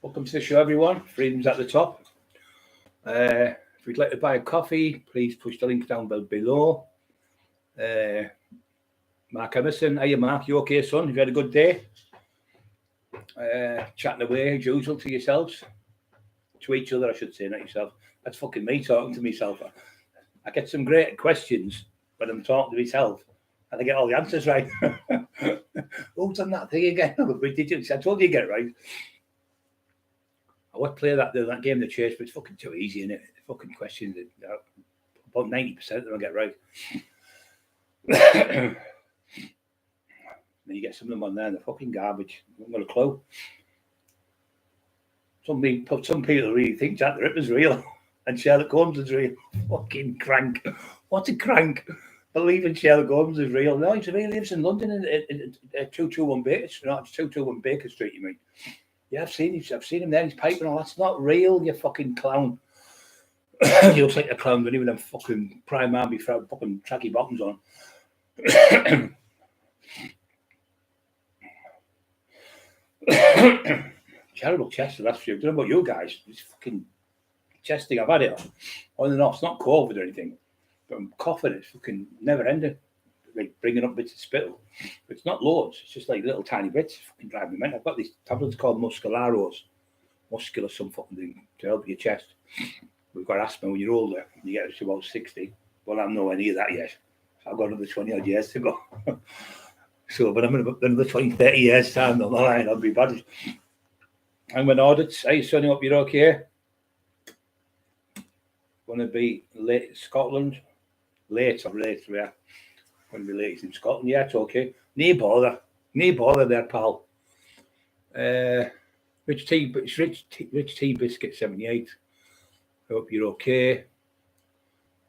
Welcome to the show, everyone. Freedom's at the top. If you'd like to buy a coffee, please push the link down below. Mark Emerson, hiya Mark, you okay, son? Have you had a good day? Chatting away as usual to yourselves. To each other, I should say, not yourself. That's fucking me talking to myself. I get some great questions when I'm talking to myself, and I get all the answers right. Who's done that thing again? I told you to get it right. I would play that game, the chase, but it's fucking too easy, isn't it? The fucking questions, about 90% of them I get right. Then you get some of them on there, and they're fucking garbage. I haven't got a clue. Some people really think Jack the Ripper's real and Sherlock Holmes is real. Fucking crank. What a crank. Believing Sherlock Holmes is real. No, he really lives in London in 221 Baker Street. No, it's 221 Baker Street, you mean? Yeah, I've seen him there. He's piping all. That's not real, you fucking clown. He looks like a clown with even them fucking prime army fucking tracky bottoms on. Terrible chest the last few. I don't know about you guys. This fucking chest thing, I've had it on and off. It's not COVID or anything, but I'm coughing. It's fucking never ending. Like bringing up bits of spittle. But it's not loads. It's just like little tiny bits. It's fucking driving me mental. I've got these tablets called Muscularos. Muscular some fucking thing to help your chest. We've got asthma when you're older. You get to about 60. Well, I'm nowhere near that yet. So I've got another 20 odd years to go. So, but I'm in another 20, 30 years time down the line. I'll be bad. I'm an audit. Hey, Sonny, hope you're okay. Want to be late Scotland? Late, yeah. Want to be late in Scotland? Yeah, it's okay. No bother there, pal. Rich Tea Biscuit 78. Hope you're okay.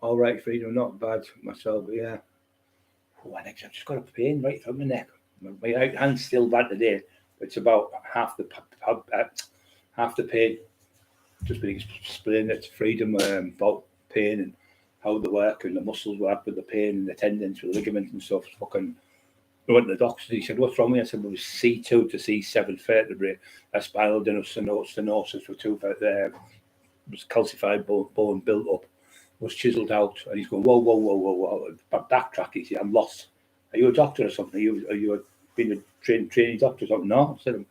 All right, Freedom, not bad myself, but yeah. Oh, I've just got a pain right through my neck. My right hand's still bad today. It's about half the pain. Just been explaining it to Freedom about pain and how they work and the muscles work with the pain and the tendons with the ligaments and stuff. Fucking, I went to the doctor. He said, "What's wrong with you?" I said, "Well, it was C2 to C7 vertebrae. A spinal stenosis for two. Was calcified bone built up. Was chiseled out." And he's going, whoa. Backtrack. He said, "I'm lost. Are you a doctor or something? Are you been a trainee doctor or something?" No, I said,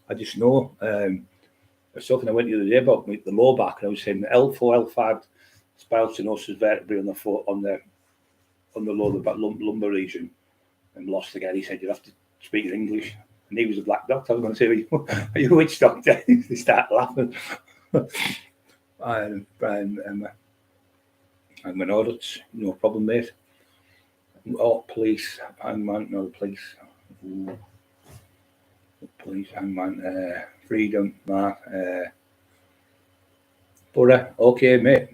"I just know." There's something I went the other day about the low back, and I was saying L4, L5 spinal stenosis vertebrae on the foot, on the lower back lumbar region, and lost again. He said, "You have to speak in English." And he was a black doctor. I was going to say, "Are you a witch doctor?" They start laughing. I'm an audit, no problem, mate. Oh, police, hangman, no police. Ooh. Police, hangman, Freedom, Mark, Borough, okay, mate.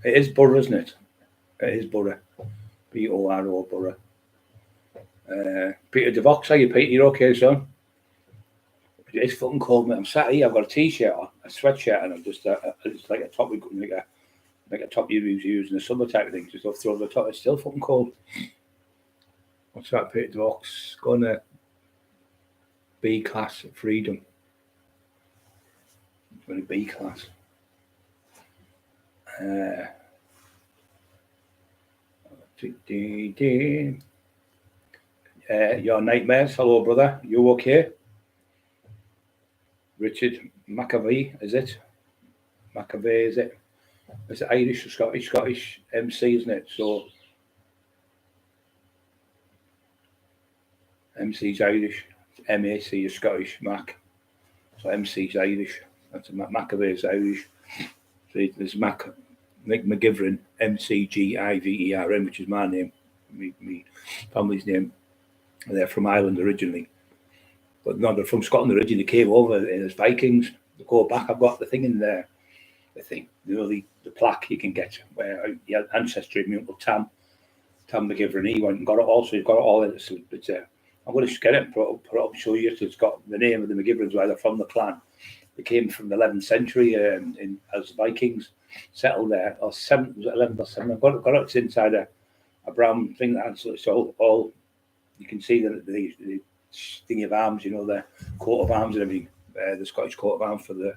It is Borough, isn't it? It is Borough. B-O-R-O, Borough. Peter DeVox, how you, Peter? You okay, son? It's fucking cold, mate. I'm sat here, I've got a t-shirt on, a sweatshirt, and I'm just, it's like a top, like a top you use in the summer type of thing, just off throw the top. It's still fucking cold. What's that, Peter DeVox? Going to B class at Freedom. Going to B class. Your nightmares. Hello, brother. You okay? Richard McAvey, is it? McAvey, is it? Is it Irish or Scottish? Scottish MC, isn't it? So MC's Irish. MAC is Scottish, Mac. So MC's Irish. That's McAvey's Irish. So there's Mac McGivern, McGivern, which is my name, my family's name. They're from Ireland originally, but no, they're from Scotland originally. Came over as Vikings. They go back. I've got the thing in there. I think the plaque you can get where your ancestry, my uncle Tam McGivern, he went and got it also. He's got it all in it. So I'm going to get it and put it up, show you. So it's got the name of the McGiverns, where they're from the clan. They came from the 11th century as Vikings, settled there. Or 7th, was it 11th or 7th? I've got it. It's inside a brown thing. So it's all you can see the thing of arms, you know, the coat of arms and everything, the Scottish coat of arms for the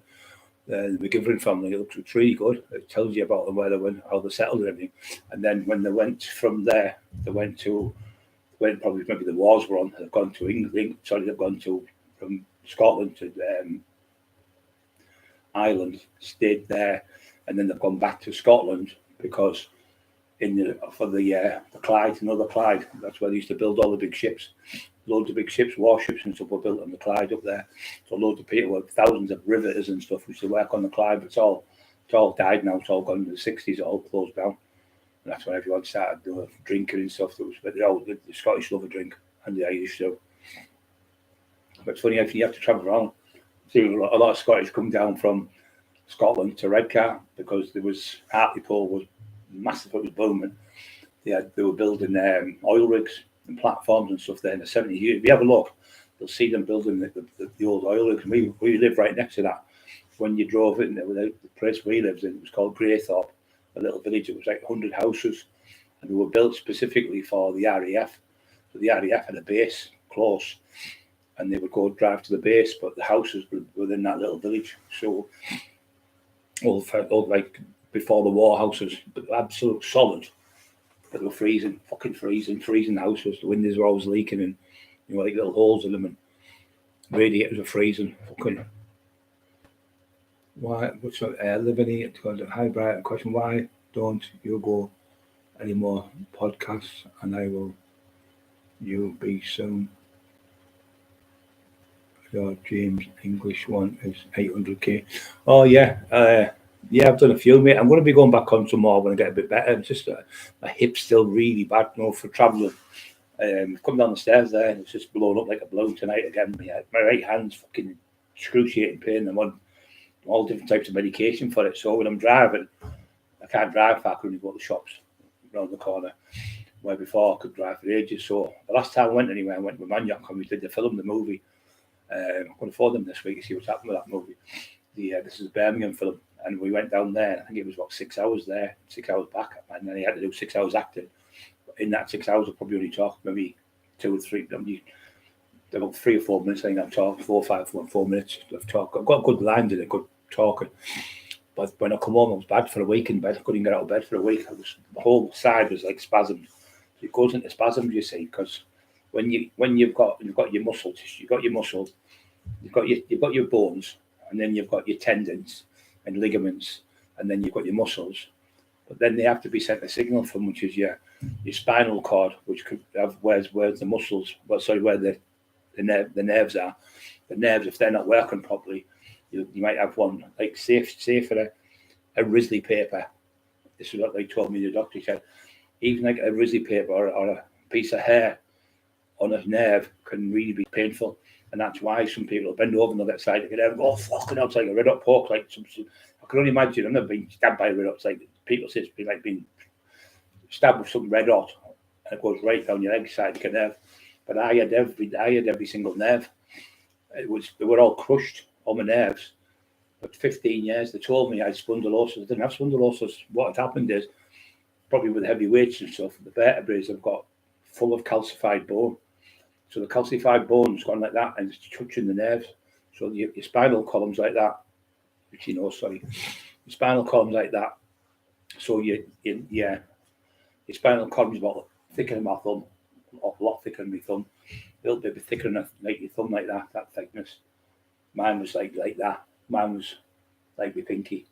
McGivern family. It's really good. It tells you about them, where they went, how they settled and everything. And then when they went from there, they went to when probably maybe the wars were on. They've gone to England. Sorry, they've gone to from Scotland to Ireland, stayed there, and then they've gone back to Scotland because for the Clyde, another Clyde. That's where they used to build all the big ships. Loads of big ships, warships and stuff were built on the Clyde up there. So loads of people, thousands of riveters and stuff used to work on the Clyde, but it's all died now. It's all gone in the 60s. It all closed down. And that's when everyone started doing drinking and stuff. But the Scottish love a drink, and the Irish too. But it's funny if you have to travel around. See, a lot of Scottish come down from Scotland to Redcar because there was Hartlepool was massive. It was booming. They were building oil rigs and platforms and stuff there in the 70s. If you have a look, you'll see them building the old oil rigs. We live right next to that. When you drove in there, the place we lived in, it was called Greythorpe, a little village. It was like 100 houses, and they were built specifically for the RAF. So the RAF had a base close, and they would go drive to the base, but the houses were within that little village. So all like before the war houses, but absolute solid. But they were freezing houses. The windows were always leaking, and you know, like little holes in them, and radiators were freezing. Fucking. Why? What's living here? Hi, Brian. Question: why don't you go any more podcasts? And I will. You be soon. Your James English one is 800k. Oh yeah. Yeah, I've done a few, mate. I'm going to be going back on some more when I get a bit better. It's just my hip's still really bad, you know, for travelling. I've come down the stairs there and it's just blown up like a balloon tonight again. My right hand's fucking excruciating pain. I'm on all different types of medication for it. So when I'm driving, I can't drive far. I can only go to the shops around the corner. Where before I could drive for ages. So the last time I went anywhere, I went with Maniac and we did the movie. I'm going to phone them this week to see what's happened with that movie. This is a Birmingham film. And we went down there, I think it was about 6 hours there, 6 hours back, and then he had to do 6 hours acting. In that 6 hours, I'll probably only talk maybe 2 or 3, about 3 or 4 minutes, I think I've talked, 4 minutes of talk. I've got good lines in it, good talking. But when I come home, I was bad for a week in bed. I couldn't get out of bed for a week. The whole side was like spasms. So it goes into spasms, you see, because when you've got your muscle tissue, you've got your bones, and then you've got your tendons and ligaments, and then you've got your muscles, but then they have to be sent a signal from, which is your spinal cord, which could have where the muscles, where the nerves are. The nerves, if they're not working properly, you might have one like say for a Risley paper. This is what they told me. The doctor said, even like a Risley paper or a piece of hair on a nerve can really be painful. And that's why some people bend over on the left side. They get out and go, fucking hell, it's like a red hot pork. Like I can only imagine. I've never been stabbed by a red hot. It's like people say it's like being stabbed with something red hot, and it goes right down your leg side like a nerve. But I had every single nerve. They were all crushed, all my nerves. But 15 years, they told me I had spondylosis. I didn't have spondylosis. What had happened is, probably with heavy weights and stuff, the vertebrae have got full of calcified bone. So the calcified bone's gone like that and it's touching the nerves. So your spinal column's like that. Your spinal column's like that. So your spinal column's about thicker than my thumb, a lot thicker than my thumb, a little bit thicker than like your thumb, like that thickness. Mine was like that. Mine was like my pinky.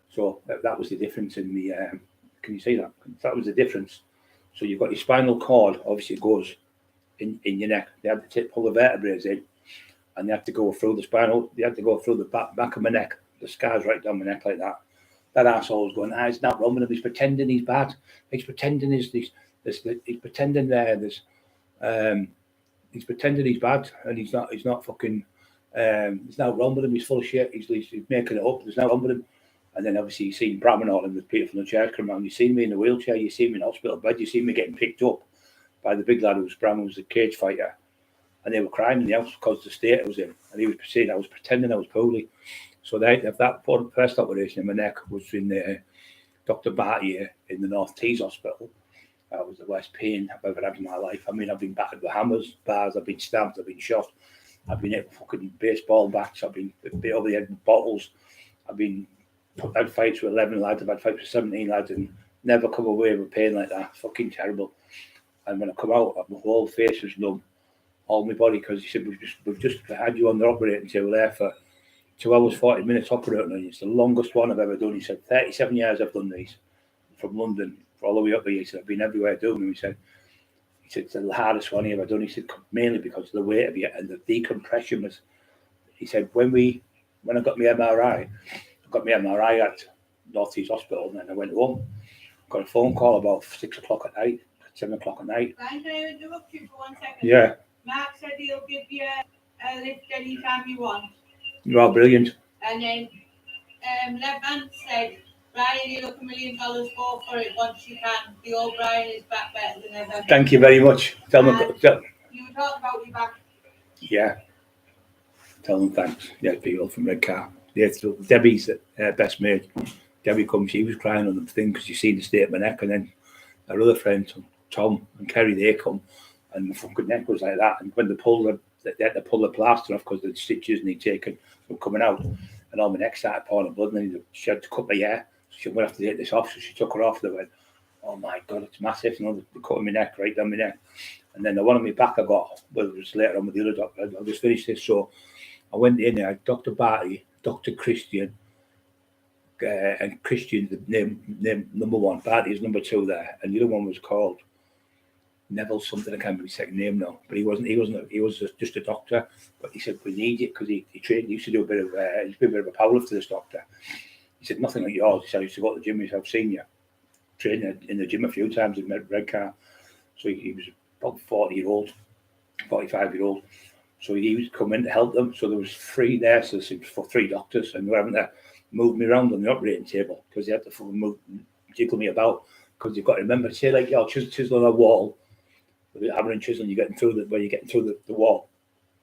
So that was the difference in the. Can you see that? That was the difference. So you've got your spinal cord. Obviously, it goes in your neck. They had to pull the vertebrae in, and they had to go through the spinal. They had to go through the back of my neck. The scars right down my neck like that. That arsehole was going, it's not wrong with him. He's pretending he's bad. He's pretending he's pretending he's pretending he's bad, and he's not. He's not fucking. There's no wrong with him. He's full of shit. He's making it up. There's no wrong with him. And then obviously you seen Bram and all them with people from the church come around. You seen me in the wheelchair. You seen me in the hospital bed. You seen me getting picked up by the big lad who was Bram, who was a cage fighter. And they were crying in the house because of the state I was in. And he was saying I was pretending I was poorly. So that first operation in my neck was in Dr. Barty in the North Tees Hospital. That was the worst pain I've ever had in my life. I mean, I've been battered with hammers, bars, I've been stabbed, I've been shot, I've been hit with fucking baseball bats, I've been bit over the head with bottles, I've had fights with 11 lads, I've had fights with 17 lads, and never come away with pain like that. Fucking terrible. And when I come out, my whole face was numb, all my body, because he said, we've just had you on the operating table there for 2 hours, 40 minutes operating on you. It's the longest one I've ever done. He said, 37 years I've done these, from London all the way up here. He said, I've been everywhere doing them. He said, it's the hardest one he ever done. He said, mainly because of the weight of it and the decompression was. He said, when I got my MRI, at North East Hospital, and then I went home. Got a phone call about 6 o'clock at night, 7 o'clock at night. Can I interrupt you for 1 second? Yeah. Mark said he'll give you a lift anytime you want. You are brilliant. And then Levant said, Brian, you look $1 million, go for it once you can. The old Brian is back better than ever. Thank you very much. Tell them. You were talking about your back. Yeah. Tell them thanks. Yeah, people from Red Car. Yeah, so Debbie's best mate. Debbie come, she was crying on the thing because you see the state of my neck, and then our other friend, Tom and Kerry, they come, and my fucking neck was like that. And when they had to pull the plaster off because the stitches need taken from coming out, and all my neck started pouring blood, and then she had to cut my hair. So she went to have to take this off, so she took her off. They went, oh my God, it's massive. You know, they're cutting my neck right down my neck. And then the one on my back I got, well, it was later on with the other doctor. I'll just finish this. So I went in there, Dr. Barty, Dr. Christian, and Christian, the name number one. Barty is number two there, and the other one was called Neville something. I can't remember his second name now, but he was just a doctor. But he said we need it because he trained. He used to do a bit of a powerlift to this doctor. He said nothing like yours. He said I used to go to the gym. He said I've seen you training in the gym a few times in Red Car. So he was about 45-year-old. So he was coming to help them. So there was three there, so for three doctors, and we were having to move me around on the operating table because they had to jiggle me about. Because you've got to remember, say like you're chiseling a wall, with the hammer and chisel, you're getting through the wall.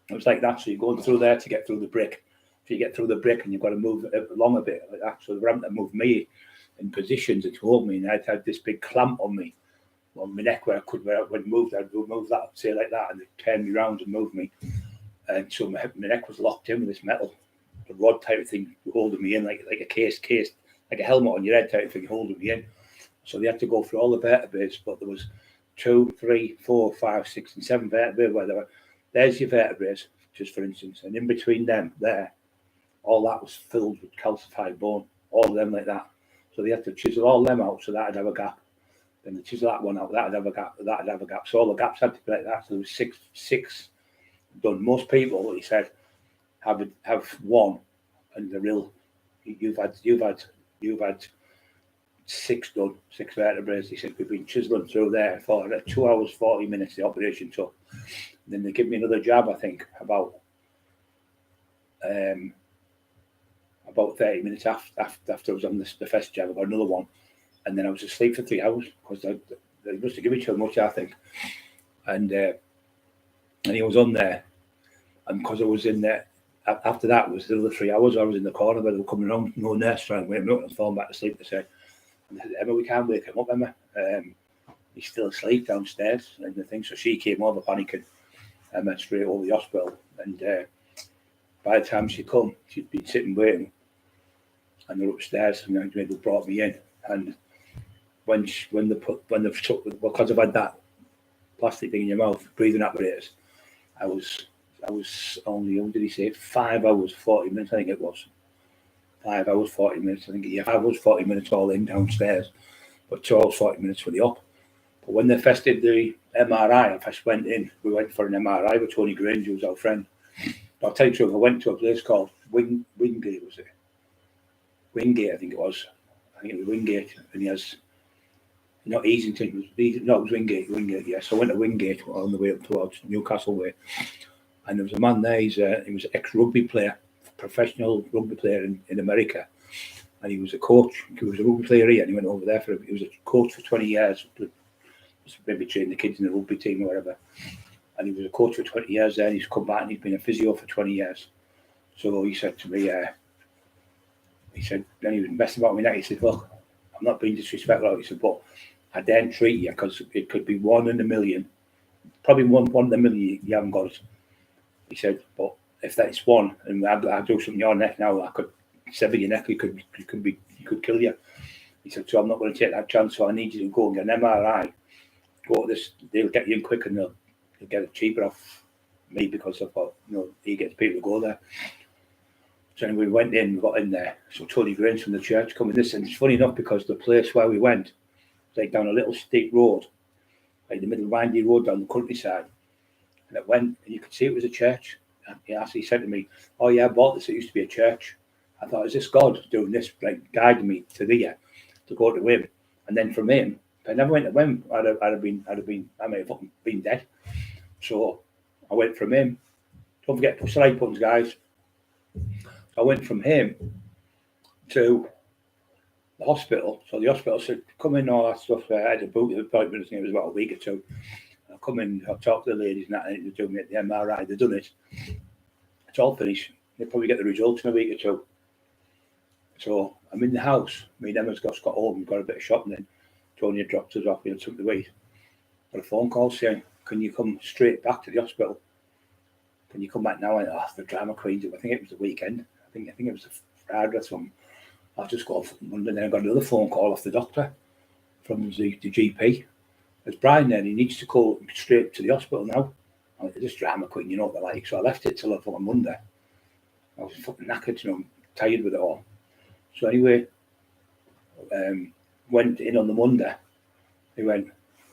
It was like that. So you're going through there to get through the brick. So you get through the brick, and you've got to move it along a bit like that. So they were having to move me in positions and hold me, and I'd had this big clamp on me. On my neck where I would move that, say like that, and they'd turn me round and move me. And so my neck was locked in with this metal, the rod type of thing holding me in, like a case, like a helmet on your head type of thing holding me in. So they had to go through all the vertebrae, but there was 2, 3, 4, 5, 6, and 7 vertebrae where there's your vertebrae, just for instance, and in between them, there, all that was filled with calcified bone, all of them like that. So they had to chisel all them out so that'd have a gap. Then they chisel that one out, that'd have a gap, So all the gaps had to be like that. So there was six done. Most people, he said, have one, and the real you've had 6 done, 6 vertebrae. He said we've been chiseling through there for 2 hours 40 minutes. The operation took. Then they give me another jab. I think about 30 minutes after I was on the first jab. I got another one, and then I was asleep for 3 hours because they must have given me too much, I think. And he was on there, and because I was in there. After that was the other 3 hours. I was in the corner where they were coming around. No nurse trying to wake me up and falling back to sleep. They said, Emma, we can't wake him up, Emma. He's still asleep downstairs and the thing. So she came over panicking, Emma, straight over the hospital. And by the time she come, she'd been sitting waiting, and they're upstairs, and they brought me in. And when they've took, because I've had that plastic thing in your mouth, breathing apparatus, I was only, what did he say, 5 hours 40 minutes, I think it was. 5 hours 40 minutes, I think. Yeah, 5 hours 40 minutes all in downstairs, but 2 hours 40 minutes for the op. But when they first did the MRI, I first went in. We went for an MRI with Tony Grange, who was our friend. I'll tell you the truth, I went to a place called Wingate, was it? Wingate, I think it was. I think it was Wingate, and he has, not Easington, it was Wingate, yeah. So I went to Wingate on the way up towards Newcastle way. And there was a man there, he was an ex-rugby player, professional rugby player in America. And he was a coach. He was a rugby player here, and he went over there he was a coach for 20 years. Maybe trained the kids in the rugby team or whatever. And he was a coach for 20 years there, and he's come back and he's been a physio for 20 years. So he said to me, then he was messing about me neck. He said, look, I'm not being disrespectful. He said, but I daren't treat you because it could be 1 in a million. Probably one in a million you haven't got it. He said, but if that's one, and I do something in your neck now, I could sever your neck. It could kill you. He said, so I'm not going to take that chance. So I need you to go and get an MRI. Go to this. They'll get you in quick, and they'll get it cheaper off me because I thought, he gets people to go there. So anyway, we went in. We got in there. So Tony Grange from the church coming this, and it's funny enough because the place where we went was like down a little steep road, like the middle windy road down the countryside. And it went, and you could see it was a church. And he said to me, "Oh yeah, I bought this. It used to be a church." I thought, "Is this God doing this, like guiding me to there to go to him?" And then from him, if I never went to him, I may have fucking been dead. So I went from him. Don't forget to push the like buttons, guys. I went from him to the hospital. So the hospital said, "Come in," all that stuff. I had a book appointment. I think it was about a week or two. I come in, I talk to the ladies and that, and they're doing the MRI. They've done it. It's all finished. They'll probably get the results in a week or two. So I'm in the house. Me and Emma's got home and got a bit of shopping then. Tony dropped us off and took the weed. Got a phone call saying, "Can you come straight back to the hospital? Can you come back now?" And the drama queens. I think it was the weekend. I think it was the Friday or something. I just got off Monday. Then I got another phone call off the doctor from the GP. There's Brian there. He needs to call straight to the hospital now. I'm like, this drama queen, you know what they're like. So I left it till on Monday. I was fucking knackered, tired with it all. So anyway, went in on the Monday. He went,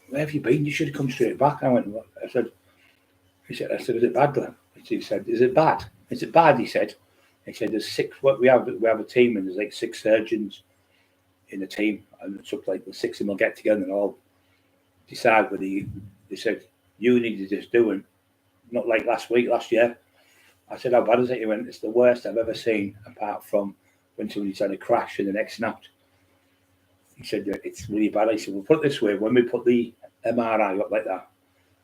"Where have you been? You should have come straight back." I went, "What?" I said, "Is it bad, Glenn?" He said, "Is it bad? Is it bad?" He said, "There's 6. What we have a team, and there's like 6 surgeons in the team, and it's up like the 6 of them will get together and all decide whether they said you needed this doing, not like last year." I said, "How bad is it?" He went, "It's the worst I've ever seen, apart from when somebody's had a crash and the neck snapped." He said, "It's really bad." I said, "We'll put it this way, when we put the MRI up like that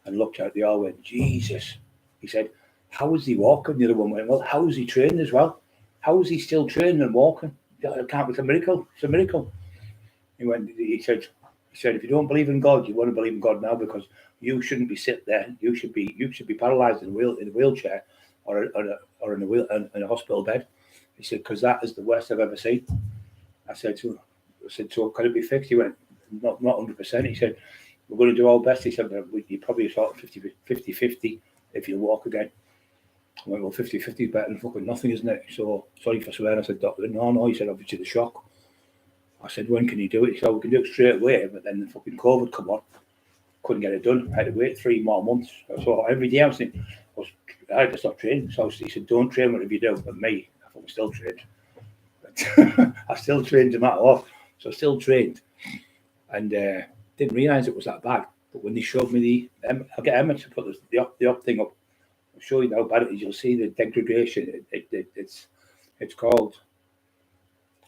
and looked at it, they all went, 'Jesus.'" He said, "How is he walking?" The other one went, "Well, how is he training as well? How is he still training and walking? It can't be. It's a miracle. It's a miracle." He said, "If you don't believe in God, you want to believe in God now, because you shouldn't be sitting there. You should be paralysed in a wheelchair or in a hospital bed." He said, "Because that is the worst I've ever seen." I said, "So can it be fixed?" He went, not 100%. He said, "We're going to do our best." He said, "But you probably sort of 50-50 if you walk again." I went, "Well, 50-50 is better than fucking nothing, isn't it?" So, sorry for swearing. I said, "Doctor, no." He said, "Obviously the shock." I said, "When can you do it?" He said, "We can do it straight away." But then the fucking COVID come on. Couldn't get it done. I had to wait 3 more months. So every day I was thinking, I had to stop training. So he said, "Don't train whatever you do." But me, I thought I still trained. I still trained no matter what. So I still trained. And didn't realise it was that bad. But when they showed me I'll get Emma to put the op thing up. I'll show you how bad it is. You'll see the degradation. It's called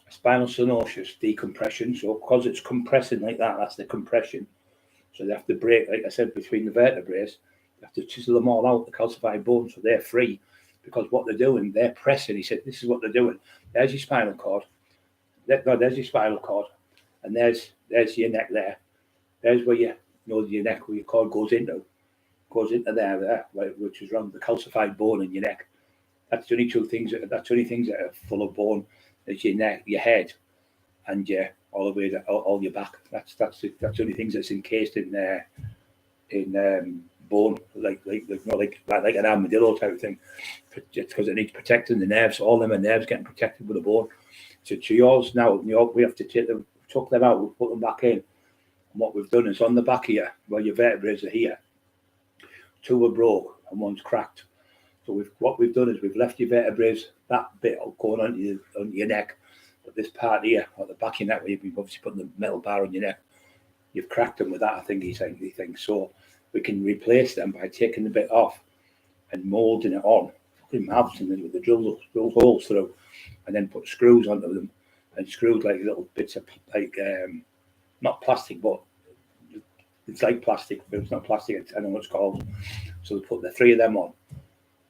spinal stenosis decompression. So because it's compressing like that, that's the compression. So they have to break, like I said, between the vertebrae. They have to chisel them all out, the calcified bones, so they're free. Because what they're doing, they're pressing. He said, "This is what they're doing. There's your spinal cord. There's your spinal cord. And there's your neck there. There's where your neck, where your cord goes into there, which is around the calcified bone in your neck. That's the only things that are full of bone. There's your neck, your head, and all the way to all your back. That's the only things that's encased in bone, like an armadillo type of thing. It's because it needs protecting the nerves. All them are nerves getting protected with a bone. So to yours now, we have to tuck them out, we put them back in. And what we've done is on the back here, where your vertebrae are here, 2 are broke and 1's cracked. So what we've done is we've left your vertebrae, that bit going onto your neck, but this part here, at the back of your neck, where you've obviously put the metal bar on your neck, you've cracked them with that, I think he thinks. So we can replace them by taking the bit off and moulding it on, fucking mouthing them with the drill holes through, and then put screws onto them, and screws like little bits of not plastic, but it's like plastic, but it's not plastic. I don't know what it's called. So they put the 3 of them on.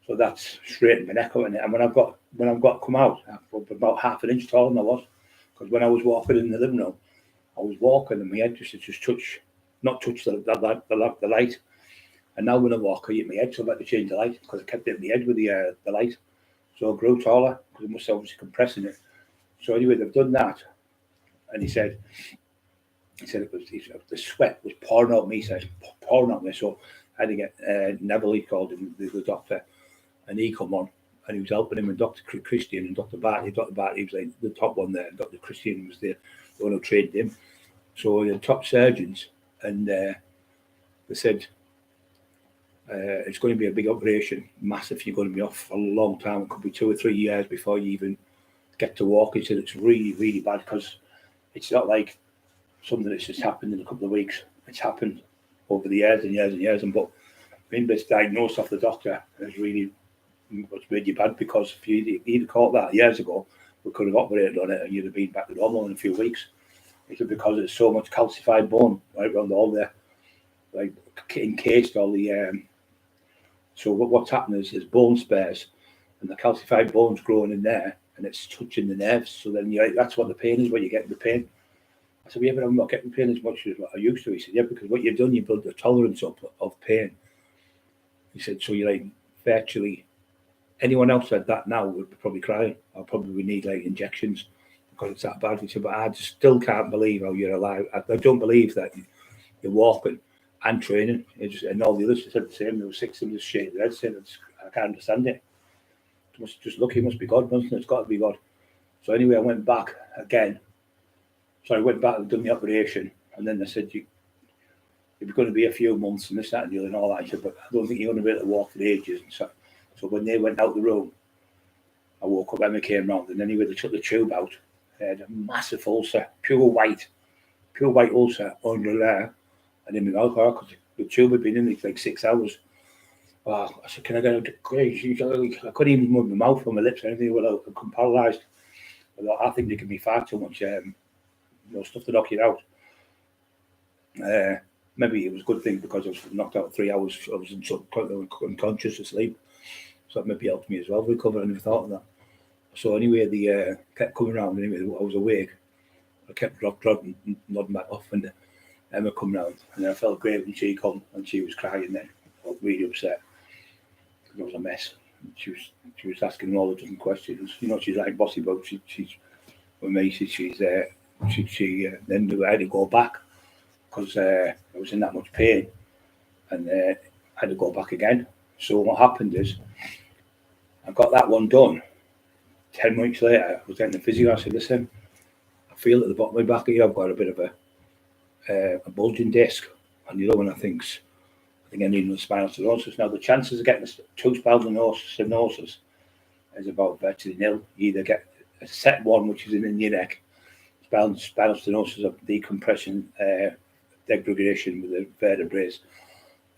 So that's straightened my neck out in it. And when I've got come out, I'm about half an inch taller than I was, because when I was walking in the living room, I was walking and my head just not touch the light. And now when I walk, I hit my head, so I had to change the light because I kept hitting my head with the light. So I grew taller because it must obviously compressing it. So anyway, they've done that, and he said it was the sweat was pouring out me. He said pouring out me. So I had to get Neville. He called him the doctor, and he come on, and he was helping him, and Dr. Christian and Dr. Bartley. Dr. Bartley was like the top one there, and Dr. Christian was the one who trained him. So the top surgeons, and they said it's going to be a big operation, massive. You're going to be off for a long time. It could be 2 or 3 years before you even get to walk. He said it's really, really bad because it's not like something that's just happened in a couple of weeks. It's happened over the years and years and years. But being misdiagnosed off the doctor is really what's made you bad, because if you'd caught that years ago, we could have operated on it and you'd have been back to normal in a few weeks. It's because there's so much calcified bone right around all there, like encased all the. So what's happening is there's bone spares, and the calcified bone's growing in there, and it's touching the nerves. So then that's what the pain is, when you get the pain. I said, yeah, but I'm not getting pain as much as what I used to. He said, yeah, because what you've done, you built a tolerance up of pain. He said, so you're like virtually anyone else said that now would be probably crying, or probably need like injections because it's that bad. He said, but I just still can't believe how you're alive. I don't believe that you're walking and training. And all the others said the same. There were 6 of them just shaking their heads saying, I can't understand it. Just lucky, it must be God, mustn't it? It's got to be God. So anyway, I went back again. So I went back and done the operation, and then they said, you're going to be a few months and this, that, and the other, and all that. I said, but I don't think you're going to be able to walk for ages. And so when they went out the room, I woke up, Emma came round, and anyway, they took the tube out. They had a massive ulcer, pure white ulcer under there, and in my mouth, because the tube had been in it like 6 hours. I said, can I get a crazy? I couldn't even move my mouth or my lips or anything without I'm paralysed. I think they give me far too much stuff to knock you out. Maybe it was a good thing because I was knocked out 3 hours. I was unconscious asleep. So that maybe helped me as well recover. I never thought of that. So anyway, they kept coming around. Anyway, I was awake. I kept nodding back off, and Emma come round, and I felt great when she come, and she was crying then. I was really upset because it was a mess. She was asking all the different questions. She's like bossy, but she's with me. She's then I had to go back because I was in that much pain, and I had to go back again. So what happened is I got that one done. 10 weeks later, I was getting the physio. I said, listen, I feel at the bottom of my back here I've got a bit of a bulging disc, and when I think I need another spinal stenosis. Now the chances of getting 2 spinal stenosis is about virtually nil. You either get a set one, which is in your neck, spinal stenosis of decompression, degradation with the vertebrae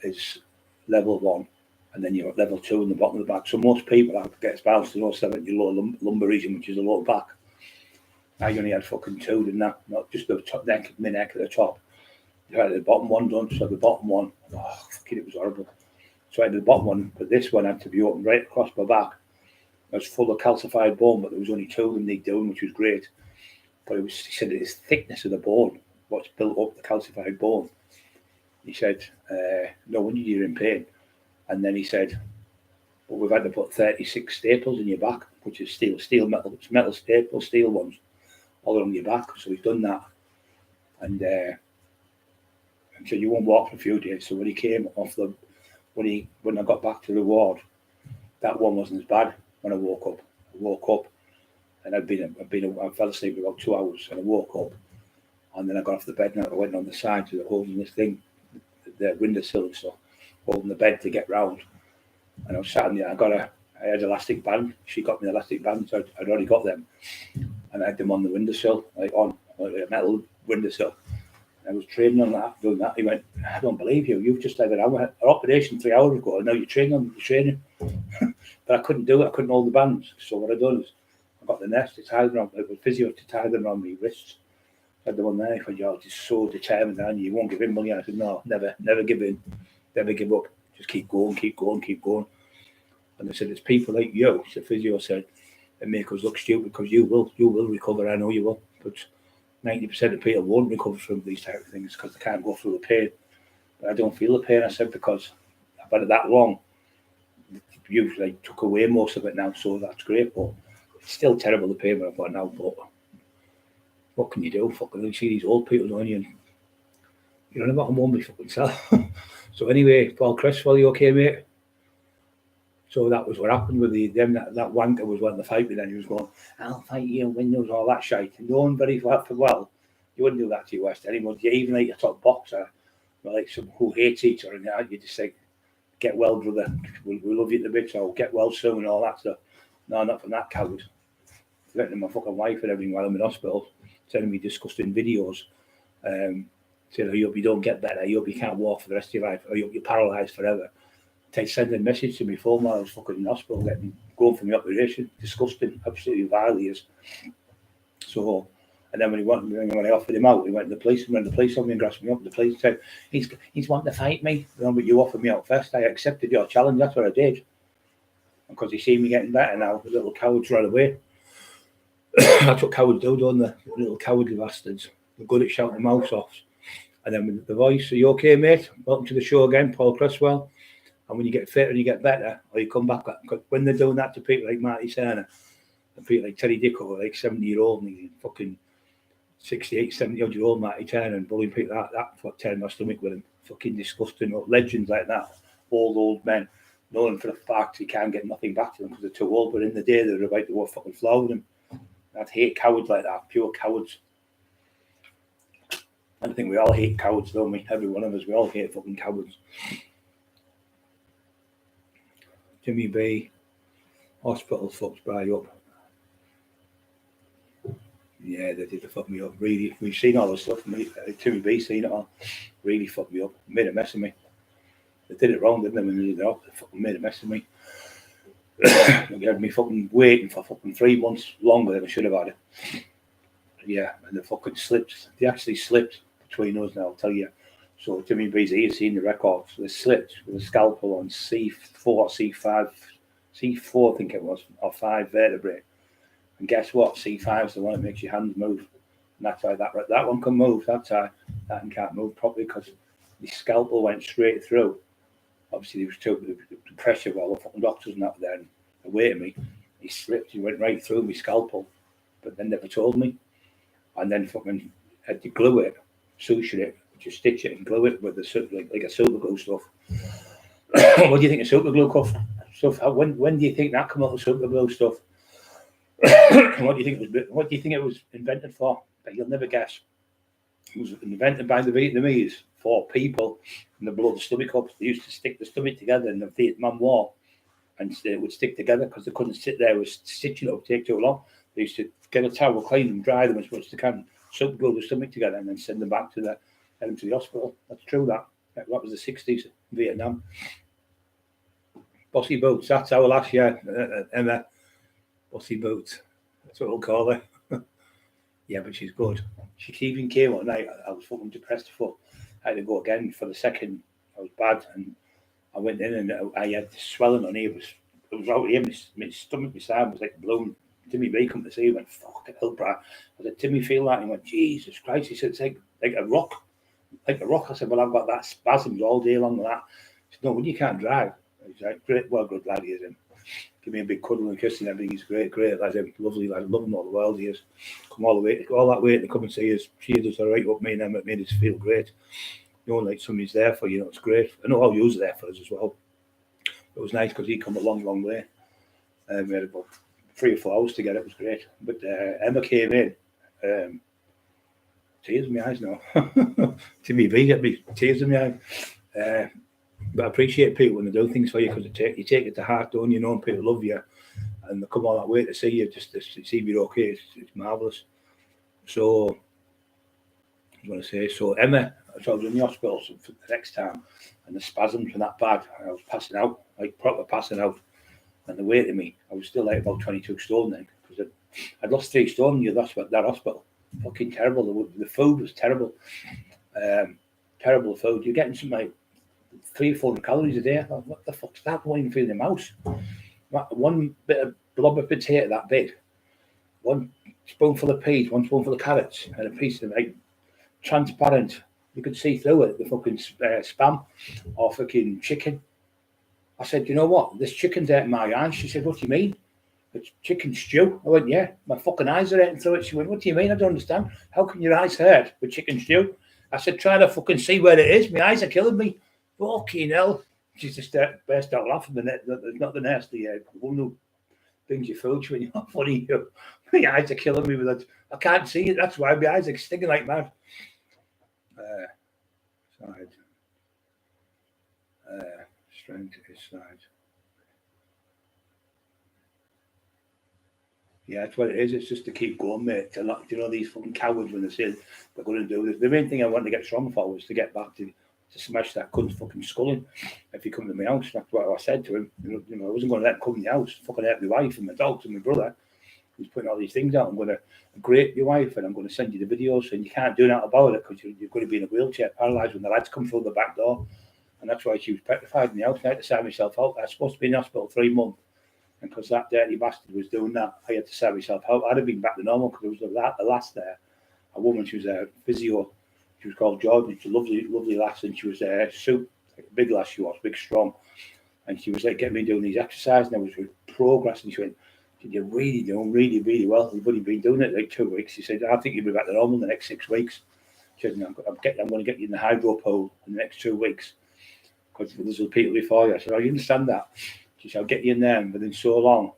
is level 1, and then you're at level 2 in the bottom of the back. So most people have to get spinal stenosis in your lower lumbar region, which is the lower back. I only had fucking 2, didn't I? Not just the top neck, my neck at the top. I had the bottom one done, so the bottom one, it was horrible. So I had the bottom one, but this one had to be open right across my back. It was full of calcified bone, but there was only 2 of them they doing, which was great. But he said it's thickness of the bone, what's built up the calcified bone. He said, no wonder you're in pain. And then he said, well, we've had to put 36 staples in your back, which is metal staples, steel ones, all along your back. So he's done that. And he said, you won't walk for a few days. So when he came off when I got back to the ward, that one wasn't as bad. When I woke up, and I fell asleep for about 2 hours, and I woke up, and then I got off the bed, and I went on the side to the holding this thing, the windowsill and stuff, holding the bed to get round, and I was sat in there. I had elastic band. She got me the elastic band, so I'd already got them, and I had them on the windowsill, like a metal windowsill. I was training on that, doing that. He went, I don't believe you. You've just had an operation 3 hours ago, and now you're training. But I couldn't do it. I couldn't hold the bands. So what I done is I got the nest to tie them around, like with physio to tie them around my wrists. I had the one there. He said, you're just so determined, and you won't give in money. I said, no, never give in, never give up. Just keep going. And they said, it's people like you, the physio said, that make us look stupid, because you will recover. I know you will. But 90% of people won't recover from these type of things because they can't go through the pain. But I don't feel the pain, I said, because I've had it that long. You've like took away most of it now, so that's great, but it's still terrible the pain I've got now. But what can you do? Fucking you see these old people on you, and you know about them won't be fucking self. So anyway, Paul Cresswell, you okay, mate? So that was what happened with them. That wanker was wanting to fight me. Then he was going, "I'll fight you, windows, all that shite." And knowing very well, you wouldn't do that to your West anymore. You even like your top boxer, like some who hates each other, and that you just say, "Get well, brother. We love you to bits. Or get well soon," and all that stuff. No, not from that coward. Threatening my fucking wife and everything while I'm in hospital, sending me disgusting videos, saying, "I hope you don't get better. I hope you can't walk for the rest of your life. I hope you're paralysed forever." They send a message to me phone while I was fucking in hospital, going for my operation. Disgusting, absolutely vile he is. So, and then when I offered him out, he went to the police, and when the police on me and grasped me up, the police said, he's wanting to fight me. You know, but you offered me out first. I accepted your challenge. That's what I did. Because he seen me getting better now, the little cowards ran away. That's what cowards do, don't they? The little cowardly bastards. They're good at shouting their mouths off. And then with the voice, "Are you okay, mate? Welcome to the show again, Paul Cresswell." And when you get fitter and you get better, or you come back, when they're doing that to people like Marty Turner and people like Teddy Dicko, like 70-year-old and he's fucking 68, 70-odd-year-old Marty Turner and bullying people, that tearing my stomach with him. Fucking disgusting. Legends like that, old men, knowing for the fact he can't get nothing back to them because they're too old, but in the day they're about to go fucking flower them. I'd hate cowards like that, pure cowards. I think we all hate cowards, don't we? Every one of us, we all hate fucking cowards. Jimmy B, hospital fucks Bry up. Yeah, they did fuck me up. Really, we've seen all the stuff. Timmy B seen it all. Really fucked me up. Made a mess of me. They did it wrong, didn't they? When they did it up, they fucking made a mess of me. They had me fucking waiting for fucking 3 months longer than I should have had it. Yeah, and they fucking slipped. They actually slipped between us now, I'll tell you. So Jimmy B's he's seen the records. They slipped with a scalpel on C4, I think it was, or 5 vertebrae. And guess what? C5 is the one that makes your hands move. And that's why that one can move. That's why that one can't move properly because the scalpel went straight through. Obviously, there was the pressure of all the fucking doctors and that there and away to me. He slipped. He went right through my scalpel, but then never told me. And then fucking had to glue it, suture it, just stitch it and glue it with like a super glue stuff. What do you think of super glue stuff? When do you think that came out of super glue stuff? What do you think it was invented for? But you'll never guess. It was invented by the Vietnamese for people in the blood stomach ups. They used to stick the stomach together in the Vietnam War, and it would stick together because they couldn't sit there with stitching it up, take too long. They used to get a towel, clean them, dry them as much as they can, super glue the stomach together, and then send them back to the hospital. That's true. That was the 60s in Vietnam. Bossy Boots. That's our last year, Emma. Bossy Boots. That's what we'll call her. Yeah, but she's good. She even came one night. I was fucking depressed for. I had to go again for the second. I was bad, and I went in and I had swelling on here. It was out here. My stomach, my side was like a balloon. Timmy B come to see. He went, "Fuck hell, Brad." I said, "Timmy, feel that?" And he went, "Jesus Christ." He said, "It's like a rock. Like a rock." I said, "Well, I've got that spasms all day long with that." He said, "No, when you can't drive." He's like, "Great, well, good lad he is." Give me a big cuddle and kiss and everything. He's great lad, lovely lad. Love him all the world. He is. Come all that way to come and see us. Cheered us all right up. Me and them. It made us feel great. You know, like somebody's there for you. It's great. I know all you was there for us as well. It was nice because he come a long way. We had about 3 or 4 hours together. It was great. But Emma came in. Tears in my eyes now. Timmy B get me tears in my eyes. But I appreciate people when they do things for you because you take it to heart, don't you? And people love you and they come all that way to see you, just to see you're okay. It's marvellous. So, I was going to say, Emma, I was in the hospital for the next time and the spasms were that bad. I was passing out, like proper passing out. And the weight of me, I was still like about 22 stone then because I'd lost 3 stone in that hospital. Fucking terrible. The food was terrible. Terrible food. You're getting some like 300-400 calories a day. What the fuck's that going through the mouse? One bit of blob of potato that big, 1 spoonful of peas, one spoonful of carrots, and a piece of like transparent. You could see through it, the fucking spam or fucking chicken. I said, you know what? This chicken's out my eyes. She said, what do you mean? It's chicken stew. I went, yeah, my fucking eyes are hurting through it. She went, what do you mean? I don't understand. How can your eyes hurt with chicken stew? I said, try to fucking see where it is. My eyes are killing me. Fucking hell. She just burst out laughing. Not the nurse, the one who brings your food. She went, you're funny. My eyes are killing me with it. I can't see it. That's why my eyes are stinging like mad. Side. Strength is side. Yeah, that's what it is. It's just to keep going, mate. To not, you know, these fucking cowards when they say they're going to do this. The main thing I want to get strong for was to get back to smash that cunt's fucking skull in. If he come to my house, that's what I said to him. You know, I wasn't going to let him come in the house. Fucking hurt my wife and my dogs and my brother. He's putting all these things out. I'm going to grape your wife and I'm going to send you the videos. And you can't do nothing about it because you're going to be in a wheelchair, paralysed when the lads come through the back door. And that's why she was petrified in the house. I had to sign myself out. I was supposed to be in hospital 3 months. And because that dirty bastard was doing that, I had to sign myself out. I'd have been back to normal because it was the last there. A woman, she was a physio. She was called Jordan. She's a lovely lass. And she was a like a big lass she was, big, strong. And she was like getting me doing these exercises. And I was with progress. And she went, you're really doing really well. You've only been doing it like 2 weeks. She said, I think you'll be back to normal in the next 6 weeks. She said, I'm going to get you in the hydro pool in the next 2 weeks because there's people before you. I said, I understand that. She said, I'll get you in there, and within so long,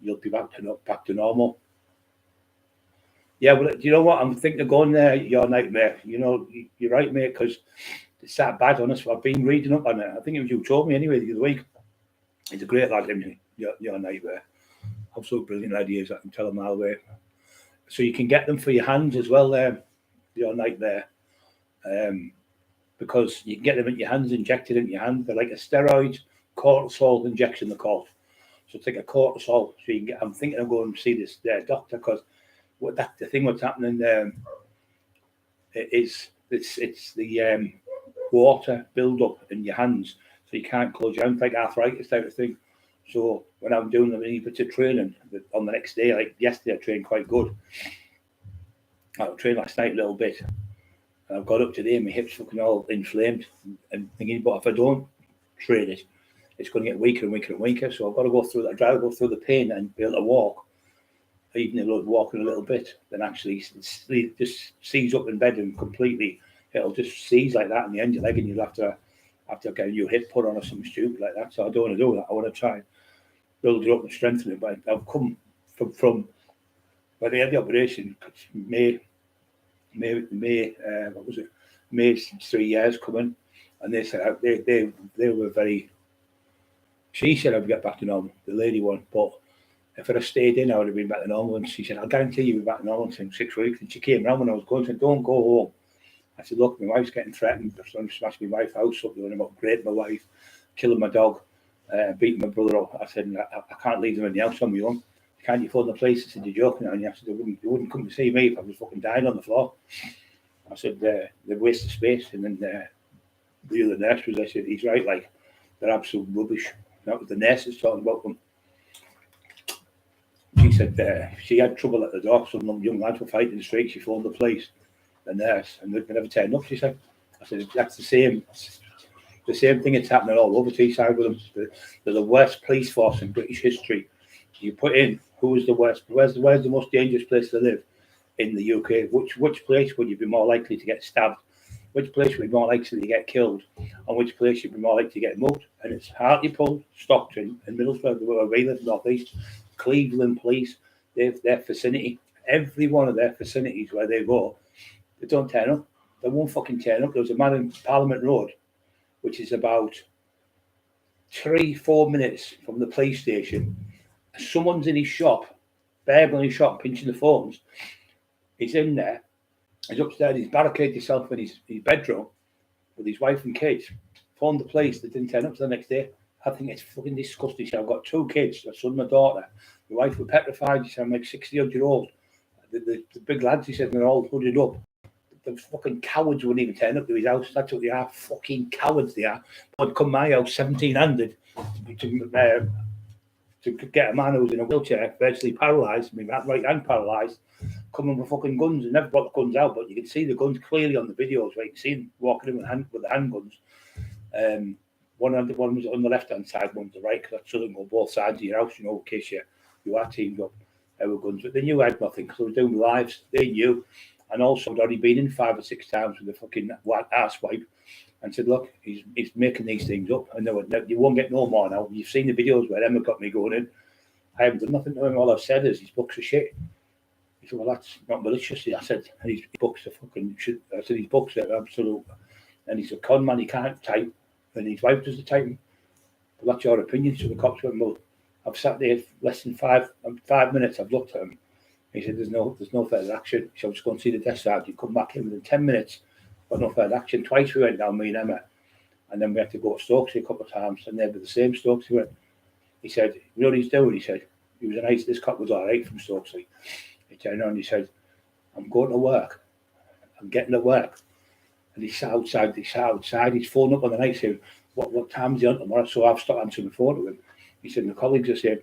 you'll be back to normal. Yeah, well, do you know what? I'm thinking of going there, your nightmare. You know, you're right, mate, because it's that bad on us. I've been reading up on it. I think it was you told me anyway the other week. He's a great lad, isn't he? Your nightmare. Also brilliant ideas. I can tell them all the way. So you can get them for your hands as well, your nightmare. Because you can get them in your hands, injected into your hand. They're like a steroid cortisol injection, they're called. So it's like a cortisol. So you can get, I'm thinking of going to see this doctor because the thing what's happening it's the water build up in your hands, so you can't close your hands, like arthritis type of thing. So when I'm doing the mini bits of training on the next day, like yesterday, I trained quite good. I trained last night a little bit, and I've got up today, and my hips fucking all inflamed. And thinking, but if I don't train it, it's going to get weaker and weaker and weaker. So I've got to go through that. I'd rather go through the pain and be able to walk, even if I'm walking a little bit, than actually just seize up in bed and completely, it'll just seize like that in the end of your leg, and you'll have to get a new hip put on or something stupid like that. So I don't want to do that. I want to try and build it up and strengthen it. But I've come from when they had the operation, May, what was it? May 3 years coming, and they said they were very. She said I'd get back to normal, the lady one, but if I'd have stayed in, I would have been back to normal. And she said, I'll guarantee you'll be back to normal in 6 weeks. And she came around when I was going, said, don't go home. I said, look, my wife's getting threatened. They're trying to smash my wife's house up, doing about raping my wife, killing my dog, beating my brother up. I said, I can't leave them in the house on my own. Can't you phone the police? I said, you're joking. And I said, they wouldn't come to see me if I was fucking dying on the floor. I said, they're wasting space. And then the other nurse was, I said, he's right, like, they're absolute rubbish. That was the nurses talking about them. She said she had trouble at the door. Some young lads were fighting in the street. She phoned the police, the nurse, and they never turned up. She said, I said, that's the same thing that's happening all over Teesside with them. They're the worst police force in British history. You put in who is the worst, where's the most dangerous place to live in the UK? Which place would you be more likely to get stabbed? Which place would be more likely to get killed? And which place you'd be more likely to get mugged? And it's Hartlepool, Stockton, and Middlesbrough, where we live, North East. Cleveland Police, they've their vicinity, every one of their facilities where they go, they don't turn up. They won't fucking turn up. There was a man in Parliament Road, which is about 3-4 minutes from the police station. Someone's in his shop, burgling his shop, pinching the phones. He's in there. He's upstairs. He's barricaded himself in his bedroom with his wife and kids. Phoned the police. They didn't turn up till the next day. I think it's fucking disgusting. He said, I've got 2 kids, a son and a daughter. My wife was petrified. He said, I'm like 60-odd-year-old. The big lads, he said, they're all hooded up. The fucking cowards wouldn't even turn up to his house. That's what they are. Fucking cowards they are. But come my house 1700 to to get a man who's in a wheelchair, virtually paralysed, I mean, right hand paralysed, coming with fucking guns, and never brought the guns out, but you can see the guns clearly on the videos, right? You can see him walking in with the handguns. One was on the left hand side, one on the right, because that shouldn't go both sides of your house, you know, in case you are teamed up with guns. But they knew I had nothing, because I was doing lives, they knew. And also, I'd already been in 5 or 6 times with the fucking ass wipe and said, look, he's making these things up. And they went, no, you won't get no more now. You've seen the videos where Emma got me going in. I haven't done nothing to him. All I've said is his books are shit. He said, well, that's not malicious. I said, his books are fucking shit. I said, his books are absolute. And he's a con man, he can't type. And his wife does the typing. But that's your opinion. So the cops went, well, I've sat there less than 5 minutes. I've looked at him. He said, there's no further action. So I'll just go and see the desk sergeant. Come back in within 10 minutes. But no further action. Twice we went down, me and Emma. And then we had to go to Stokesy a couple of times. And they were the same Stokesy went. He said, you know what he's doing? He said, he was this cop was all right from Stokesy. He turned around and he said, I'm going to work. I'm getting to work. And he sat outside. He's phoned up on the night saying, what time's he on tomorrow? So I've stopped answering the phone to him. He said, my colleagues are saying,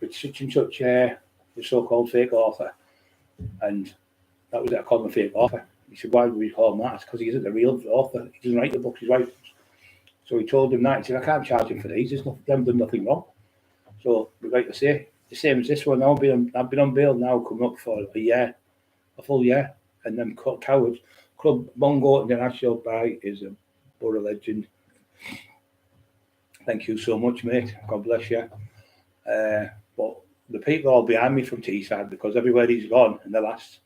it's such and such the so-called fake author. And that was it, I called him a fake author. He said, why would we call him that? It's because he isn't the real author. He doesn't write the books, he writes. So he told him that. He said, I can't charge him for these. They haven't done nothing wrong. So, like I say, the same as this one. I've been on bail now, coming up for a full year. And then cowards. Club Mongo International by is a borough legend. Thank you so much, mate. God bless you. But the people all behind me from Teesside, because everywhere he's gone in the last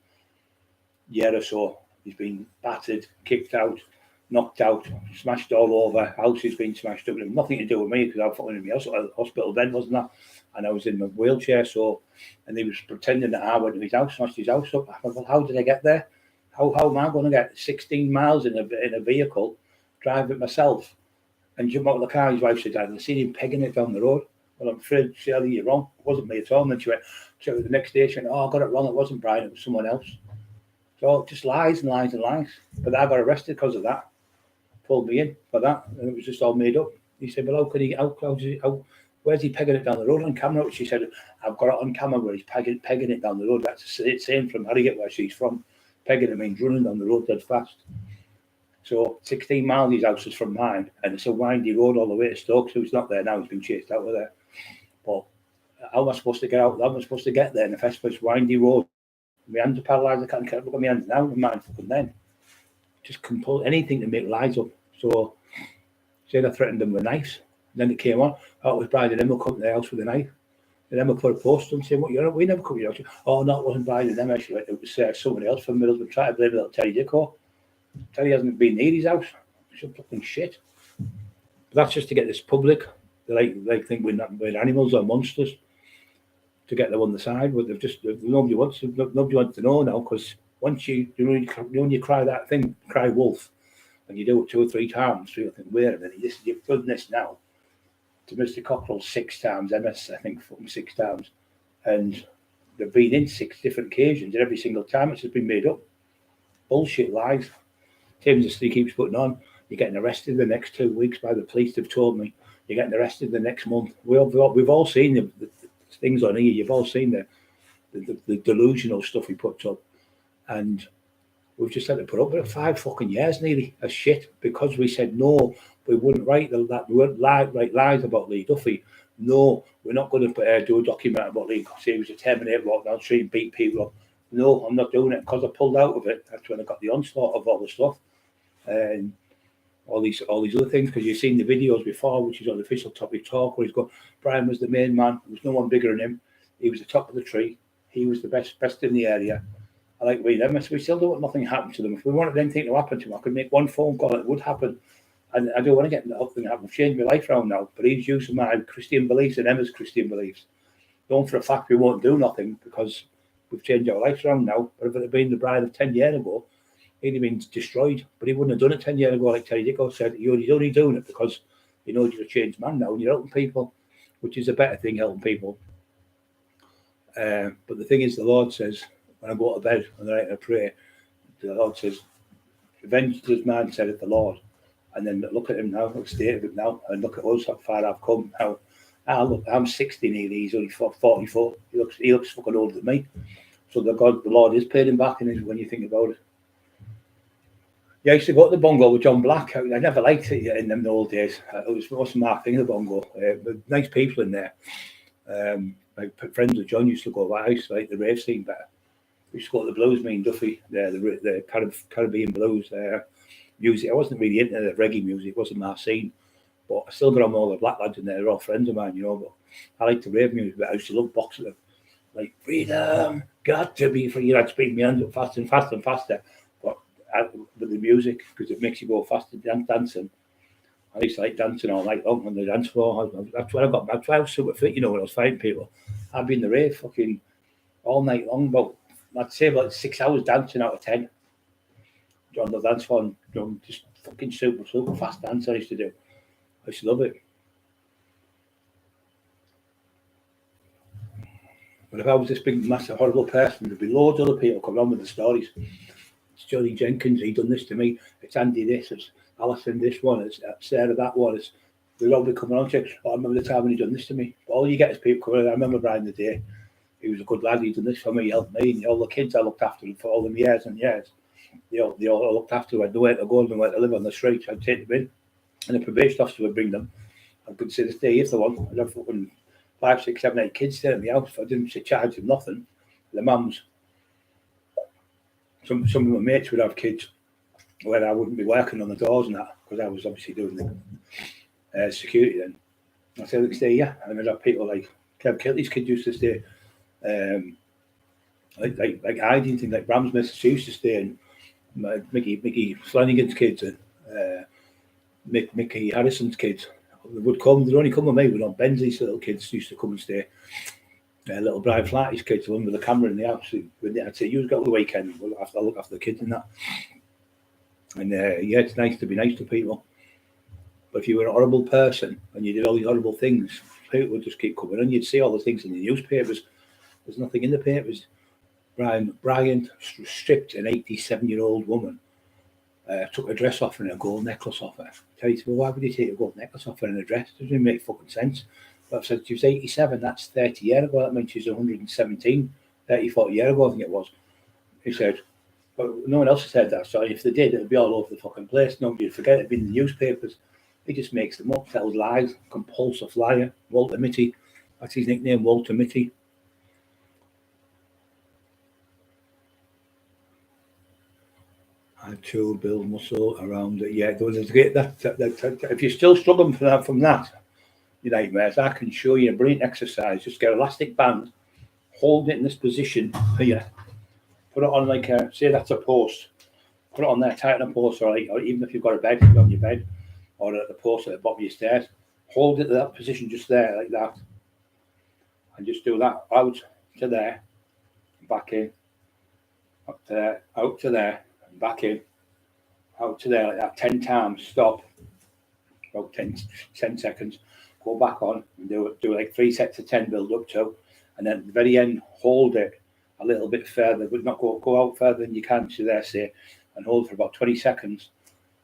year or so, he's been battered, kicked out, knocked out, smashed all over. House has been smashed up. Nothing to do with me, because I was fucking in my hospital bed, wasn't I? And I was in my wheelchair, and he was pretending that I went to his house, smashed his house up. I thought, well, how did I get there? How am I going to get 16 miles in a vehicle, drive it myself, and jump out of the car? His wife said, I've seen him pegging it down the road. Well, I'm afraid, Shirley, you're wrong. It wasn't me at all. And then she went the next day, she went, I got it wrong. It wasn't Brian, it was someone else. So just lies and lies and lies. But I got arrested because of that. Pulled me in for that, and it was just all made up. He said, well, where's he pegging it down the road on camera? She said, I've got it on camera where he's pegging it down the road. That's the same from Harrogate, where she's from. Pegging it means running down the road dead fast. So 16 miles his house is from mine, and it's a windy road all the way to Stoke, so he's not there now, he's been chased out of there. But how am I supposed to get out? How am I supposed to get there in the first place? Windy road. My hands are paralysed, I can't look at my hands now, and mine fucking then. Just compel anything to make lies up. So said I threatened them with knives. Then it came on, it was Brian and Emma come to the house with a knife. And Emma put a post on saying, we never come to your house. Oh, no, it wasn't Brian and Emma. She went, it was somebody else from Middlesbrough. Try to blame little Terry Dicko. Terry hasn't been near his house. It's fucking shit. But that's just to get this public. They think we're animals or monsters to get them on the side. But nobody wants to know now, because once when you cry that thing, cry wolf, and you do it 2 or 3 times, you think, wait a minute, you've done this now to Mr. Cockerill 6 times, MS, I think, 6 times. And they've been in 6 different occasions, and every single time it's just been made up. Bullshit lies. James just keeps putting on. You're getting arrested the next 2 weeks by the police, they've told me. You're getting arrested the next month. We've all seen the things on here. You've all seen the delusional stuff he puts up. And we've just had to put up with it 5 fucking years nearly as shit, because we said no, we wouldn't write that. We wouldn't write lies about Lee Duffy. No, we're not going to do a document about Lee because he was a Terminator walking down the street and beat people up. No, I'm not doing it, because I pulled out of it. That's when I got the onslaught of all the stuff and all these other things. Because you've seen the videos before, which is on the official Topic Talk, where he's got Brian was the main man. There was no one bigger than him. He was the top of the tree. He was the best in the area. I like reading them. We still don't want nothing happen to them. If we wanted anything to happen to them, I could make one phone call and it would happen. And I don't want to get nothing happen. I've changed my life around now. But he's using my Christian beliefs and Emma's Christian beliefs. Knowing for a fact we won't do nothing because we've changed our lives around now. But if it had been the bride of 10 years ago, he'd have been destroyed. But he wouldn't have done it 10 years ago, like Terry Dicko said. He's only doing it because he knows you're a changed man now and you're helping people, which is a better thing, helping people. But the thing is, the Lord says, when I go to bed and I pray, the Lord says, "Avenge this man," said it the Lord. And then look at him now, look at the state of it now, and look at us, how far I've come, how Look, I'm 60 nearly, he's only 44. He looks fucking older than me. So the Lord is paid him back when you think about it. Yeah, I used to go to the bongo with John Black. I never liked it in them old days. It wasn't my thing, the bongo. But nice people in there. My friends with John used to go, I used to like the rave scene better. We used to go to the blues, me and Duffy, the Caribbean blues music. I wasn't really into the reggae music, it wasn't my scene. But I still got on with all the black lads in there, they're all friends of mine, But I like the rave music, but I used to love boxing them. Like, freedom, got to be free. I'd speed my hands up faster and faster and faster. But with the music, because it makes you go faster dancing. I used to like dancing all night long on the dance floor. That's where that's why I was super fit, when I was fighting people. I'd be in the rave fucking all night long, but I'd say about 6 hours dancing out of 10 on the dance floor, just fucking super fast dance I used to do. I used to love it. But if I was this big, massive, horrible person, there'd be loads of other people coming on with the stories. It's Johnny Jenkins, he done this to me. It's Andy this, it's Alison this one, it's Sarah that one. They'll all be coming on saying, I remember the time when he done this to me. But all you get is people coming on. I remember Brian the day. He was a good lad, he done this for me, he helped me. And all the kids I looked after him for all them years and years. They all looked after him. I had nowhere to go and where to live on the street. I'd take them in. And the probation officer would bring them. I could say this day if they want. I'd have fucking 5, 6, 7, 8 kids there in the house. I didn't charge them nothing. The mums. Some of my mates would have kids where I wouldn't be working on the doors and that, because I was obviously doing the security then. I said, look, stay here. And I'd have people like Kev Kilty's kids used to stay. Like hiding things, like Bram's missus, she used to stay in. Mickey Flanagan's kids and Mickey Harrison's kids. They'd only come with me, but Bensley's little kids used to come and stay. Little Brian Flatty's kids, the one with the camera in the house. I'd say, you've got the weekend, I'll look after the kids and that. And it's nice to be nice to people. But if you were a horrible person and you did all these horrible things, people would just keep coming and you'd see all the things in the newspapers. There's nothing in the papers. Brian stripped an 87-year-old woman, took a dress off her and a gold necklace off her. Tell you, well, why would he take a gold necklace off her and a dress? It doesn't even make fucking sense. But I've said she was 87, that's 30 years ago. That means she's 117, 30, 40 years ago, I think it was. He said, but no one else has said that. So if they did, it'd be all over the fucking place. Nobody would forget it'd be in the newspapers. He just makes them up, tells lies, compulsive liar. Walter Mitty, that's his nickname, Walter Mitty. To build muscle around it. Yeah, there's great. That if you're still struggling from that, your nightmares, I can show you a brilliant exercise. Just get an elastic band, hold it in this position here, put it on like say that's a post, put it on there, tighten a post, or even if you've got a bed, on your bed, or at the post at the bottom of your stairs, hold it to that position just there like that, and just do that out to there, back in, up to there, out to there. Back in, out to there like that 10 times, stop, about 10 seconds, go back on and do like 3 sets of 10 build up to, and then at the very end, hold it a little bit further, but not go out further than you can, so there, say, and hold for about 20 seconds.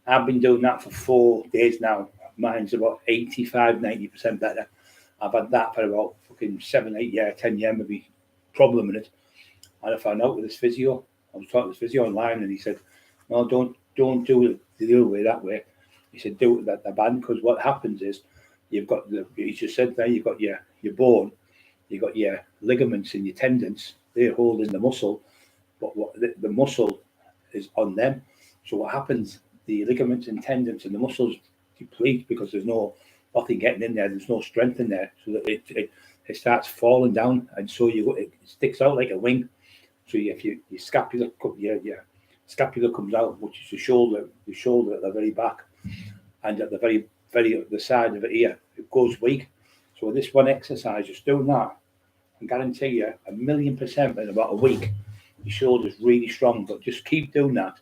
I've been doing that for 4 days now. Mine's about 85-90% better. I've had that for about fucking 7, 8 years, 10 years, maybe problem in it. And I found out with this physio, I was talking to this physio online, and he said, no, don't do it the other way, that way. He said, do it with the band, because what happens is, you've got he just said there, you've got your bone, you've got your ligaments and your tendons, they're holding the muscle, but what the muscle is on them. So what happens, the ligaments and tendons and the muscles deplete because there's nothing getting in there, there's no strength in there, so that it starts falling down, and so it sticks out like a wing. So if your scapula, scapula comes out, which is the shoulder at the very back, and at the very the side of it here, it goes weak. So with this one exercise, just doing that, I guarantee you 1,000,000% in about a week, your shoulder's really strong. But just keep doing that.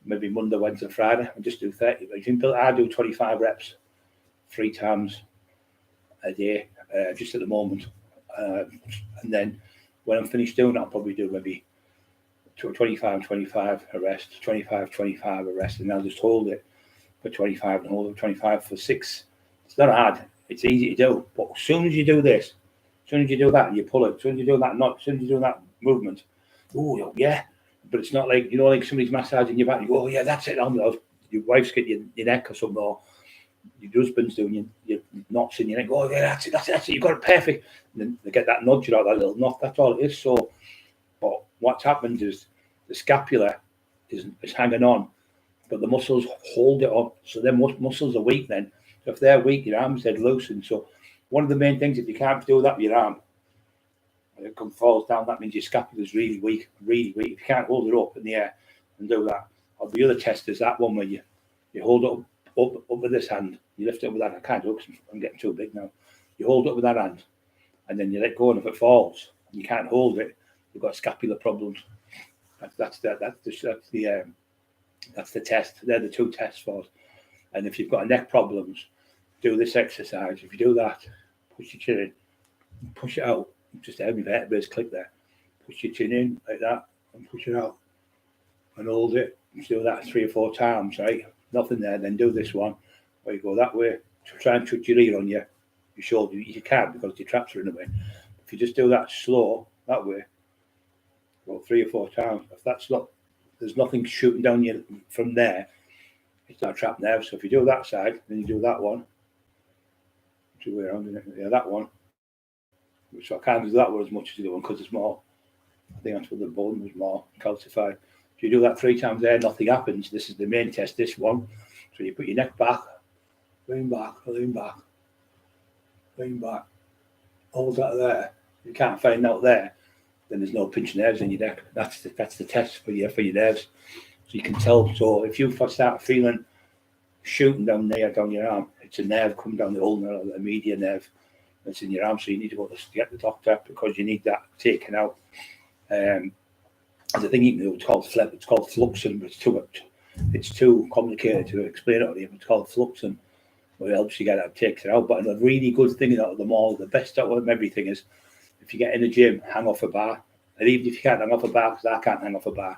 Maybe Monday, Wednesday, Friday, and just do 30. I do 25 reps 3 times a day, just at the moment, and then when I'm finished doing that, I'll probably do maybe 25 a rest, 25 a rest, and I'll just hold it for 25 and hold it for 25 for 6. It's not hard. it's easy to do. But as soon as you do this, as soon as you do that, and you pull it. As soon as you do that knot, as soon as you do that movement, oh yeah. But it's not like, you know, like somebody's massaging your back. You go, oh yeah, that's it. Your wife's getting your neck or something, or your husband's doing your knots in your neck. Oh yeah, that's it. You got it perfect. And then they get that nudge out, that little knot. That's all it is. So, but what happens is the scapula is hanging on, but the muscles hold it up. So then muscles are weak then. So if they're weak, your arm's dead loosened. So one of the main things, if you can't do that with your arm, when it falls down, that means your scapula is really weak, really weak. If you can't hold it up in the air and do that. Or the other test is that one where you hold it up with this hand, you lift it up with that. I can't do it because I'm getting too big now. You hold it up with that hand, and then you let go, and if it falls, and you can't hold it, you've got scapular problems. That's the test. They're the two tests for it. And if you've got neck problems, do this exercise. If you do that, push your chin in, push it out. Just every vertebrae click there. Push your chin in like that and push it out and hold it. Do that 3 or 4 times, right? Nothing there. Then do this one where you go that way. Try and touch your ear on your shoulder. You can't because your traps are in the way. If you just do that slow that way, well, 3 or 4 times. If that's not, there's nothing shooting down you from there. It's not a trap nerve. So if you do that side, then you do that one. Two way around, yeah, that one. So I can't do that one as much as the other one because it's more. I think that's what the bone was more calcified. If you do that 3 times there, nothing happens. This is the main test. This one. So you put your neck back, lean back, lean back, lean back. Hold that there. You can't find out there. Then there's no pinched nerves in your neck. That's the test for your nerves. So you can tell. So if you start feeling shooting down your arm, it's a nerve coming down the ulnar or the median nerve that's in your arm. So you need to go to get the doctor because you need that taken out. There's a thing you can do. It's called fluxing, but it's too complicated to explain it to you. It's called fluxing, where it helps you get it, takes it out. But a really good thing out of them all, the best out of them, everything is, if you get in the gym, hang off a bar. And even if you can't hang off a bar, because I can't hang off a bar,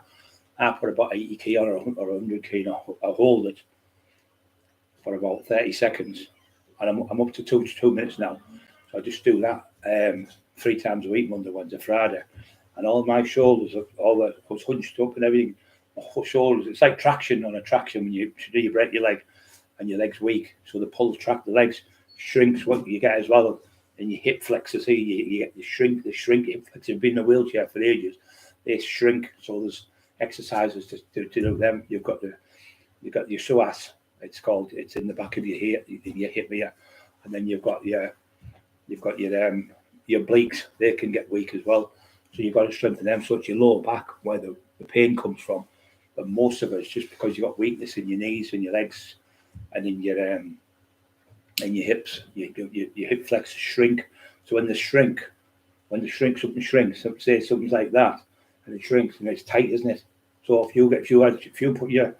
I put about 80 key or 100 key, I hold it for about 30 seconds. And I'm up to 2 minutes now. So I just do that 3 times a week, Monday, Wednesday, Friday. And all my shoulders, I was hunched up and everything. My shoulders, it's like traction on a traction when you break your leg and your leg's weak. So the pulls track the legs, shrinks what you get as well. And your hip flexors here, you get the shrink hip flexors. You've been in a wheelchair for ages. They shrink. So there's exercises to do them. You've got your psoas. It's called. It's in the back of your hip here, and then you've got your obliques. They can get weak as well. So you've got to strengthen them. So it's your lower back where the pain comes from. But most of it is just because you've got weakness in your knees and your legs, and in your hips. Your hip flexors shrink. So when they shrink, something shrinks. Say something like that, and it shrinks, and it's tight, isn't it? So if you put your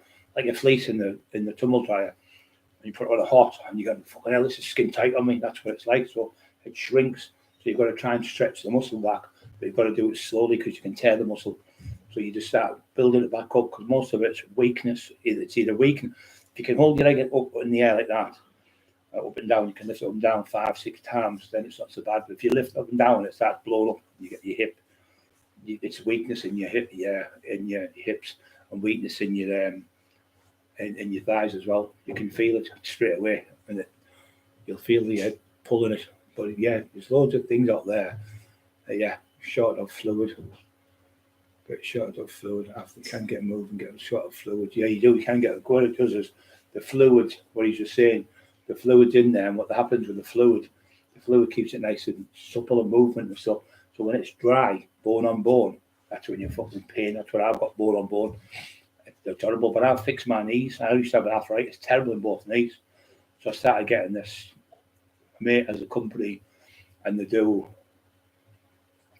fleece in the tumble dryer, and you put it on a hot, and you go, fucking hell, this is skin tight on me. That's what it's like. So it shrinks. So you've got to try and stretch the muscle back, but you've got to do it slowly because you can tear the muscle. So you just start building it back up because most of it's weakness. It's either weak. If you can hold your leg up in the air like that, up and down, you can lift it up and down 5-6 times, then it's not so bad. But if you lift up and down, it starts blowing up. You get your hip. It's weakness in your hip, in your hips, and weakness in your in your thighs as well. You can feel it straight away, and you'll feel the head pulling it. But yeah, there's loads of things out there. Short of fluid. Get short of fluid. After you can get moving, get short of fluid. Yeah, you do. You can get what it does is the fluid. What he's just saying. The fluid's in there, and what happens with the fluid keeps it nice and supple and movement and stuff. So when it's dry, bone on bone, that's when you're fucking pain. That's what I've got, bone on bone. They're terrible, but I've fixed my knees. I used to have arthritis, terrible in both knees. So I started getting this mate as a company, and they do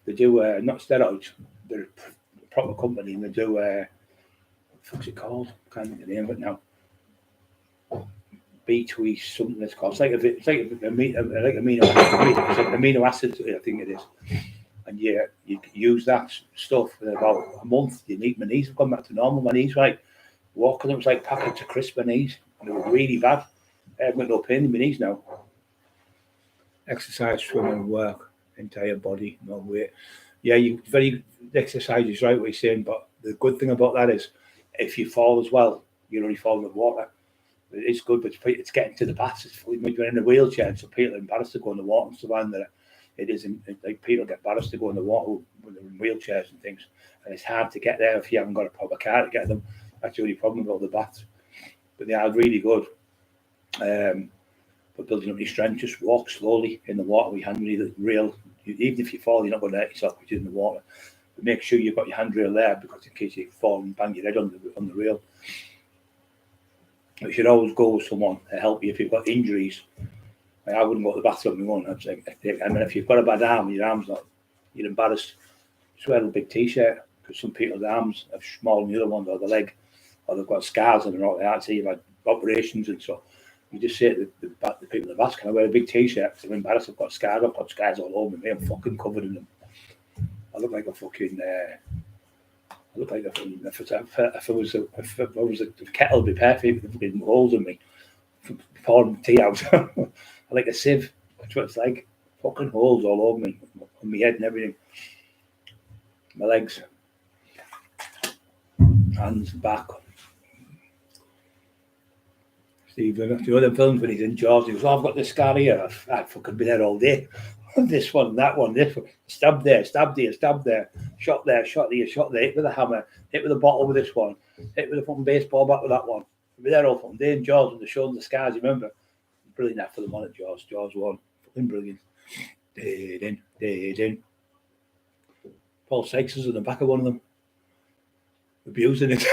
not steroids. They're a proper company, and they do what the fuck's it called? I can't think of the name of it now. B2E something it's called. It's like amino acids, I think it is. And yeah, you use that stuff for about a month. My knees have gone back to normal. My knees, like walking, it was like packets of crisp. My knees, and it was really bad. I haven't got no pain in my knees now. exercise, swimming, work, entire body, no weight. Yeah, you very exercise is right what you're saying, but the good thing about that is if you fall as well, you're only falling in the water. It's good, but it's getting to the baths. It's when you're in a wheelchair, so people are embarrassed to go in the water and stuff. And it isn't like people get embarrassed to go in the water when they're in wheelchairs and things, and it's hard to get there if you haven't got a proper car to get them. That's the only problem about the baths. But they are really good. For building up your strength, just walk slowly in the water with your handrail. Even if you fall, you're not going to hurt yourself because you're in the water. But make sure you've got your handrail there, because in case you fall and bang your head on the rail. You should always go with someone to help you if you've got injuries. Like, I wouldn't go to the bathroom on my own. If you've got a bad arm, your arm's not, you're embarrassed. Just wear a big t-shirt, because some people's arms are smaller than the other ones, or the leg, or they've got scars on them, or they can't see you've had operations and so. You just say to the people in the bath, can I wear a big t-shirt? Because I'm embarrassed, I've got scars all over me. I'm fucking covered in them. I look like a fucking. I look like if I was a kettle, it'd be perfect with fucking holes in me, pouring tea out. I like a sieve. That's what it's like. Fucking holes all over me, on my head and everything. My legs, hands, back. Steve, the other films when he's in Jaws, he goes, "Oh, I've got this scar here. I'd fucking be there all day. This one, that one, this one. Stabbed there, stabbed here, stabbed there. Shot there, shot there, shot there. Hit with a hammer. Hit with a bottle with this one. Hit with a fucking baseball bat with that one. I'd be there all fucking day in Jaws when they're showing the scars, you remember? Brilliant that for them on at Jaws. Jaws 1. Fucking brilliant. Dead in. Paul Sykes is on the back of one of them. Abusing it.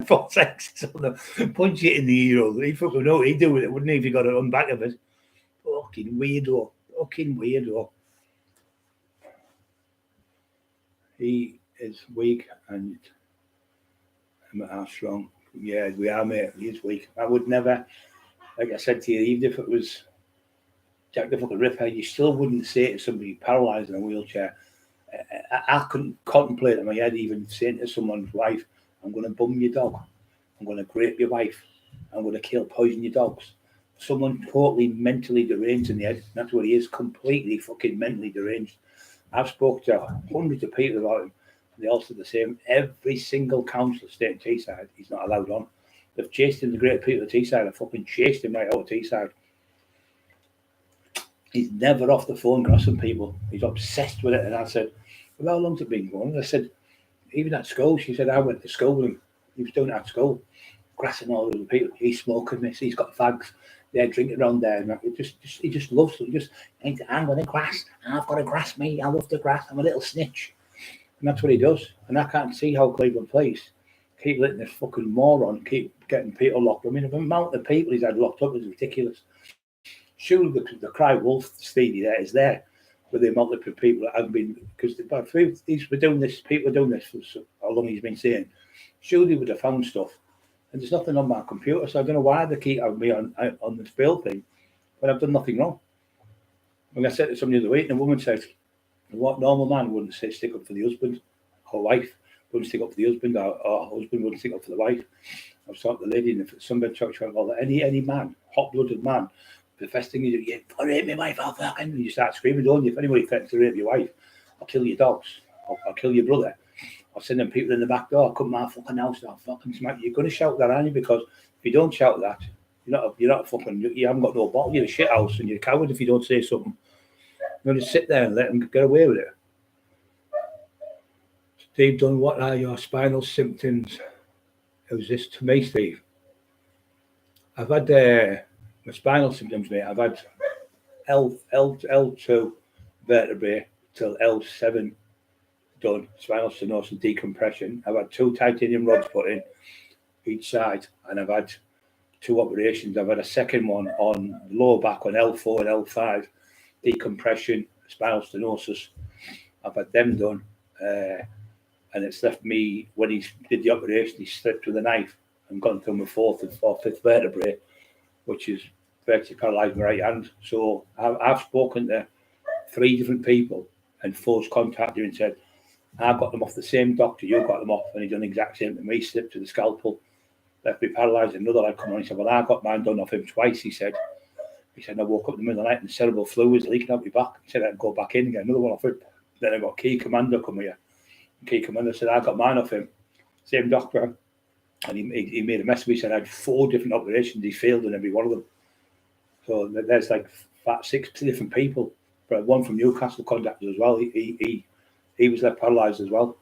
Paul Sykes is on them. Punch it in the ear. He fucking know what he'd do with it, wouldn't he, if he got it on back of it? Fucking weirdo. He is weak and I'm at strong. Yeah, we are, mate. He is weak. I would never, like I said to you, even if it was Jack the fucking Ripper, you still wouldn't say to somebody paralysed in a wheelchair. I couldn't contemplate in my head even saying to someone's wife, I'm going to bum your dog. I'm going to grape your wife. I'm going to poison your dogs. Someone totally mentally deranged in the head. That's what he is, completely fucking mentally deranged. I've spoken to hundreds of people about him, and they all said the same. Every single council state in Teesside, he's not allowed on. They've chased him, the great people of Teesside have fucking chased him right out of Teesside. He's never off the phone grassing people. He's obsessed with it. And I said, well, how long's it been going? And I said, even at school, she said, I went to school with him. He was doing it at school, grassing all the people. He's smoking this, he's got fags. They're drinking around there, and he just loves it. I'm going to grass. I've got to grass me. I love to grass. I'm a little snitch, and that's what he does. And I can't see how Cleveland Police keep letting this fucking moron keep getting people locked. I mean, the amount of people he's had locked up is ridiculous. Surely the cry wolf Stevie there is there, with the amount of people that have been, because he's been doing this. People are doing this for how long he's been saying. Surely they would have found stuff. And there's nothing on my computer, so I don't know why they keep having me on this bail thing, but I've done nothing wrong. When I said to somebody the other week, and the woman said, what normal man wouldn't say stick up for the husband or wife, wouldn't stick up for the husband, or husband wouldn't stick up for the wife. I was talking to the lady, and if somebody talks about that, any man, hot-blooded man, the first thing you do, you rape my wife, I'll fucking, and you start screaming, don't you? If anybody threatens to rape your wife, I'll kill your dogs, I'll kill your brother. I'll send them people in the back door, come to my fucking house, I'll fucking smack you. You're going to shout that, aren't you? Because if you don't shout that, you're not fucking, you haven't got no bottle, you're a shit house, and you're a coward if you don't say something. You're going to sit there and let them get away with it. Steve Dunn, what are your spinal symptoms? How's this to me, Steve? I've had my spinal symptoms, mate. I've had L2 vertebrae till L7 done, spinal stenosis and decompression. I've had 2 titanium rods put in each side, and I've had 2 operations. I've had a second one on the lower back on L4 and L5, decompression, spinal stenosis. I've had them done, and it's left me, when he did the operation, he slipped with a knife and gone through my 4th and 5th vertebrae, which is virtually paralysed my right hand. So I've spoken to 3 different people and forced contact you and said, I got them off the same doctor you got them off, and he done the exact same to me. Slipped to the scalpel, left me paralysed. Another lad come on, he said, well, I got mine done off him twice, he said. He said, I woke up in the middle of the night and the cerebral fluid was leaking out my back. He said, I'd go back in and get another one off it. Then I got Key Commander come here. Key Commander said, I got mine off him. Same doctor. And he made a mess of me. He said, I had 4 different operations. He failed in every one of them. So there's like 6 different people. But one from Newcastle contacted as well. He was left paralysed as well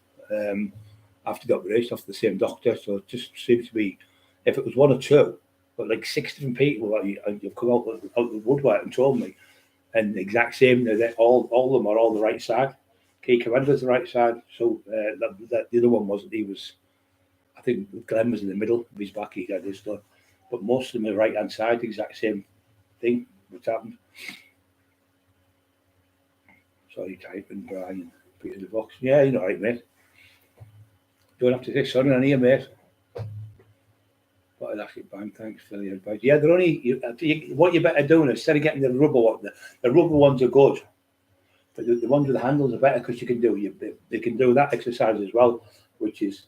after the operation off the same doctor. So it just seems to be, if it was 1 or 2, but like 6 different people you've come out of the woodwork and told me, and the exact same, all of them are all the right side. Key Commander's the right side. So the other one wasn't. He was, I think Glenn was in the middle of his back. He had this done, but most of them are right hand side. The exact same thing. What's happened? Sorry, typing, Brian. Peter the box. Yeah, you're all right, mate. Don't have to say sorry on here, mate. But I'd actually bang, thanks for the advice. Yeah, they're only, what you better doing instead of getting the rubber one, the rubber ones are good, but the ones with the handles are better because you can do, they can do that exercise as well, which is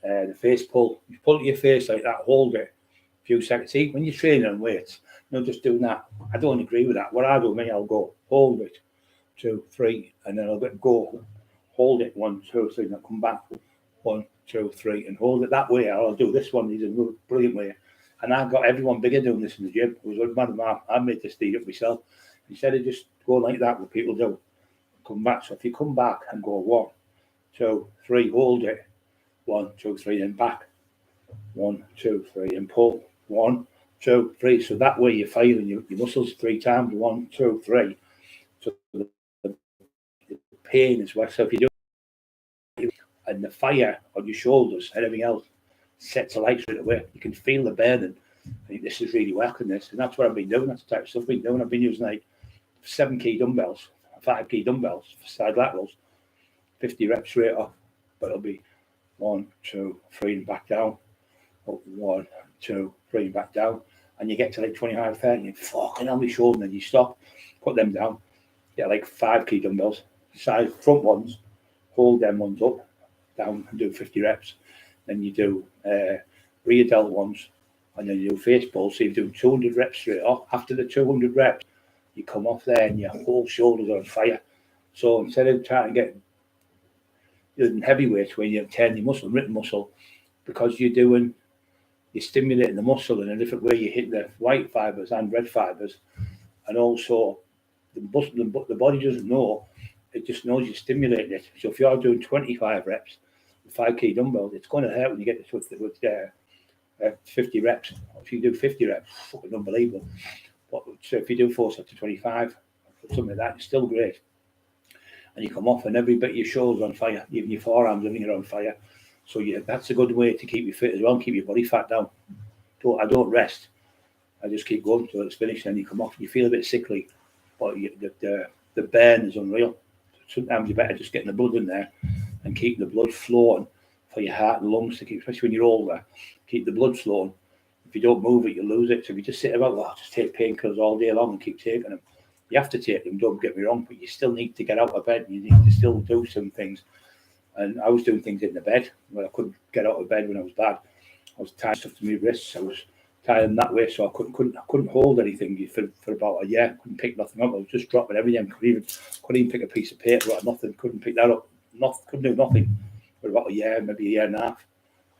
the face pull. You pull to your face like that, hold it a few seconds. See, when you're training on weights, not just doing that. I don't agree with that. What I do, I'll go, hold it, 2, 3, and then I'll go, hold it, 1, 2, 3, and I'll come back, 1, 2, 3, and hold it that way. I'll do this one. He's a brilliant way. And I've got everyone bigger doing this in the gym. It was a man of mine. I made this deed up myself. Instead of just going like that, what people do, come back. So if you come back and go 1, 2, 3, hold it, 1, 2, 3, then back, 1, 2, 3, and pull, 1, 2, 3. So that way you're firing your muscles 3 times, 1, 2, 3. So the pain is worse. So if you do, and the fire on your shoulders and everything else sets a light straight away. You can feel the burning. I think this is really working this, and that's what I've been doing. That's the type of stuff I've been doing. I've been using like 7 key dumbbells, 5 key dumbbells for side laterals, 50 reps straight off. But it'll be 1, 2, 3 and back down. 1, 2, 3 and back down. And you get to like 25, 30, and you fucking on my shoulder, and then you stop, put them down. Get like 5 key dumbbells, side front ones, hold them ones up, down and do 50 reps. Then you do rear delt ones, and then you do face pulls. So you do 200 reps straight off. After the 200 reps, you come off there and your whole shoulders are on fire. So instead of trying to get using heavy weights where you're tearing your muscle, written muscle, because you're stimulating the muscle in a different way. You hit the white fibers and red fibers, and also the body doesn't know. It just knows you're stimulating it. So if you're doing 25 reps with 5 key dumbbells, it's going to hurt when you get to 50 reps. If you do 50 reps, fucking unbelievable. But so if you do 4 sets of 25, something like that, it's still great. And you come off, and every bit of your shoulders on fire, even your forearms, everything are on fire. So that's a good way to keep you fit as well, and keep your body fat down. I don't rest. I just keep going until it's finished, and you come off and you feel a bit sickly, but the burn is unreal. Sometimes you're better just getting the blood in there and keeping the blood flowing for your heart and lungs to keep, especially when you're older, keep the blood flowing. If you don't move it, you lose it. So if you just sit about, just take painkillers all day long and keep taking them. You have to take them, don't get me wrong, but you still need to get out of bed. You need to still do some things. And I was doing things in the bed where I couldn't get out of bed when I was bad. I was tying stuff to my wrists. I was tying that way, so I couldn't hold anything for about a year. Couldn't pick nothing up. I was just dropping everything. Couldn't even pick a piece of paper or nothing. Couldn't pick that up. Couldn't do nothing for about a year, maybe a year and a half.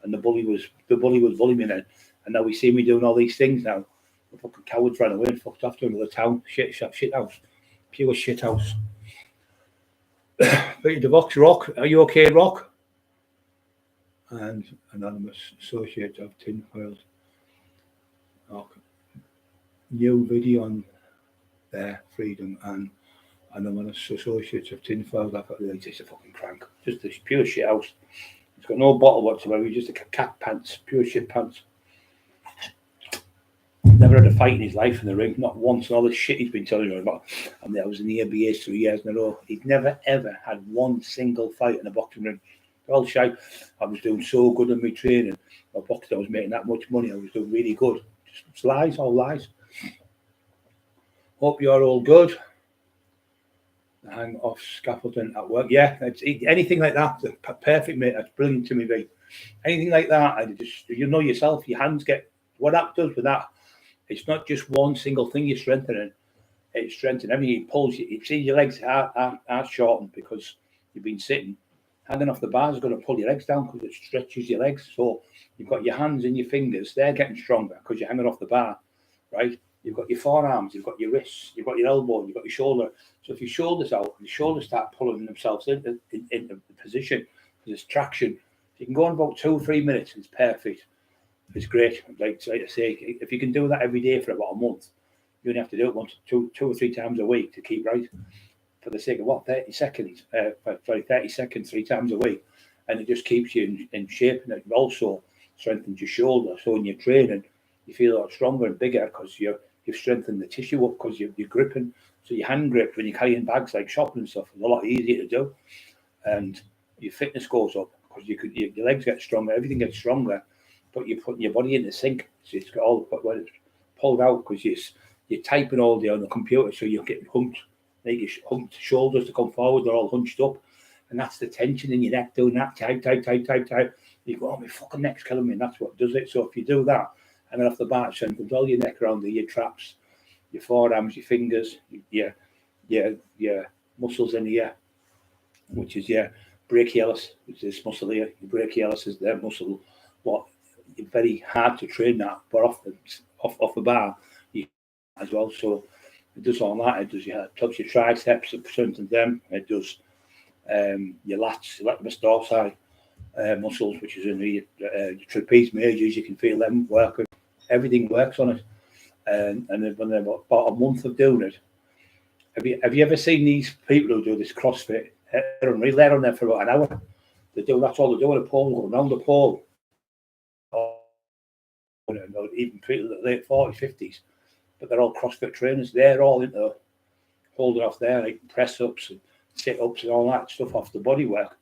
And the bully was bullying me then. And now we see me doing all these things now. The fucking cowards ran away and fucked off to another town. Shit house. Pure shit house. Peter DeVox, Rock. Are you okay, Rock? And anonymous associate of tinfoil. Okay. New video on their freedom and anonymous associates of tinfoil. It's just a fucking crank. Just a pure shit house. It's got no bottle whatsoever. Just a cat pants. Pure shit pants. Never had a fight in his life in the ring, not once. And all the shit he's been telling me about. I mean, I was in the NBA 3 years in a row. He'd never ever had one single fight in a boxing ring. All shy. I was doing so good in my training. My boxing, I was making that much money. I was doing really good. Just lies, all lies. Hope you're all good. Hang off scaffolding at work. Yeah, anything like that. Perfect, mate. That's brilliant to me, mate. Anything like that, you know yourself. Your hands get what that does with that. It's not just one single thing you're strengthening. It's strengthening everything. It pulls you. You see your legs are shortened because you've been sitting. Hanging off the bar is going to pull your legs down because it stretches your legs. So you've got your hands and your fingers. They're getting stronger because you're hanging off the bar, right? You've got your forearms, you've got your wrists, you've got your elbow, you've got your shoulder. So if your shoulders out, your shoulders start pulling themselves into the position. There's traction. If you can go on about 2 or 3 minutes, it's perfect. It's great. Like I say, if you can do that every day for about a month, you only have to do it two or three times a week to keep right. For the sake of what, 30 seconds? 30 seconds 3 times a week, and it just keeps you in shape, and it also strengthens your shoulder. So when you're training, you feel a lot stronger and bigger because you've strengthened the tissue up because you're gripping. So your hand grip when you're carrying bags like shopping and stuff is a lot easier to do, and your fitness goes up because your legs get stronger, everything gets stronger, but you're putting your body in the sync. So it's got all it's pulled out because you're typing all day on the computer, so you're getting humped. Like your humped shoulders to come forward, they're all hunched up, and that's the tension in your neck doing that. Type. You go, oh, my fucking neck's killing me, and that's what does it. So if you do that, and then off the bat, strengthens all your neck around your traps, your forearms, your fingers, your muscles in here, which is your brachialis, which is this muscle here. Your brachialis is their muscle. What very hard to train that, but off the bar as well. So it does all that. It does it helps your triceps, it strengthens them. It does your lats, your latissimus dorsi muscles, which is in your trapeze majors. You can feel them working. Everything works on it. And then when they're about a month of doing it, have you ever seen these people who do this CrossFit? They're unreal. They're on there for about an hour. That's all they do on a pole, going around the pole. Even people in the late 40s, 50s, but they're all CrossFit trainers. They're all into holding off there, like press-ups and sit-ups and all that stuff off the body work.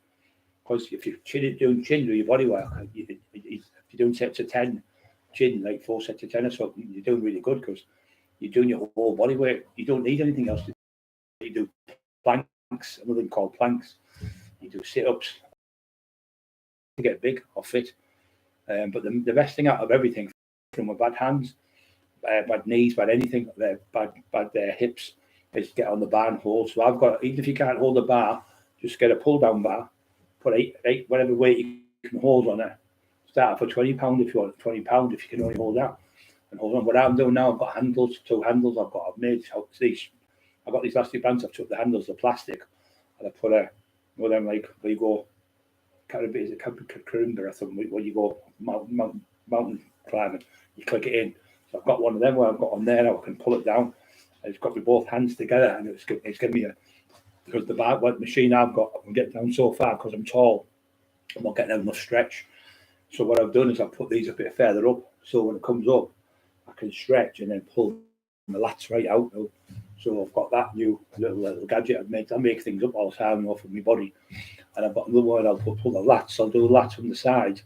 Because if you're doing chin with your body work, if you're doing sets of 10 chin, like 4 sets of 10 or something, you're doing really good because you're doing your whole body weight. You don't need anything else to do. You do planks, another thing called planks. You do sit-ups to get big or fit. But the best thing out of everything, from my bad hands, bad knees, bad anything, bad hips, is get on the bar and hold. So I've got, even if you can't hold the bar, just get a pull-down bar, put eight whatever weight you can hold on it. Start for £20 if you want, £20 if you can only hold that. And hold on. What I'm doing now, I've got handles, 2 handles. I've made these. I've got these elastic bands. I've took the handles, the plastic, and I put one of them like where you go. Is it Cockerill or something? Where you go mountain climbing, you click it in. So I've got one of them where I've got on there. Now I can pull it down. And it's got me both hands together, and it's giving me because the bar machine I've got, I can get down so far because I'm tall. I'm not getting enough stretch. So what I've done is I've put these a bit further up, so when it comes up, I can stretch and then pull my lats right out. So I've got that new little gadget I've made. I make things up all the time off of my body. And I've got another one, I'll pull the lats. I'll do the lats from the side.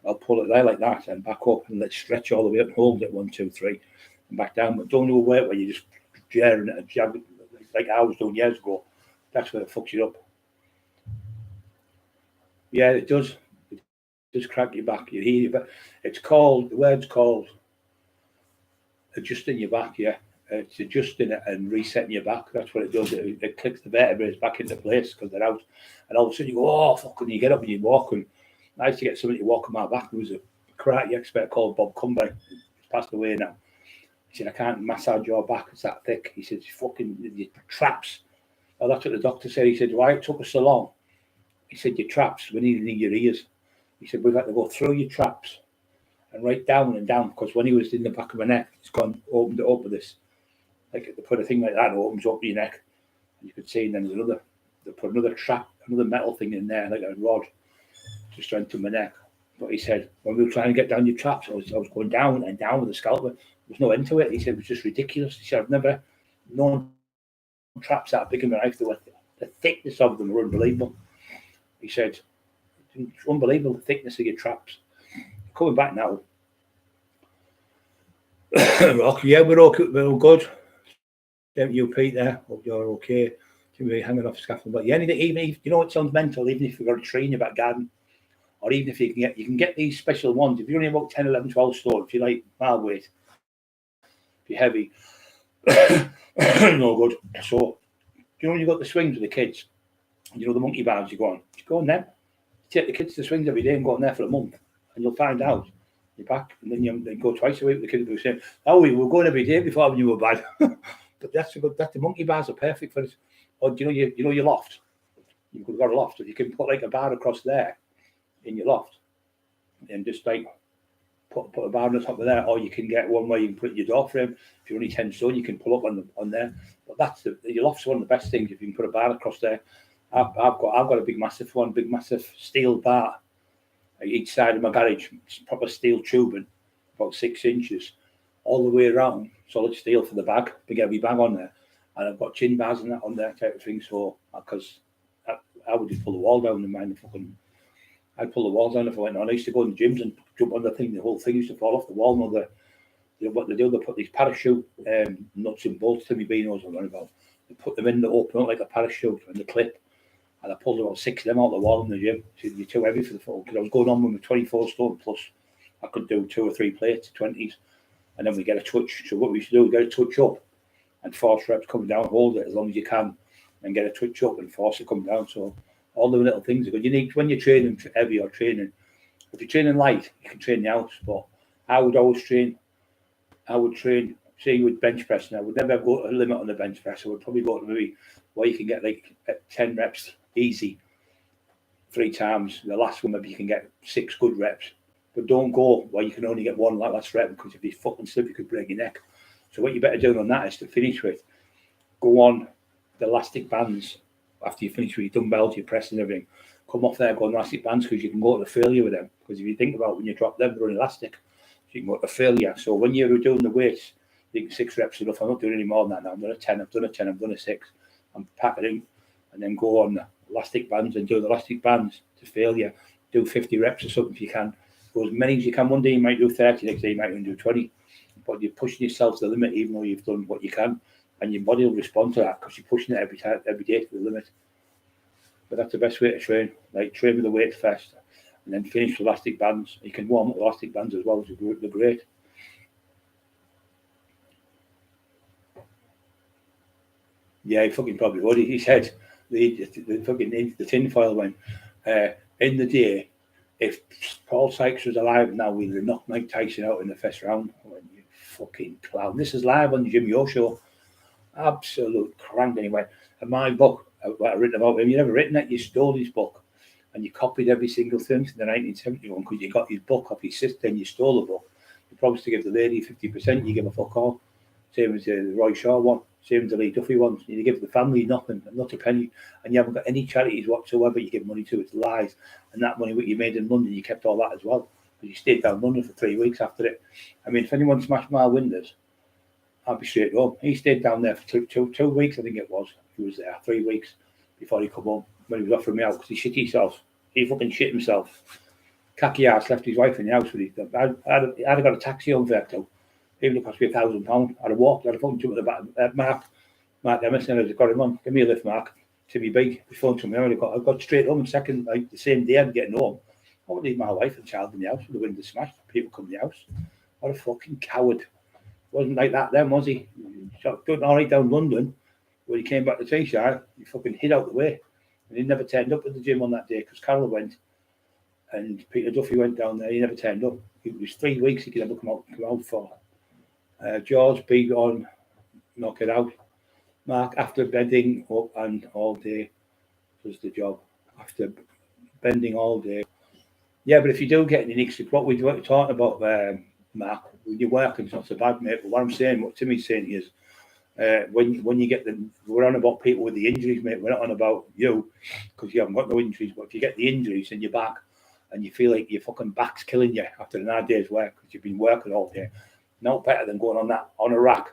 I'll pull it there like that and back up and let's stretch all the way up and hold it 1, 2, 3 and back down. But don't do a weight where you just jaring it and jab it like I was doing years ago. That's where it fucks you up. Yeah, it does. It does crack your back. You hear your back. The word's called adjusting your back, yeah. It's adjusting it and resetting your back. That's what it does. It clicks the vertebrae back into place because they're out. And all of a sudden you go, oh, fuck, and you get up and you walk. And I used to get somebody to walk on my back. There was a karate expert called Bob Cumbay. He's passed away now. He said, I can't massage your back. It's that thick. He said, fucking your traps. Oh, that's what the doctor said. He said, why it took us so long? He said, your traps, we need in your ears. He said, we've had to go through your traps and right down and down because when he was in the back of my neck, it's gone, opened it up with this. Like they put a thing like that, it opens up your neck. And you could see, and then there's they put another trap, another metal thing in there, like a rod, to strengthen my neck. But he said, when we were trying to get down your traps, I was going down and down with the scalpel. There was no end to it. He said, it was just ridiculous. He said, I've never known traps that big in my life. The thickness of them were unbelievable. He said, it's unbelievable, the thickness of your traps. Coming back now. Yeah, we're all good. You, Pete, there. Hope you're okay. You'll be hanging off scaffold. But yeah, anything, even if, you know, it sounds mental, even if you've got a tree in your back garden, or even if you can get these special ones. If you're only about 10, 11, 12 stone, if you like my weight, If you're heavy, no good. So, you know, when you got the swings with the kids, you know, the monkey bars, you go on them. Take the kids to the swings every day and go on there for a month, and you'll find out you're back. And then you then go twice a week with the kids. Who say, "Oh, we were going every day before when you were bad." But that's a good. That the monkey bars are perfect for it. Or do you know your loft? You've got a loft, so you can put like a bar across there in your loft, and just like put a bar on the top of there. Or you can get one where you can put your door frame. If you're only 10 stone, you can pull up on there. But that's your loft's one of the best things if you can put a bar across there. I've got a big massive steel bar at each side of my garage. It's proper steel tubing, about 6 inches, all the way around, solid steel for the bag, big heavy bag on there. And I've got chin bars and that on there type of thing. So because I would just pull the wall down and mind the fucking. I'd pull the walls down if I went on. I used to go in the gyms and jump on the thing. The whole thing used to fall off the wall. What they do, they put these parachute nuts and bolts. Timmy B knows what I'm on about. They put them in, they open up like a parachute and the clip. And I pulled about 6 of them out the wall in the gym. So you're too heavy for the foot. Because I was going on with my 24 stone plus. I could do 2 or 3 plates, 20s. And then we get a touch. So what we used to do, we get a touch up and force reps coming down, hold it as long as you can, and get a touch up and force it come down. So all the little things are good. You need, when you're training heavy or training, if you're training light, you can train the house. But I would train, say with bench pressing, I would never go to a limit on the bench press. I would probably go to maybe where you can get like 10 reps easy 3 times. The last one, maybe you can get 6 good reps. But don't go where you can only get 1 last rep, because if you fucking slip, you could break your neck. So what you better do on that is to finish with, go on the elastic bands after you finish with your dumbbells, your press and everything. Come off there, go on elastic bands, because you can go to failure with them. Because if you think about when you drop them, they're elastic. So you can go to failure. So when you're doing the weights, you think 6 reps enough. I'm not doing any more than that now. I'm doing a 10, I've done a 10, I've done a 6. I'm packing in, and then go on the elastic bands and do the elastic bands to failure. Do 50 reps or something if you can. Go as many as you can. One day you might do 30, next day you might only do 20. But you're pushing yourself to the limit, even though you've done what you can, and your body will respond to that because you're pushing it every day to the limit. But that's the best way to train. Like, train with the weight first, and then finish with elastic bands. You can warm up with elastic bands as well. They're great. Yeah, he fucking probably would. He said the tinfoil went in the day. If Paul Sykes was alive now, we'd have knocked Mike Tyson out in the first round. I went, you fucking clown. This is live on the Jim Yo show. Absolute crank anyway. And my book, what I've written about him, you never written it, you stole his book. And you copied every single thing to the 1971 because you got his book off his sister and you stole the book. You promised to give the lady 50%, you give a fuck all. Same as the Roy Shaw one, same as the Lee Duffy one. You give the family nothing, not a penny, and you haven't got any charities whatsoever you give money to. It's lies. And that money what you made in London, you kept all that as well. But you stayed down in London for 3 weeks after it. I mean, if anyone smashed my windows, I'd be straight home. He stayed down there for two weeks, I think it was. He was there 3 weeks before he come home, when he was offering me out, because he shit himself. He fucking shit himself. Khaki ass left his wife in the house with him. I'd have got a taxi home for that too. Even if it cost me £1,000, I'd have walked. I'd have fucking jumped at the back. Mark Emerson, I'd have got him on. Give me a lift, Mark. Timmy B. He phoned to me. I got straight home. Second, like the same day I'm getting home, I would leave my wife and child in the house with the window smashed. People come in the house. What a fucking coward. Wasn't like that then, was he? Done all right down London. When he came back to Teesside, he fucking hid out the way. And he never turned up at the gym on that day because Carol went. And Peter Duffy went down there. He never turned up. It was 3 weeks he could never come out for. George big on knock it out. Mark, after bending up and all day was the job. After bending all day. Yeah, but if you do get any nicks, what we're talking about, Mark, when you're working, it's not so bad, mate. But what I'm saying, what Timmy's saying is, when you get we're on about people with the injuries, mate. We're not on about you, because you haven't got no injuries. But if you get the injuries in your back and you feel like your fucking back's killing you after an hard day's work because you've been working all day, no better than going on a rack,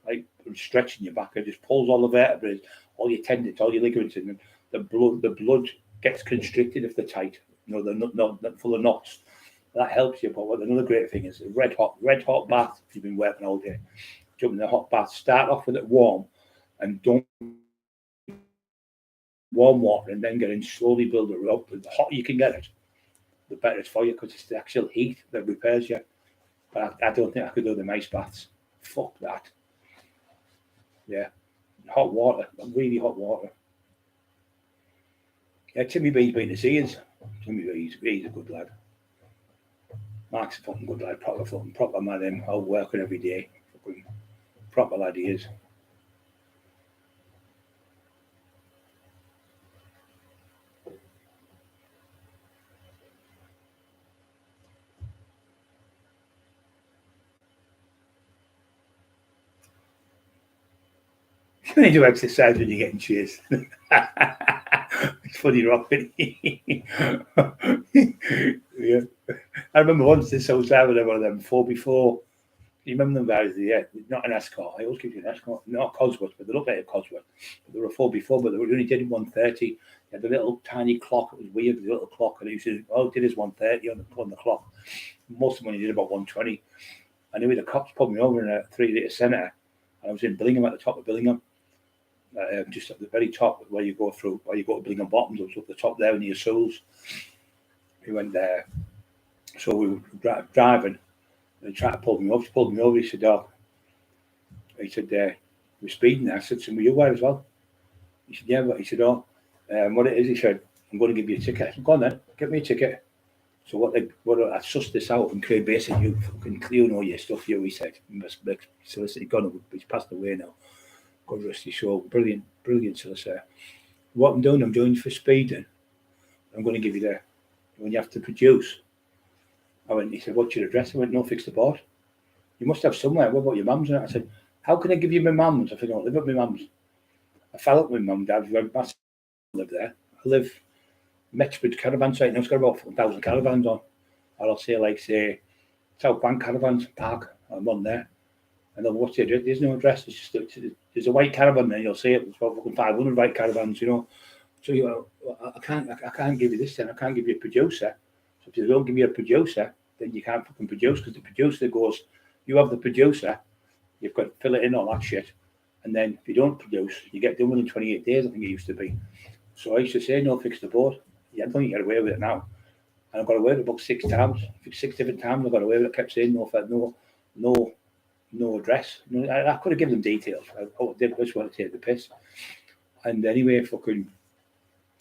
like stretching your back. It just pulls all the vertebrae, all your tendons, all your ligaments, and the blood gets constricted if they're tight. You know, they're not full of knots. That helps you. But another great thing is a red hot bath. If you've been working all day, jump in the hot bath. Start off with it warm, and don't warm water, and then get in slowly build it up. The hotter you can get it, the better it's for you, because it's the actual heat that repairs you. But I don't think I could do the ice baths. fuck that. Yeah. Hot water, really hot water. Yeah, Timmy B's been to see us. Timmy B's, he's a good lad. Mark's a fucking good lad, proper man, him, out working every day. Fucking proper lad he is. You do exercise when you're getting chased. It's funny, Robin. Yeah. I remember once this house I was one of them 4x4. You remember them guys? Yeah, not an Escort. I always keep you an Escort, not a Cosworth, but they look like a Cosworth. But they were a 4x4, but they were only did 130. They had the little tiny clock. It was weird, the little clock, and it used to, all it did is 130 on the clock. Most of them only did about 120. Anyway, the cops pulled me over in a 3-litre Senator, and I was in Billingham, at the top of Billingham. Just at the very top where you go to Billingham Bottoms, it was up the top there near Souls. He went there. So we were driving, and he tried to pull me over. He pulled me over. He said, we're speeding there. I said, so were you aware as well? He said, yeah, but he said, what it is, he said, I'm going to give you a ticket. I said, go on then, get me a ticket. So what I sussed this out, and Craig basically, you fucking clear all your stuff, he said. Solicitor, he's passed away now. God rest his soul. Brilliant solicitor. What I'm doing for speeding. I'm going to give you when you have to produce. He said, what's your address? I went, no, fix the board. You must have somewhere. What about your mum's? I said, how can I give you my mum's? I said, I don't live at my mum's. I fell up with my mum and dad. I live there. I live Mexbridge caravan site. Now it's got about 1,000 caravans on. Or I'll say, South Bank Caravans Park. I'm on there. And then what's the address? There's no address. There's a white caravan there. You'll see it. There's about 500 white caravans, So I can't give you this then. I can't give you a producer. So if you don't give me a producer, then you can't fucking produce, because the producer goes, you have the producer, you've got to fill it in, all that shit. And then if you don't produce, you get done within 28 days, I think it used to be. So I used to say, no, fix the board. Yeah, I don't think you get away with it now. And I got away with it about 6 times. 6 different times I got away with it. I kept saying no address. I could have given them details. I just want to take the piss. And anyway,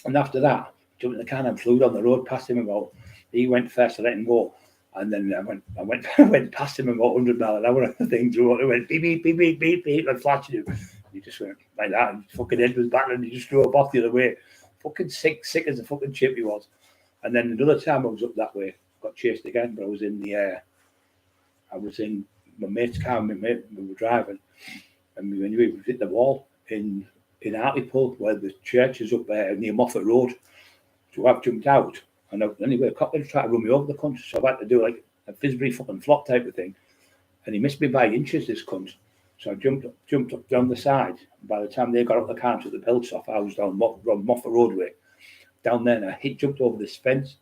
and after that, jumped in the car and flew down the road past him about. He went first, I let him go, and then I went past him about 100 miles an hour. And the thing drew. It went beep beep beep beep beep beep, and flashing him. He just went like that, and his fucking head was battering. He just drove off the other way. Fucking sick as a fucking chip he was. And then another time I was up that way, got chased again, but I was in my mate's car. We were driving, and we hit the wall in Hartlepool, where the church is up there near Moffat Road. So I've jumped out, and anyway, a Cockerill tried to run me over the cunt, so I've had to do like a Fisbury fucking flop type of thing, and he missed me by inches, this cunt. So I jumped up down the side. And by the time they got up the car and took the belts off, I was down Moffat Roadway, down there, and I jumped over this fence.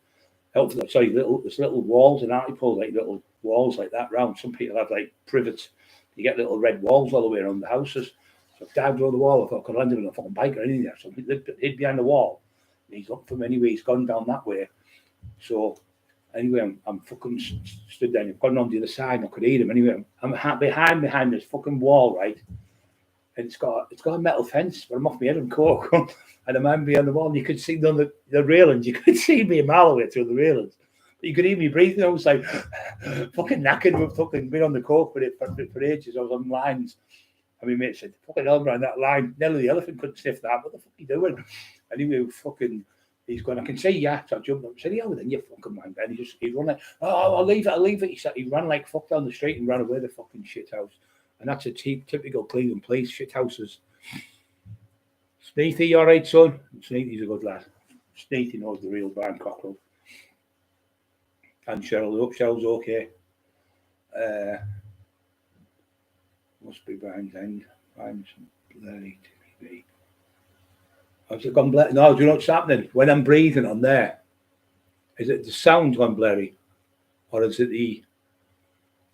There's little walls in Hartlepool, like little walls like that round. Some people have like privets. You get little red walls all the way around the houses. So I dived over the wall. I thought I could land on a fucking bike or anything there. So he hid behind the wall. And he's looking for me anyway. He's gone down that way. So anyway, I'm fucking stood there. I've gone on the other side and I could hear him. Anyway, I'm behind this fucking wall, right? And it's got a metal fence, but I'm off my head and coke. And a man behind the wall, and you could see on the railings. You could see me a mile away through the railings. But you could hear me breathing. I was like fucking knackered. We've fucking been on the coke for ages. I was on lines. And my mate said, fucking hell, man, that line. Nelly the elephant couldn't sniff that. What the fuck are you doing? Anyway, he's going, I can say yeah. So I jumped up and said, yeah, well then you fucking man. And he'd run like, oh, I'll leave it. He said he ran like fuck down the street and ran away the fucking shit house. And that's a typical Cleveland police shit houses. Sneethy, you all right, son? Sneethy's a good lad. Sneethy knows the real Brian Cockerill. And Cheryl's okay. Must be Brian's end. Brian's bloody TV. Has it gone blurry? No, do you know what's happening? When I'm breathing on there, is it the sound gone blurry? Or is it is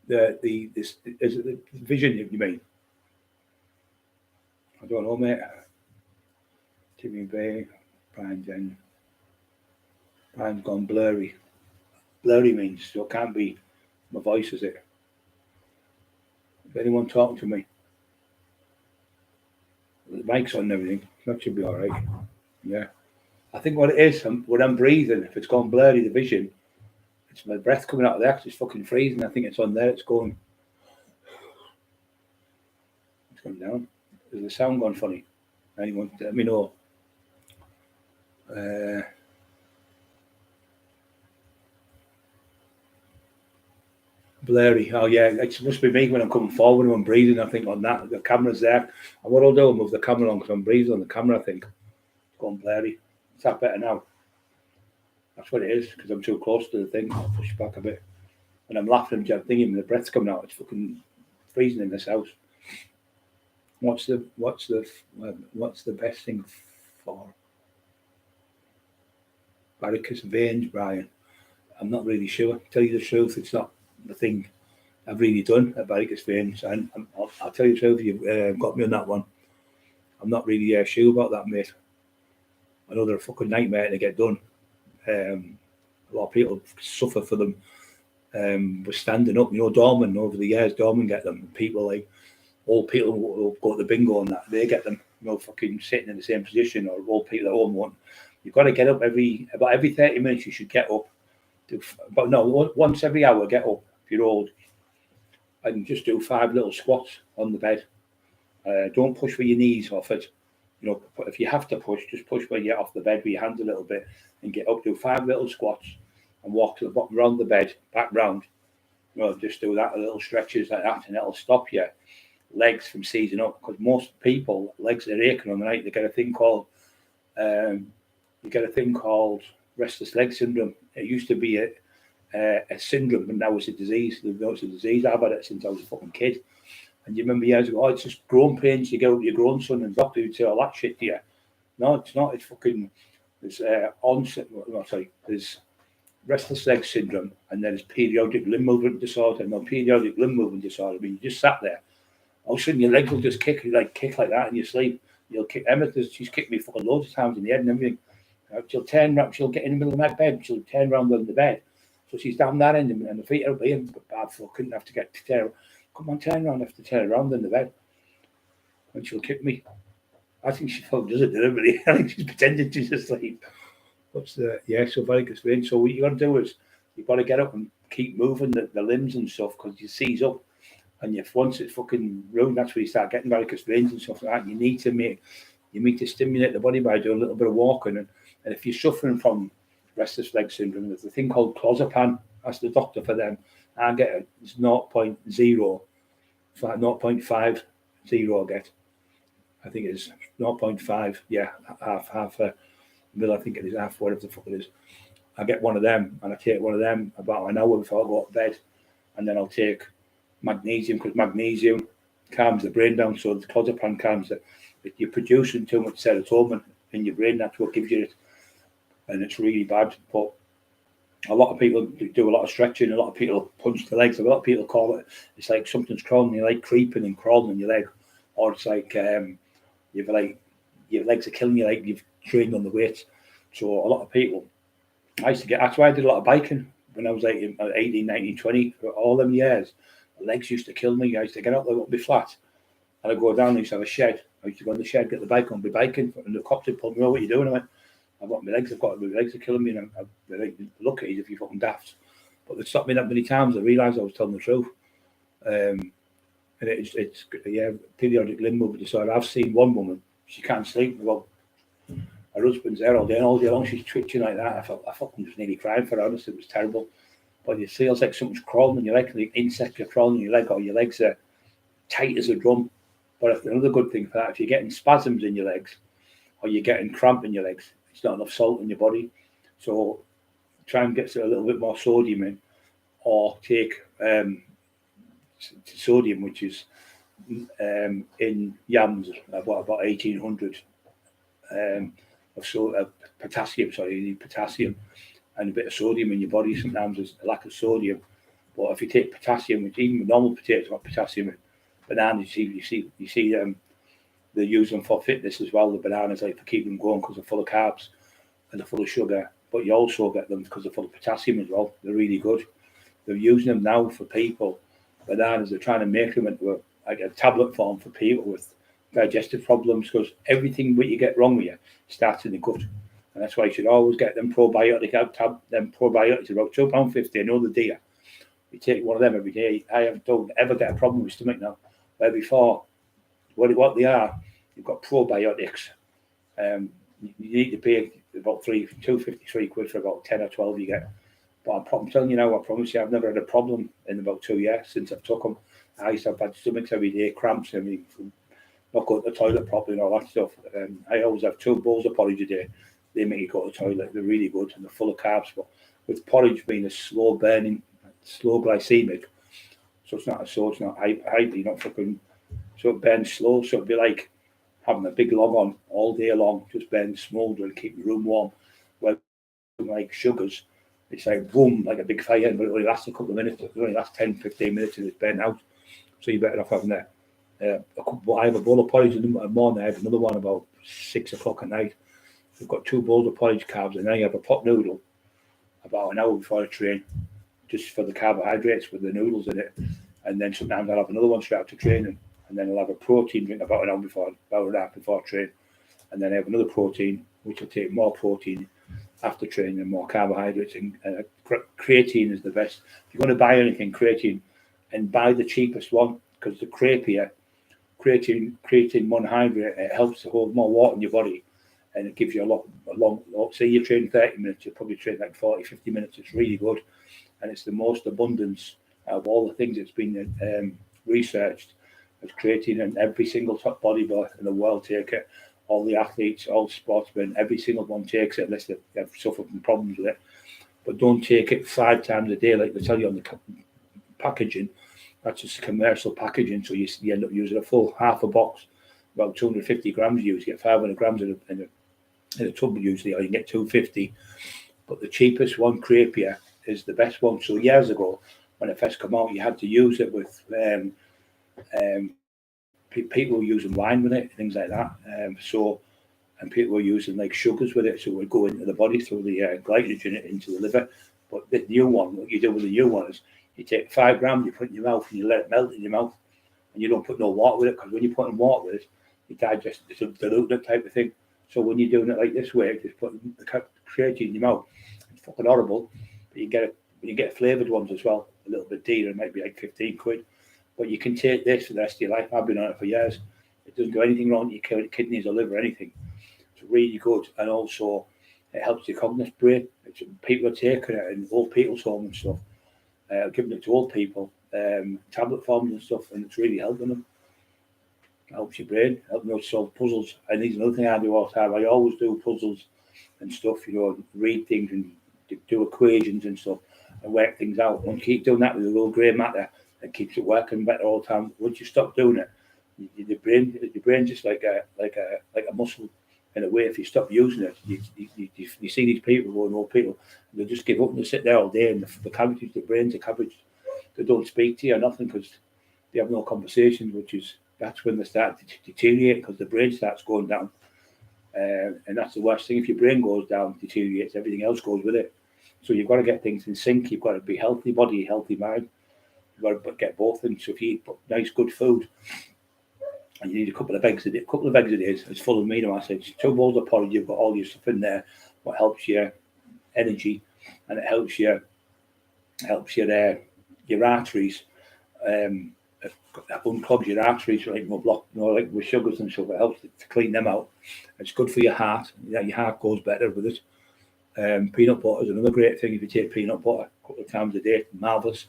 it the vision you mean? I don't know, mate. Timmy Bay, Brian's end. Brian's gone blurry. Blurry means so it can't be my voice, is it? Is anyone talking to me? The mic's on and everything. That should be all right. Yeah. I think what it is, when I'm breathing, if it's gone blurry, the vision, it's my breath coming out of there because it's fucking freezing. I think it's on there. It's going down. Is the sound gone funny? Anyone let me know? Blurry. Oh yeah, it must be me when I'm coming forward and I'm breathing. I think on that the camera's there. And what I'll do, I'll move the camera on because I'm breathing on the camera. I think it's gone blurry. Is that better now? That's what it is because I'm too close to the thing. I'll push back a bit, and I'm laughing. I'm thinking the breath's coming out. It's fucking freezing in this house. What's the best thing for varicose veins, Brian? I'm not really sure. To tell you the truth, it's not the thing I've really done at varicose veins, and I'll tell you the truth. You've got me on that one. I'm not really sure about that, mate. I know they're a fucking nightmare to get done. A lot of people suffer for them. We're standing up, Dorman over the years. Dorman get them. People like old people who go to the bingo and that they get them. Fucking sitting in the same position, or old people at home want. You've got to get up about every 30 minutes. You should get up. Once every hour, get up if you're old, and just do 5 little squats on the bed. Don't push with your knees off it. If you have to push, just push when you get off the bed with your hands a little bit and get up. Do 5 little squats and walk to the bottom round the bed, back round. Just do that, little stretches like that, and it'll stop your legs from seizing up. Because most people, legs are aching on the night. They get a thing called restless leg syndrome. It used to be a syndrome, but now it's a disease. It's a disease. I've had it since I was a fucking kid. And you remember years ago, it's just growing pains. You go to your grown son and doctor would say all that shit to you. No, it's not. It's fucking. There's there's restless leg syndrome, and then there's periodic limb movement disorder. And periodic limb movement disorder, I mean, you just sat there. All of a sudden, your legs will just kick like that in your sleep. You'll kick. Emma, she's kicked me fucking loads of times in the head and everything. She'll turn around. She'll get in the middle of my bed. She'll turn around on the bed. So she's down that end, and the feet are up here. Bad fucking have to get to turn. Come on, turn around. I have to turn around in the bed, and she'll kick me. I think she probably does it deliberately. I think she's pretending she's asleep. So varicose veins. So what you got to do is you've got to get up and keep moving the limbs and stuff because you seize up, and once it's fucking ruined, that's where you start getting varicose veins and stuff like that. You need to stimulate the body by doing a little bit of walking, and if you're suffering from restless leg syndrome, there's a thing called clozapam. Ask the doctor for them. I get it. It's 0.0. It's like 0.50 I get. I think it's 0.5. Yeah, half a mil. I think it is half, whatever the fuck it is. I get one of them, and I take one of them about an hour before I go to bed, and then I'll take magnesium because magnesium calms the brain down. So the clozapam calms it. If you're producing too much serotonin in your brain, that's what gives you it, and it's really bad. But a lot of people do a lot of stretching. A lot of people punch the legs. A lot of people call it. It's like something's crawling. You like creeping and crawling on your leg, or it's like you've like your legs are killing you. Like you've trained on the weights. So a lot of people. I used to get. That's why I did a lot of biking when I was like 18, 19, 20. For all them years, the legs used to kill me. I used to get up there, up be flat, and I'd go down. I used to have a shed. I used to go in the shed, get the bike on, be biking, and the cops would pull me over. What are you doing? I went, my legs are killing me, and I look at it if you're fucking daft. But they stopped me that many times. I realised I was telling the truth. And it's periodic limb movement disorder. I've seen one woman, she can't sleep. Well, her husband's there all day long. She's twitching like that. I fucking was nearly crying for her. Honestly, it was terrible. But it feels like something's crawling on your leg, like insects are crawling on your leg, or your legs are tight as a drum. But another good thing for that, if you're getting spasms in your legs, or you're getting cramp in your legs, it's not enough salt in your body. So try and get a little bit more sodium in, or take sodium, which is in yams, about 1800 of potassium. Sorry, you need potassium and a bit of sodium in your body. Sometimes there's a lack of sodium, but if you take potassium, which even normal potatoes have potassium in, bananas, you see they use them for fitness as well. The bananas, like, for keeping them going because they're full of carbs and they're full of sugar. But you also get them because they're full of potassium as well. They're really good. They're using them now for people bananas. They're trying to make them into a tablet form for people with digestive problems, because everything what you get wrong with you starts in the gut. And that's why you should always get them probiotic out. Them probiotics are about £2.50. I know the dear. You take one of them every day. Don't ever get a problem with stomach now. Where before, what they are, you've got probiotics. You need to pay about £2.53 for about 10 or 12 you get. But I'm telling you now, I promise you, I've never had a problem in about 2 years since I've took them. I used to have bad stomachs every day, cramps, not go to the toilet properly and all that stuff. I always have 2 bowls of porridge a day. They make you go to the toilet. They're really good and they're full of carbs. But with porridge being a slow burning, slow glycemic, so it's not hypey, not fucking, so it burns slow. So it'd be like having a big log on all day long, just burn smolder and keep the room warm. Well, like sugars, it's like boom, like a big fire, but it only lasts a couple of minutes. It only lasts 10, 15 minutes and it's burnt out. So you're better off having that. I have a bowl of porridge in the morning. I have another one about 6 o'clock at night. We've got 2 bowls of porridge carbs, and then I have a pot noodle about an hour before I train, just for the carbohydrates with the noodles in it. And then sometimes I'll have another one straight after training, and then I'll have a protein drink about an hour and a half before I train. And then I have another protein, which will take more protein after training and more carbohydrates. And creatine is the best. If you're going to buy anything, creatine, and buy the cheapest one, because the creatine monohydrate, it helps to hold more water in your body, and it gives you a long, say you train 30 minutes, you'll probably train like 40, 50 minutes. It's really good, and it's the most abundance of all the things that's been researched as creatine, and every single top bodybuilder in the world take it. All the athletes, all sportsmen, every single one takes it unless they've suffered from problems with it. But don't take it 5 times a day like they tell you on the packaging. That's just commercial packaging, so you end up using a full half a box, about 250 grams. You get 500 grams in a tub usually, or you can get 250. But the cheapest one, Crepier, is the best one. So years ago, when it first came out, you had to use it with people were using wine with it, things like that. And people were using like sugars with it, so it would go into the body through the glycogen into the liver. But the new one, what you do with the new one is you take 5 grams, you put it in your mouth, and you let it melt in your mouth, and you don't put no water with it, because when you put in water with it, you digest it's a diluted type of thing. So when you're doing it like this way, just put the creatine in your mouth. It's fucking horrible, but you get flavoured ones as well, a little bit dearer. It might be like 15 quid, but you can take this for the rest of your life. I've been on it for years. It doesn't do anything wrong to your kidneys or liver or anything. It's really good, and also it helps your cognitive brain. People are taking it in old people's home and stuff, giving it to old people, tablet forms and stuff, and it's really helping them. It helps your brain, helping them solve puzzles. And there's another thing I do all the time. I always do puzzles and stuff, read things and do equations and stuff and work things out. And keep doing that with a little grey matter, it keeps it working better all the time. Once you stop doing it, your brain just like a muscle. In a way, if you stop using it, you see these people, old people, they just give up and they sit there all day, and the cavities, the brains are cabbaged. They don't speak to you or nothing because they have no conversations, that's when they start to deteriorate, because the brain starts going down. And that's the worst thing. If your brain goes down, deteriorates, everything else goes with it. So you've got to get things in sync. You've got to be healthy body, healthy mind. You've got to get both in. So if you eat nice, good food, and you need a couple of eggs a day. It's full of amino acids. 2 bowls of porridge, you've got all your stuff in there. What helps your energy, and it helps your arteries. Unclogs your arteries, like like with sugars and stuff. It helps to clean them out. It's good for your heart. Your heart goes better with it. Peanut butter is another great thing. If you take peanut butter a couple of times a day, marvellous.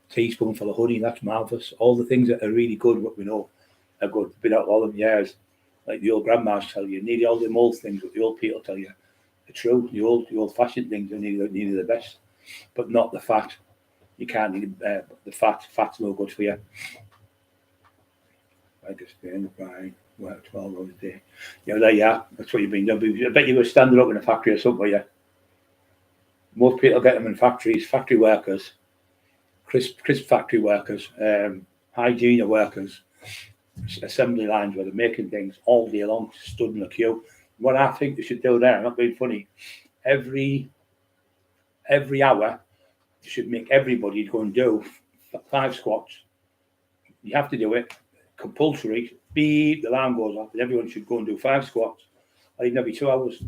Teaspoonful of honey, that's marvellous. All the things that are really good, what we know, are good. Been out all them years, like the old grandmas tell you. Nearly all them old things that the old people tell you are true. The old-fashioned things are nearly the best, but not the fat. You can't eat the fat. Fat's no good for you. I just work 12 hours a day. There you are. That's what you've been doing. I bet you were standing up in a factory or something. Yeah. Most people get them in factories. Factory workers, crisp factory workers, hygiene workers. Assembly lines where they're making things all day long, stood in a queue. What I think they should do there, I'm not being funny, every hour they should make everybody go and do 5 squats, You have to do it. Compulsory. Beep, the alarm goes off, and everyone should go and do 5 squats. I think every 2 hours.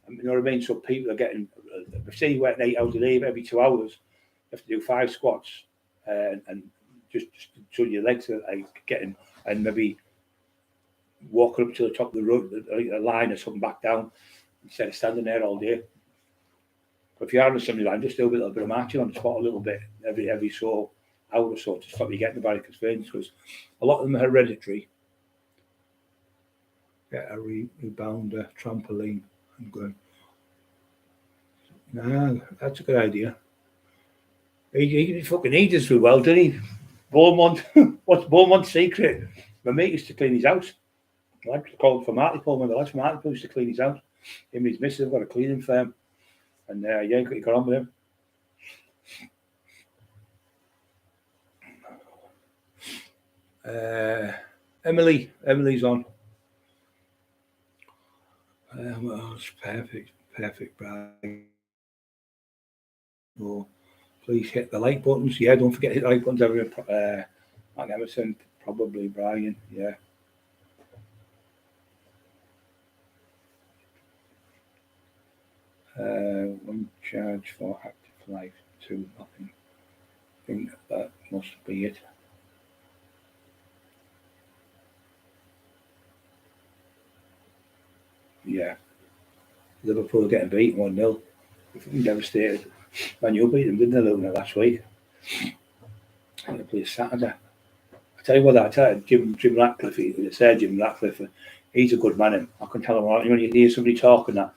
You know what I mean? So people are getting, say you work 8 hours a day, every 2 hours, you have to do 5 squats, and just so your legs are like getting, and maybe walking up to the top of the road, a line or something back down, instead of standing there all day. But if you're on the assembly line, just do a little bit of marching on the spot a little bit every so hour or so to stop you getting the varicose veins, because a lot of them are hereditary. Get a rebounder trampoline. I'm going. Nah, that's a good idea. He fucking does real well, didn't he? Beaumont. What's Beaumont's secret? My mate used to clean his house. I like to call him for Marty Paul. When the last Marty Paul used to clean his house. Him and his missus have got a cleaning firm. And yeah, he got on with him. Emily's on. It's perfect, Brian. Oh, please hit the like buttons. Yeah, don't forget to hit the like buttons. Everyone, Mark Emerson, probably Brian. Yeah. One charge for active life, 2 nothing. I think that must be it. Yeah. Liverpool getting beaten 1-0. Devastated. Man, you beat them, didn't they, Luna, last week? They play Saturday. I tell you what, Jim Ratcliffe, Jim Ratcliffe, he's a good man. I can tell him, when you hear somebody talking that,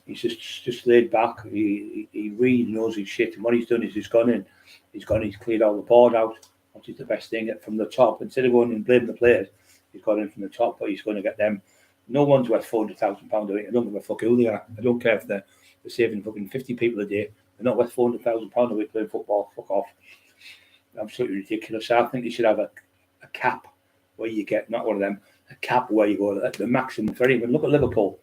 he's just laid back. He really knows his shit. And what he's done is he's cleared all the board out, which is the best thing from the top. Instead of going and blaming the players, he's gone in from the top, but he's going to get them. No one's worth £400,000 a week. I don't give a fuck who they are. I don't care if they're saving fucking 50 people a day. They're not worth £400,000 a week playing football. Fuck off. Absolutely ridiculous. I think you should have a cap where you get, not one of them, a cap where you go at the maximum for anyone. Look at Liverpool.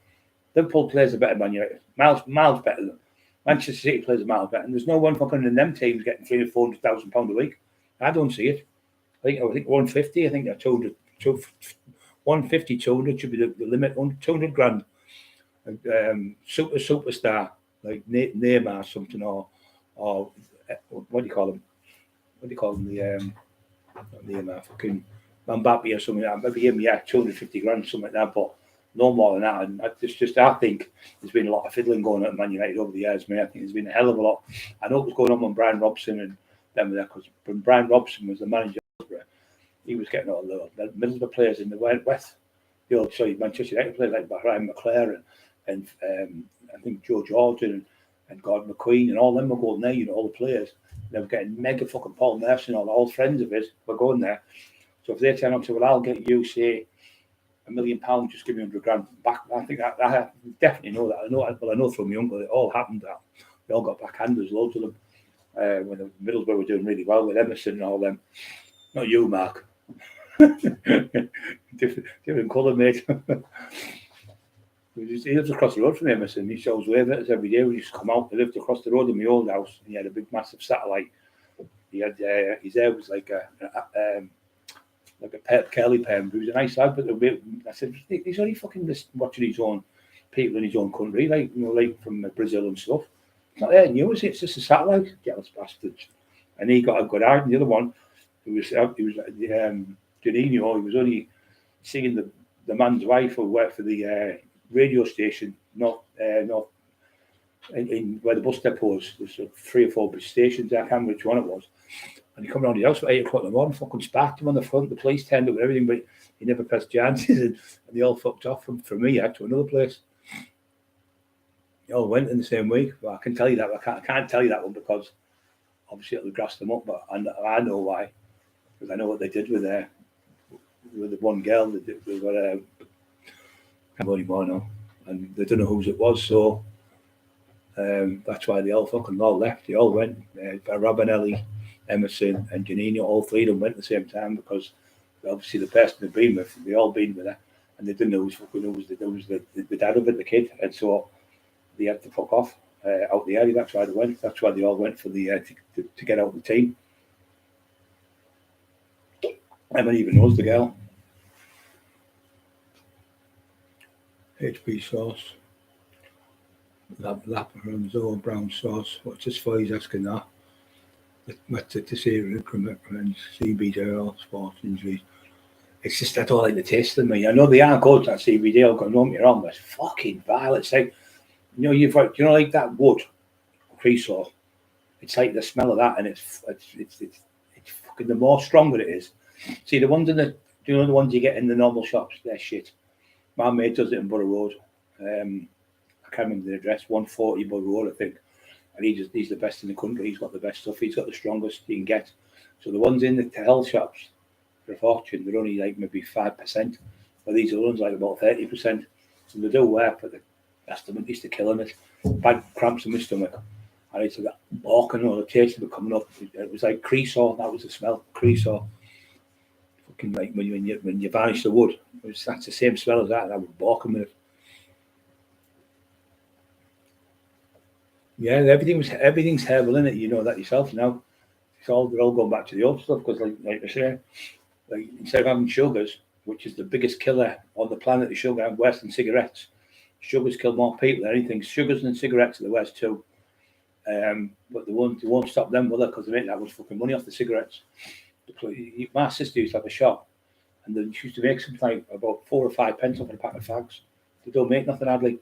Liverpool plays a better Man United. Miles better than Manchester City plays a mile better. And there's no one fucking in them teams getting £300,000-400,000 a week. I don't see it. I think 150. I think they're 200. 150, 200 should be the limit. 200 grand. Superstar like Neymar or something, or what do you call him? What do you call him? Not Neymar, fucking Mbappe or something like that. Maybe him, yeah, 250 grand, something like that. But no more than that. And I think there's been a lot of fiddling going on at Man United over the years, man. I think there's been a hell of a lot. I know it was going on when Brian Robson and them were there, because when Brian Robson was the manager, he was getting all the Middlesbrough players in the West. The old Manchester United players like Ryan McClare and I think Joe Jordan and Gordon McQueen and all them were going there, all the players. They were getting mega fucking Paul Merson and all the old friends of his were going there. So if they turn up and say, well, I'll get you, say, £1 million, just give me 100 grand back. I think that I definitely know that. I know from my uncle it all happened that they all got backhanders, loads of them. When the Middlesbrough were doing really well with Emerson and all them. Not you, Mark. different colour, mate. He lives across the road from Emerson. He shows waivers every day. We used to come out. He lived across the road in my old house, and he had a big, massive satellite. He had his hair was like a curly pen. He was a nice lad, but I said he's only fucking watching his own people in his own country, like from Brazil and stuff. It's not there new, is it? It's just a satellite. Jealous bastards. And he got a good eye. And the other one, he was Janino. He was only seeing the man's wife who worked for the radio station, not in where the bus depot was. There's 3 or 4 stations. I can't remember which one it was. And he come around his house at 8 o'clock in the morning, fucking sparked him on the front. The police turned up with everything, but he never pressed chances, and they all fucked off from me to another place. They all went in the same week. Well, I can tell you that. I can't tell you that one because obviously it'll grass them up, but I know why, because I know what they did with the one girl. They got I can't go anymore now, and they don't know whose it was. So that's why they all fucking all left. They all went. Rabanelli, Emerson, and Janino, all 3 of them went at the same time, because obviously the person they'd been with, they all been with her, and they didn't know who was the dad of it, the kid, and so they had to fuck off out the area. That's why they went. That's why they all went for the to get out the team. Emma even knows the girl. HP sauce. Lapperanzo brown sauce. What's this for? He's asking that. To say recommend CBD oil, sports injuries. It's just I don't like the taste of me. I know they are good, that CBD oil, don't get me wrong, but it's fucking vile. It's like, you've got, like that wood, creosote. It's like the smell of that, and it's fucking, the more stronger it is. See, the ones the ones you get in the normal shops, they're shit. My mate does it in Borough Road. I can't remember the address, 140 Borough Road, I think. And he's the best in the country. He's got the best stuff. He's got the strongest you can get. So the ones in the health shops, for a fortune, they're only like maybe 5%. But these are ones like about 30%. So they do work, but the stomach used to killing it. Bad cramps in my stomach. And it's like walking, or the taste of it coming up. It was like creosote. That was the smell. Creosote. Fucking like when you varnish the wood. That's the same smell as that. I was walking with it. Yeah, everything's herbal in it. You know that yourself now. They're all going back to the old stuff because, like I say, like instead of having sugars, which is the biggest killer on the planet, the sugar, worse than cigarettes. Sugars kill more people than anything. Sugars and cigarettes are the worst too. But they won't stop them, will they? Because they make that much fucking money off the cigarettes. My sister used to have a shop, and then she used to make something like about 4 or 5 pence off a pack of fags. They don't make nothing hardly.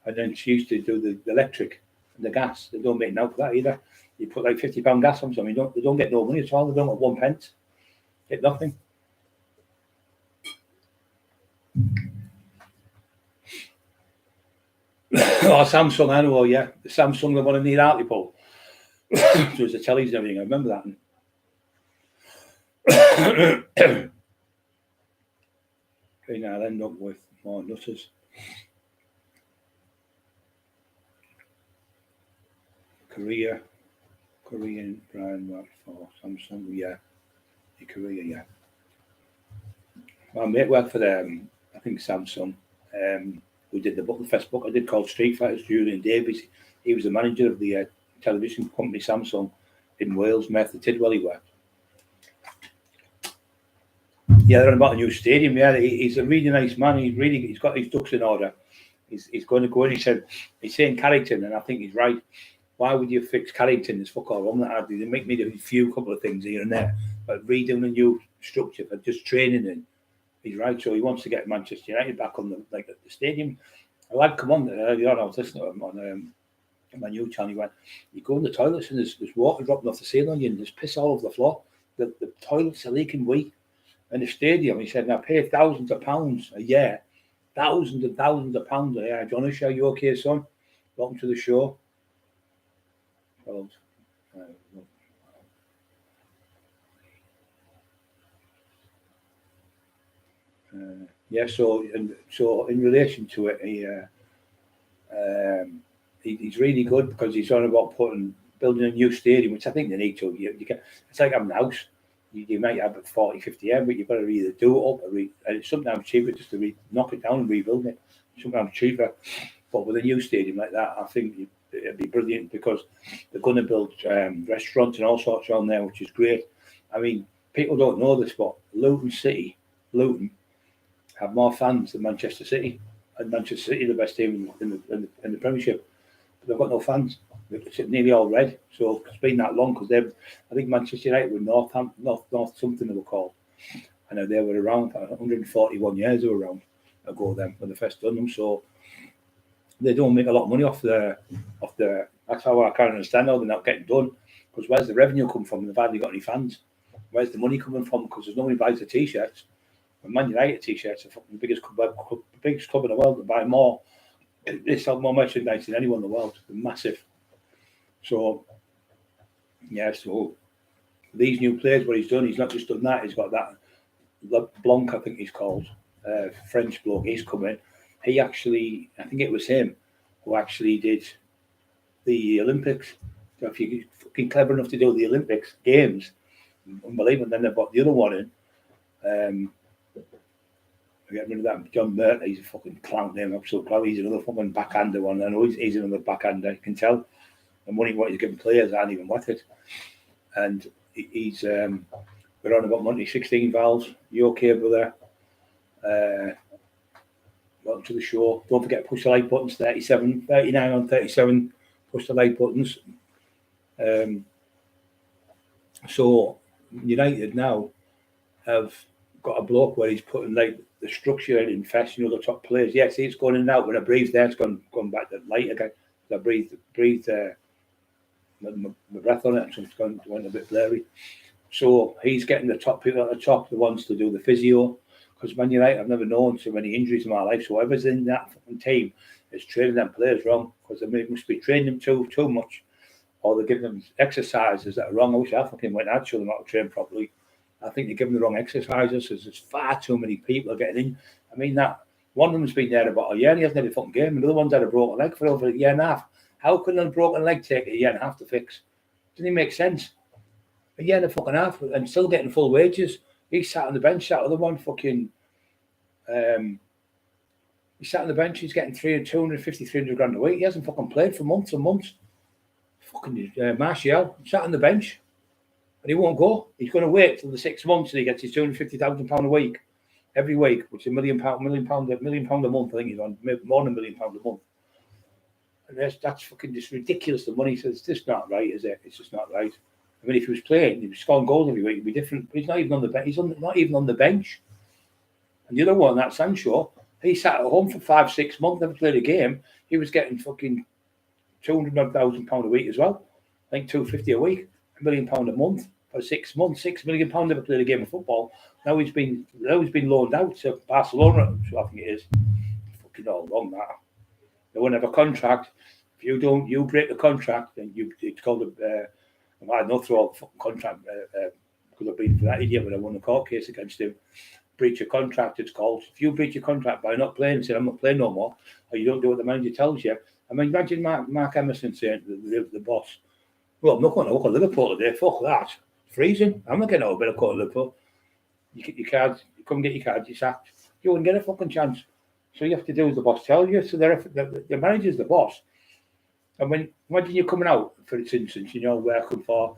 And then she used to do the electric and the gas. They don't make now for that either. You put like £50 gas on something, they don't get no money at all. They don't get 1 pence. Get nothing. Oh, Samsung, I know, yeah. The Samsung, the one in the Hartlepool. So it's the tellies and everything. I remember that. Okay, now I'll end up with more nutters. Korean brand work for Samsung, yeah. In Korea, yeah. My mate worked for them, I think Samsung. We did the first book I did called Street Fighters, Julian Davies. He was the manager of the television company Samsung in Wales, Merthyr Tydwell he worked. Yeah, they're on about a new stadium. Yeah, he's a really nice man. He's got his ducks in order. He's going to go in. He's saying Carrington, and I think he's right. Why would you fix Carrington? There's fuck all wrong that hard. They make me do a few couple of things here and there, but redoing a new structure for just training in. He's right. So he wants to get Manchester United back on the stadium. A lad come on earlier on. I was listening to him on my new channel. He went, you go in the toilets and there's water dropping off the ceiling on you and there's piss all over the floor. The toilets are leaking wee. In the stadium, he said, I pay thousands of pounds a year. Thousands and thousands of pounds a year. Johnny, are you okay, son? Welcome to the show. Well, yeah, so in relation to it, he's really good because he's on about building a new stadium, which I think they need to. It's like having a house. You might have it 40, 50 years, but you've got to either do it up and it's sometimes cheaper just to knock it down and rebuild it. Sometimes cheaper. But with a new stadium like that, I think it'd be brilliant because they're going to build restaurants and all sorts on there, which is great. I mean, people don't know this, but Luton have more fans than Manchester City. And Manchester City, the best team in the Premiership. But they've got no fans. It's nearly all red. So it's been that long because I think Manchester United were North something they were called. I know they were around 141 years they were around ago then when they first done them. So they don't make a lot of money off the that's how I can't understand how they're not getting done. Because where's the revenue come from? They've hardly got any fans. Where's the money coming from? Because there's nobody buys the t-shirts. And Man United t-shirts are fucking the biggest club in the world. They buy more. They sell more merchandise than anyone in the world. They're massive. So, yeah, so these new players, what he's done, he's not just done that, he's got that Blanc, I think he's called, French bloke, he's come in. He actually, I think it was him who actually did the Olympics. So if you're fucking clever enough to do the Olympics games, unbelievable. Then they've got the other one in. Get rid of that. John Mert, he's a fucking clown name, absolute clown. He's another fucking backhander one. I know he's another backhander, you can tell. The money what he's giving players aren't even worth it. And he's We're on about Monty, 16 valves. You okay, brother? Welcome to the show. Don't forget to push the like buttons, 39 on 37. Push the like buttons. So United now have got a bloke where he's putting like the structure in fast, the top players. Yeah, see, it's going in and out. When I breathe there, it's gone back to light again. I breathe my breath on it, so it's went a bit blurry. So he's getting the top people at the top, the ones to do the physio. Because Man United, I've never known so many injuries in my life. So whoever's in that fucking team is training them players wrong, because they must be training them too much, or they're giving them exercises that are wrong. I wish I fucking went out to show them how to train properly. I think they're giving the wrong exercises, because there's far too many people getting in. I mean, that one of them's been there about a year and he hasn't had a fucking game. Another one's had a broken leg for over a year and a half. How can a broken leg take a year and a half to fix? Doesn't it make sense? A year and a fucking half and still getting full wages. He sat on the bench. That other one fucking, he sat on the bench. He's getting 250, 300 grand a week. He hasn't fucking played for months and months. Fucking Martial sat on the bench, and he won't go. He's going to wait till the 6 months and he gets his £250,000 a week, every week, which is £1 million a month. I think he's on more than £1 million a month. And that's fucking just ridiculous. The money says it's just not right, is it? It's just not right. I mean, if he was playing, he was scoring goals every week, it'd be different. But he's not even on the bench. He's not even on the bench. And the other one, that Sancho, he sat at home for 5-6 months, never played a game. He was getting fucking £200,000 a week as well. I think £250 a week, £1 million a month for 6 months. £6 million, never played a game of football. Now he's been loaned out to Barcelona, so I think it is. Fucking all wrong that. They won't have a contract. If you break the contract, then it's called I had no throw out fucking contract because I've been for that idiot when I won the court case against him. Breach of contract, it's called. If you breach your contract by not playing and say I'm not playing no more, or you don't do what the manager tells you. I mean, imagine Mark Emerson saying to the boss, "Well, I'm not going to work at Liverpool today. Fuck that. It's freezing. I'm not getting out of bed to go to Liverpool. You get your cards. You come get your cards. You're sacked. You wouldn't get a fucking chance. So you have to do as the boss tells you. So the manager's the boss. And imagine you're coming out, for instance, working for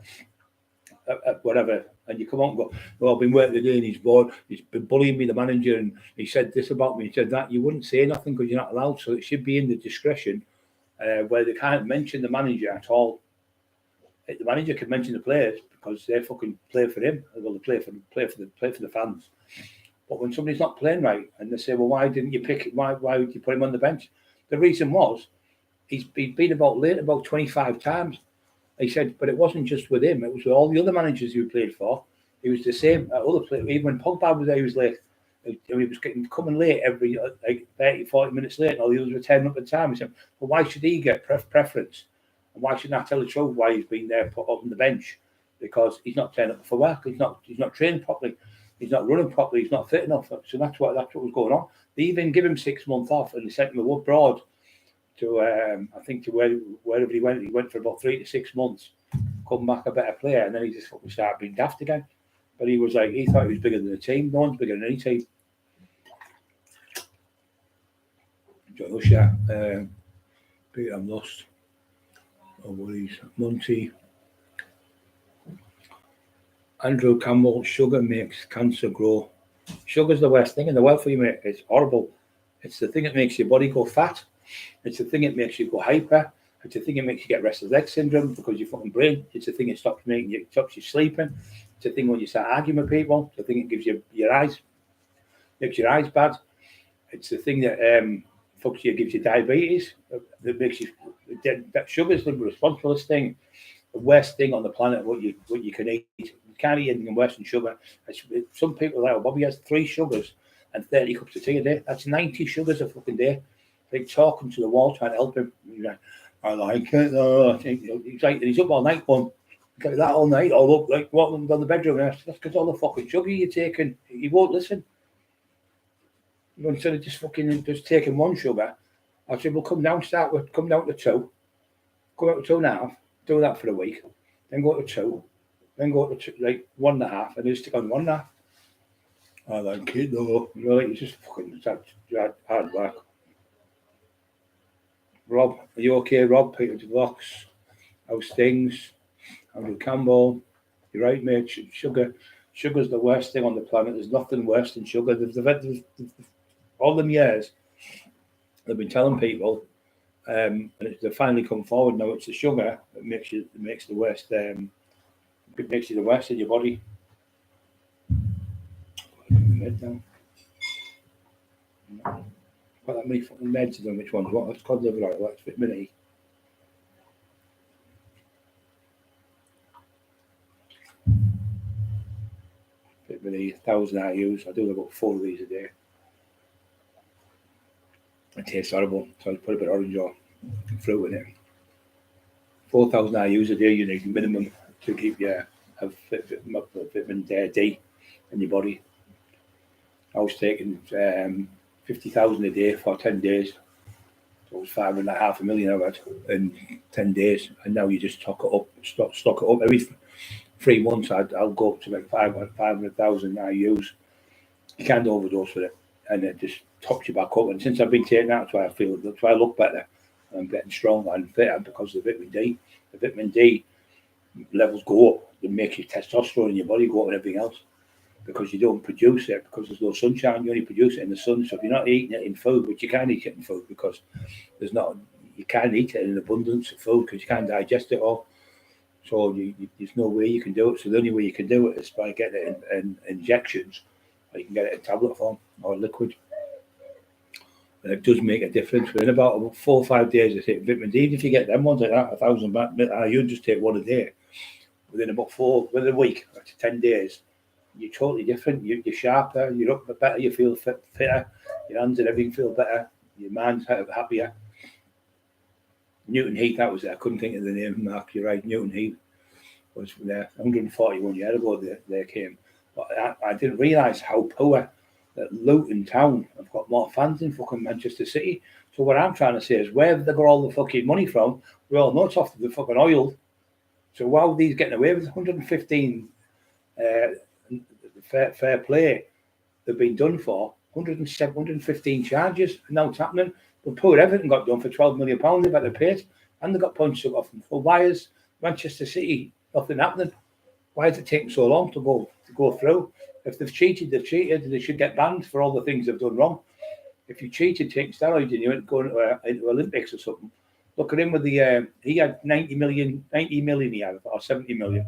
whatever, and you come out and go, well, I've been working today and he's been bullying me, the manager, and he said this about me, he said that. You wouldn't say nothing because you're not allowed. So it should be in the discretion where they can't mention the manager at all. The manager can mention the players because they fucking play for him. Well, they play for the fans. But when somebody's not playing right and they say, well, why didn't you pick it? Why would you put him on the bench? The reason was he's been late about 25 times. He said, but it wasn't just with him. It was with all the other managers he played for. He was the same at other players. Even when Pogba was there, he was late. He was coming late every 30, 40 minutes late. And all the others were turning up at time. He said, well, why should he get preference? And why shouldn't I tell the truth why he's been there put up on the bench? Because he's not turning up for work. He's not training properly. He's not running properly. He's not fit enough. So that's what was going on. They even give him 6 months off, and they sent him abroad to I think to wherever he went. He went for about 3 to 6 months, come back a better player, and then he just fucking started being daft again. But he was like, he thought he was bigger than the team. No one's bigger than any team. John Usher, Peter, I'm lost. No worries. Monty. Andrew Campbell, sugar makes cancer grow. Sugar's the worst thing in the world for you, mate. It's horrible. It's the thing that makes your body go fat. It's the thing that makes you go hyper. It's the thing that makes you get restless leg syndrome because your fucking brain. It's the thing that stops you sleeping. It's the thing when you start arguing with people. It's the thing that gives you your eyes, makes your eyes bad. It's the thing that fucks you, gives you diabetes. That makes you. That sugar's the responsible thing, the worst thing on the planet. What you can eat. You can't eat anything worse than sugar. Some people like Bobby has 3 sugars and 30 cups of tea a day. That's 90 sugars a fucking day. Like talking to the wall, trying to help him. He's like, I like it. He's like, he's up all night going, get that all night, all up, like walking down the bedroom. That's because all the fucking sugar you're taking, he won't listen. Instead of just taking 1 sugar, I said, well, come down to 2, come out to 2.5, do that for a week, then go to 2, then go to 1.5, and then stick on 1.5. I like it though. It's just fucking hard work. Rob, are you okay, Rob? Peter DeVox, how's things? Andrew Campbell, you're right, mate. Sugar Sugar's the worst thing on the planet. There's nothing worse than sugar. They've all them years, they've been telling people, and they've finally come forward now. It's the sugar that makes the worst. It makes you the worst in your body. Med now. Got that many fucking meds on which one's what? It's cod liver oil. That's vitamin E. Vitamin E, 1,000 IUs. I do about 4 of these a day. It tastes horrible, so I put a bit of orange or fruit in it. 4,000 IUs a day you need minimum to keep your vitamin D in your body. I was taking 50,000 a day for 10 days. So it was 5.5 million of it in 10 days. And now you just stock it up. Every 3 months I'll go up to like 500,000 IUs. You can't overdose with it. And it just tops you back up. And since I've been taking that, that's why I look better. And I'm getting stronger and fitter because of the vitamin D. The vitamin D levels go up. It makes your testosterone in your body go up and everything else. Because you don't produce it, because there's no sunshine, you only produce it in the sun. So if you're not eating it in food, which you can't eat it in food because you can't eat it in abundance of food because you can't digest it all. So there's no way you can do it. So the only way you can do it is by getting it in injections, or you can get it in tablet form or liquid. And it does make a difference. Within about 4 or 5 days, I take vitamin D. Even if you get them ones like that, 1,000 you just take one a day. Within a week, up to 10 days, you're totally different. You're sharper, you're up better, you feel fitter, your hands and everything feel better, your mind's happier. Newton Heath, that was it. I couldn't think of the name, Mark. You're right, Newton Heath was there 141 years ago they came. But I didn't realise how poor that Luton Town have got more fans than fucking Manchester City. So what I'm trying to say is, where have they got all the fucking money from? We all know it's off the fucking oil. So why are these getting away with 115 fair play? They've been done for 115 charges, and now it's happening. But poor Everton got done for £12 million. They've had to pay it, and they got punched off them. So why is Manchester City nothing happening? Why is it taking so long to go through? If they've cheated, they've cheated. They should get banned for all the things they've done wrong. If you cheated taking steroids and you went going into Olympics or something, look at him with the he had 90 million he had, or 70 million.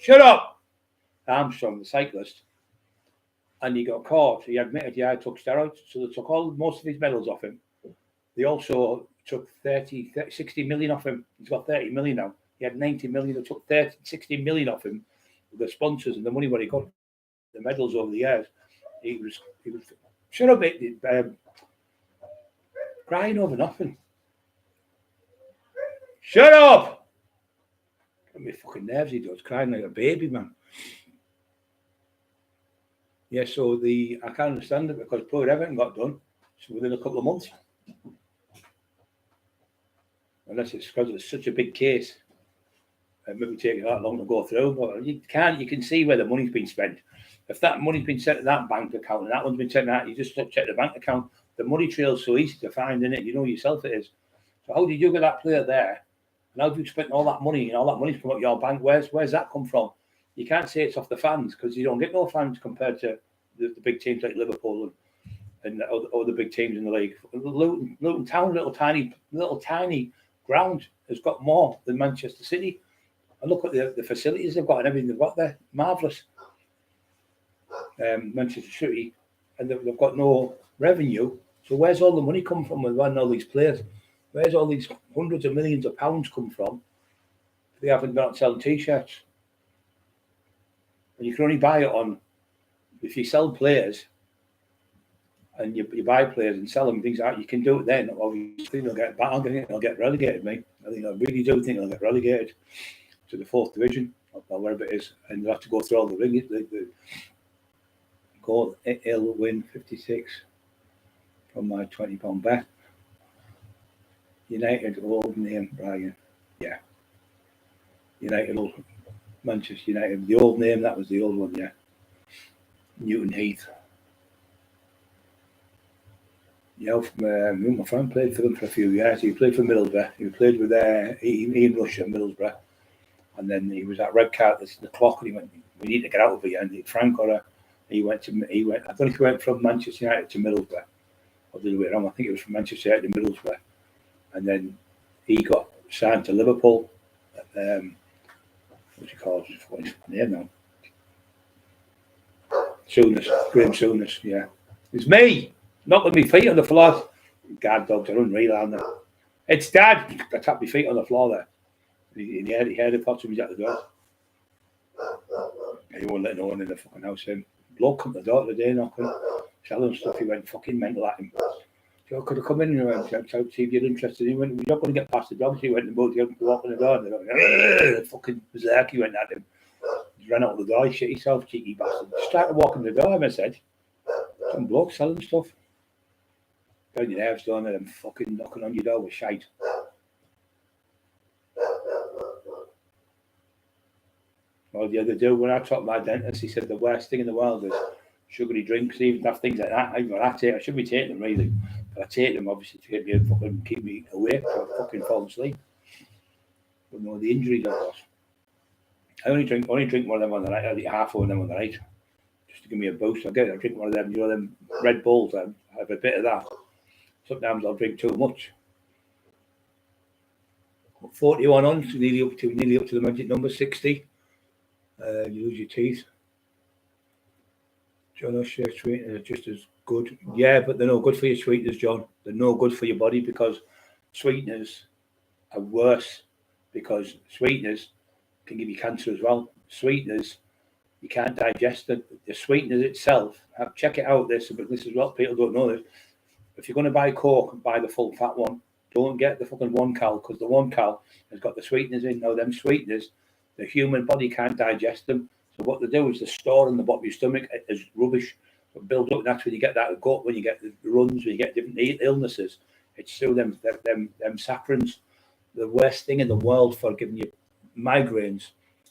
Shut up! Armstrong, the cyclist, and he got caught. He admitted, I took steroids, so they took most of his medals off him. They also took 60 million off him. He's got 30 million now. He had 90 million. They took 60 million off him. The sponsors and the money what he got, the medals over the years. He was shut up, crying over nothing. Shut up! Got me fucking nerves. He does, crying like a baby, man. Yeah, so I can't understand it because poor Everton got done within a couple of months. Unless it's because it's such a big case. It maybe taking that long to go through, but you can see where the money's been spent. If that money's been sent to that bank account and that one's been sent to that, you just check the bank account. The money trail's so easy to find, in it. You know yourself it is. So how did you get that player there? And how have you spent all that money and all that money's come out your bank? Where's that come from? You can't say it's off the fans because you don't get no fans compared to the big teams like Liverpool and other big teams in the league. Luton Town, little tiny ground has got more than Manchester City. And look at the facilities they've got and everything they've got there. Marvellous. Manchester City, and they've got no revenue. So where's all the money come from with running all these players? Where's all these hundreds of millions of pounds come from? They haven't been out selling T-shirts. And you can only buy it on, if you sell players and you buy players and sell them, things like that, you can do it then. Obviously, they'll get back. I think they'll get relegated, mate. I really do think they'll get relegated to the 4th division or wherever it is, and they'll have to go through all the ring. He'll win 56 from my £20 bet. United, old name, Brian. Yeah. Manchester United. The old name, that was the old one, yeah. Newton Heath. Yeah, my friend played for them for a few years. He played for Middlesbrough. He played with Ian Rush at Middlesbrough. And then he was at Red Cart, the clock, and he went, we need to get out of here. And Frank got a, he went, I don't know if he went from Manchester United to Middlesbrough, or the other way around. I think it was from Manchester United to Middlesbrough. And then he got signed to Liverpool. What's he called? What's his name now? Graham Souness, yeah. It's me, knocking my feet on the floor. Guard dogs are unreal, aren't they? It's Dad. I tapped my feet on the floor there. He heard the pot, so he's at the door. He won't let no one in the fucking house in. Bloke come to the door today knocking, selling stuff. He went fucking mental at him. So I could have come in and went, see if you're interested. He went, we're not going to get past the dogs. He went and both of walk in the door. And they went, fucking berserk. He went at him. He ran out of the door. He shit himself, cheeky bastard. Started walking the door, I said. Some bloke selling stuff. Down your nerves, don't they? Them fucking knocking on your door with shite. Well, the other day, when I talked to my dentist, he said the worst thing in the world is sugary drinks, even have things like that. I should be taking them really, but I take them obviously to keep me awake, so I fucking fall asleep. But no, the injuries I've got. I only drink one of them on the night. I eat half of them on the night, just to give me a boost. I drink one of them, them Red Bulls. I have a bit of that. Sometimes I'll drink too much. 41 on, so nearly up to the magic number 60. You lose your teeth. John O'Shea sweeteners are just as good. Yeah, but they're no good for your sweeteners, John. They're no good for your body because sweeteners are worse because sweeteners can give you cancer as well. Sweeteners, you can't digest them. The sweeteners itself, check it out, this is what people don't know this. If you're going to buy Coke, buy the full fat one. Don't get the fucking 1 cal because the 1 cal has got the sweeteners in. Now, them sweeteners, the human body can't digest them. So what they do is they store in the bottom of your stomach as rubbish. So it builds up, and that's when you get that gut, when you get the runs, when you get different illnesses. It's through them sacharins. The worst thing in the world for giving you migraines.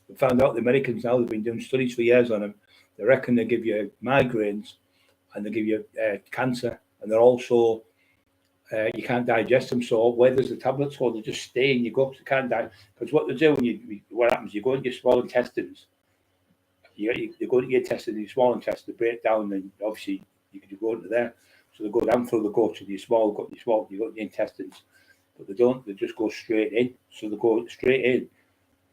We found out the Americans now, they've been doing studies for years on them. They reckon they give you migraines and they give you cancer. And they're also, you can't digest them. So where there's the tablets for, they just stay in your gut. You can't die. Because what they do, what happens, you go into your small intestines. You go into your intestines, your small intestines, they break down, and obviously you go into there. So they go down through the gut to your small gut, you got your intestines. But they don't, they just go straight in. So they go straight in,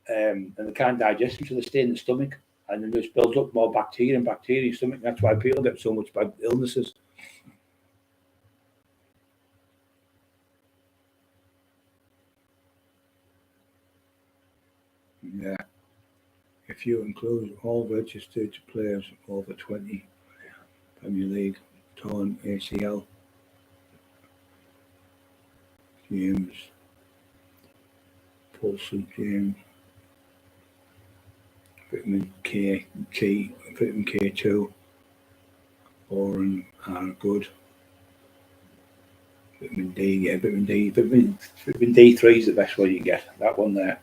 and they can't digest them, so they stay in the stomach. And then this builds up more bacteria in your stomach. That's why people get so much bad illnesses. Yeah. If you include all registered players over 20, Premier League, torn ACL, James, Paulson, James, vitamin vitamin K2, Oran are good. Vitamin D, yeah, vitamin D3 is the best one you can get. That one there.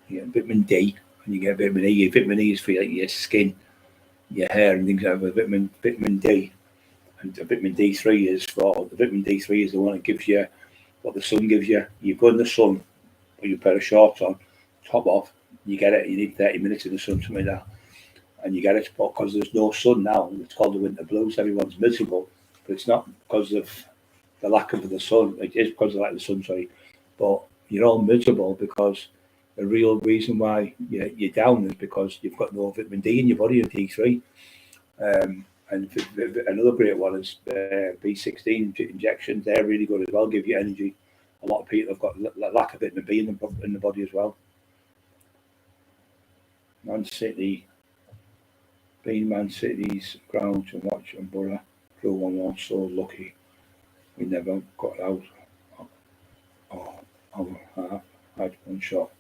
You get vitamin D. And you get vitamin E. Vitamin E is for your skin, your hair, and things like that. Vitamin D, and vitamin D3 is for the the one that gives you what the sun gives you. You go in the sun, put your pair of shorts on, top off. You get it. You need 30 minutes in the sun, something like that, and you get it because there's no sun now. It's called the winter blues. Everyone's miserable, but it's not because of the lack of the sun. It is because of the lack of the sun, sorry, but you're all miserable because the real reason why you're down is because you've got no vitamin D in your body, and D3. And another great one is B16 injections. They're really good as well, give you energy. A lot of people have got lack of vitamin B in the body as well. Man City, being Man City's ground to watch and Borough through 1-1, so lucky we never got out. Had one shot.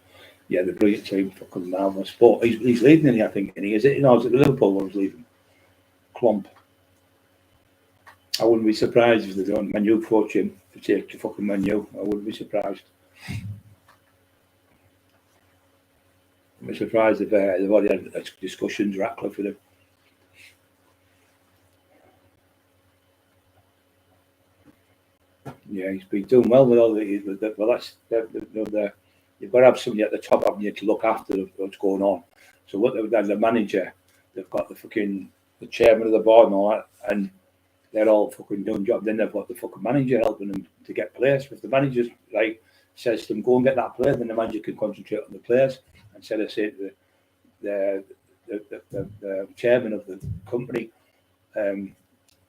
Yeah, the brilliant team, fucking marvellous. But he's leaving, isn't he, I think? And is it? No, is it Liverpool one was leaving? Klump. I wouldn't be surprised if they don't. Man U coach him to take to fucking Man U. I wouldn't be surprised. I'd be surprised if they've already had discussions, Ratcliffe, with him. Yeah, he's been doing well with all the you've got to have somebody at the top, haven't you, to look after what's going on. So what they've done, the manager, they've got the chairman of the board and all that, and they're all fucking doing job. Then they've got the fucking manager helping them to get players. If the manager's like says to them, go and get that player, then the manager can concentrate on the players instead of saying to the chairman of the company,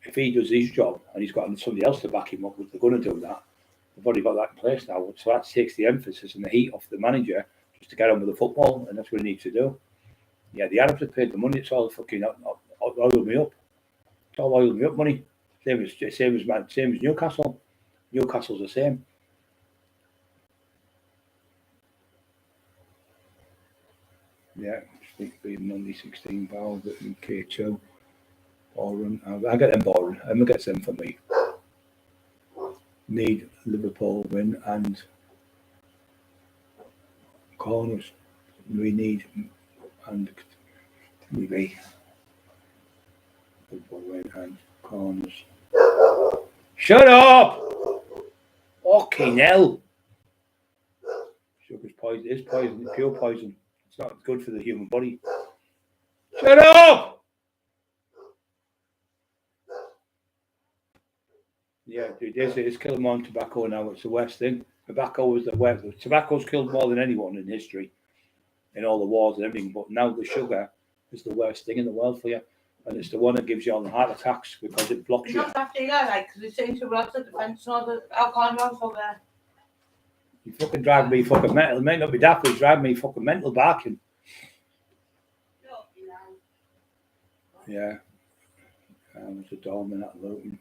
if he does his job and he's got somebody else to back him up, if they're going to do that, they've already got that in place now. So that takes the emphasis and the heat off the manager just to get on with the football, and that's what he needs to do. Yeah, the Arabs have paid the money. It's all fucking oiled me up. It's all oiled me up money. Same as Newcastle. Newcastle's the same. Yeah, being Monday 16 pounds in K2. Boring. I get them boring. Emma gets them for me. Need Liverpool win and corners. We need and maybe Liverpool win and corners. Shut up! Fucking hell! Sugar's poison. It's poison. It's pure poison. It's not good for the human body. Shut up! Yeah, dude, it's killing more than tobacco now. It's the worst thing. Tobacco was the worst. Tobacco's killed more than anyone in history, in all the wars and everything. But now the sugar is the worst thing in the world for you. And it's the one that gives you all the heart attacks because it blocks you. Not after that, like, because it's saying to rob the defence and all the alcohol over there. You fucking drive me fucking mental. It might not be that, but you drive me fucking mental barking. Yeah. It's a dorm in that Luton.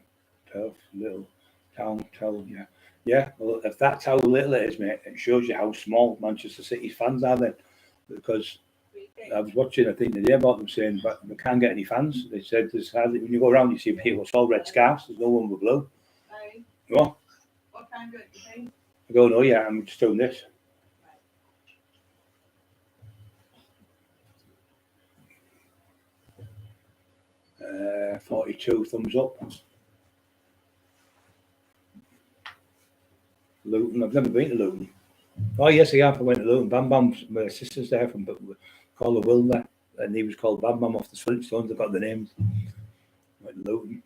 Tough little town, yeah. Yeah, well, if that's how little it is, mate, it shows you how small Manchester City's fans are then. Because I was watching a thing today about them saying, but they can't get any fans. They said there's hardly, when you go around, you see people with all red scarves, there's no one with blue. Right. What? What time do you think? I go, no, yeah, I'm just doing this. 42 thumbs up. Luton, I've never been to Luton. Oh yes, I have. I went to Luton. Bam Bam's my sister's there from called the Will there, and he was called Bam Bam off the Flintstones. I got the names. Went to Luton.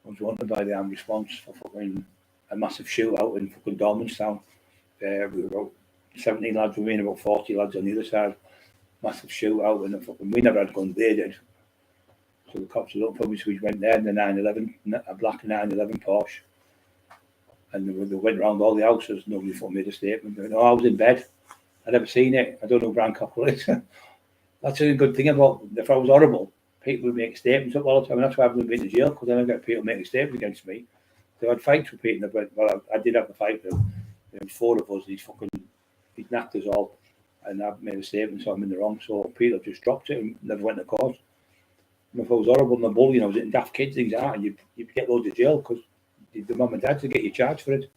I was wanted by the armed response for fucking a massive shootout in fucking Dormanstown. We were about 17 lads with me and about 40 lads on the other side. Massive shootout, and we never had guns, they did. So the cops were looking for me, so we went there in the 911, a black 911 Porsche. And they went around all the houses, nobody made a statement. No, I was in bed. I'd never seen it. I don't know who Brian Cockerill is. That's a good thing about, if I was horrible, people would make statements up all the time, and that's why I haven't been to jail, because then I get people making statements against me. So I'd fight with people, but well, I did have a fight with him. There was 4 of us, he'd knocked us all, and I've made a statement, so I'm in the wrong. So people just dropped it and never went to court. And if I was horrible and the bullying, I was hitting daft kids, things like that, and you'd get loads of jail, because the mum and dad to get you charged for it.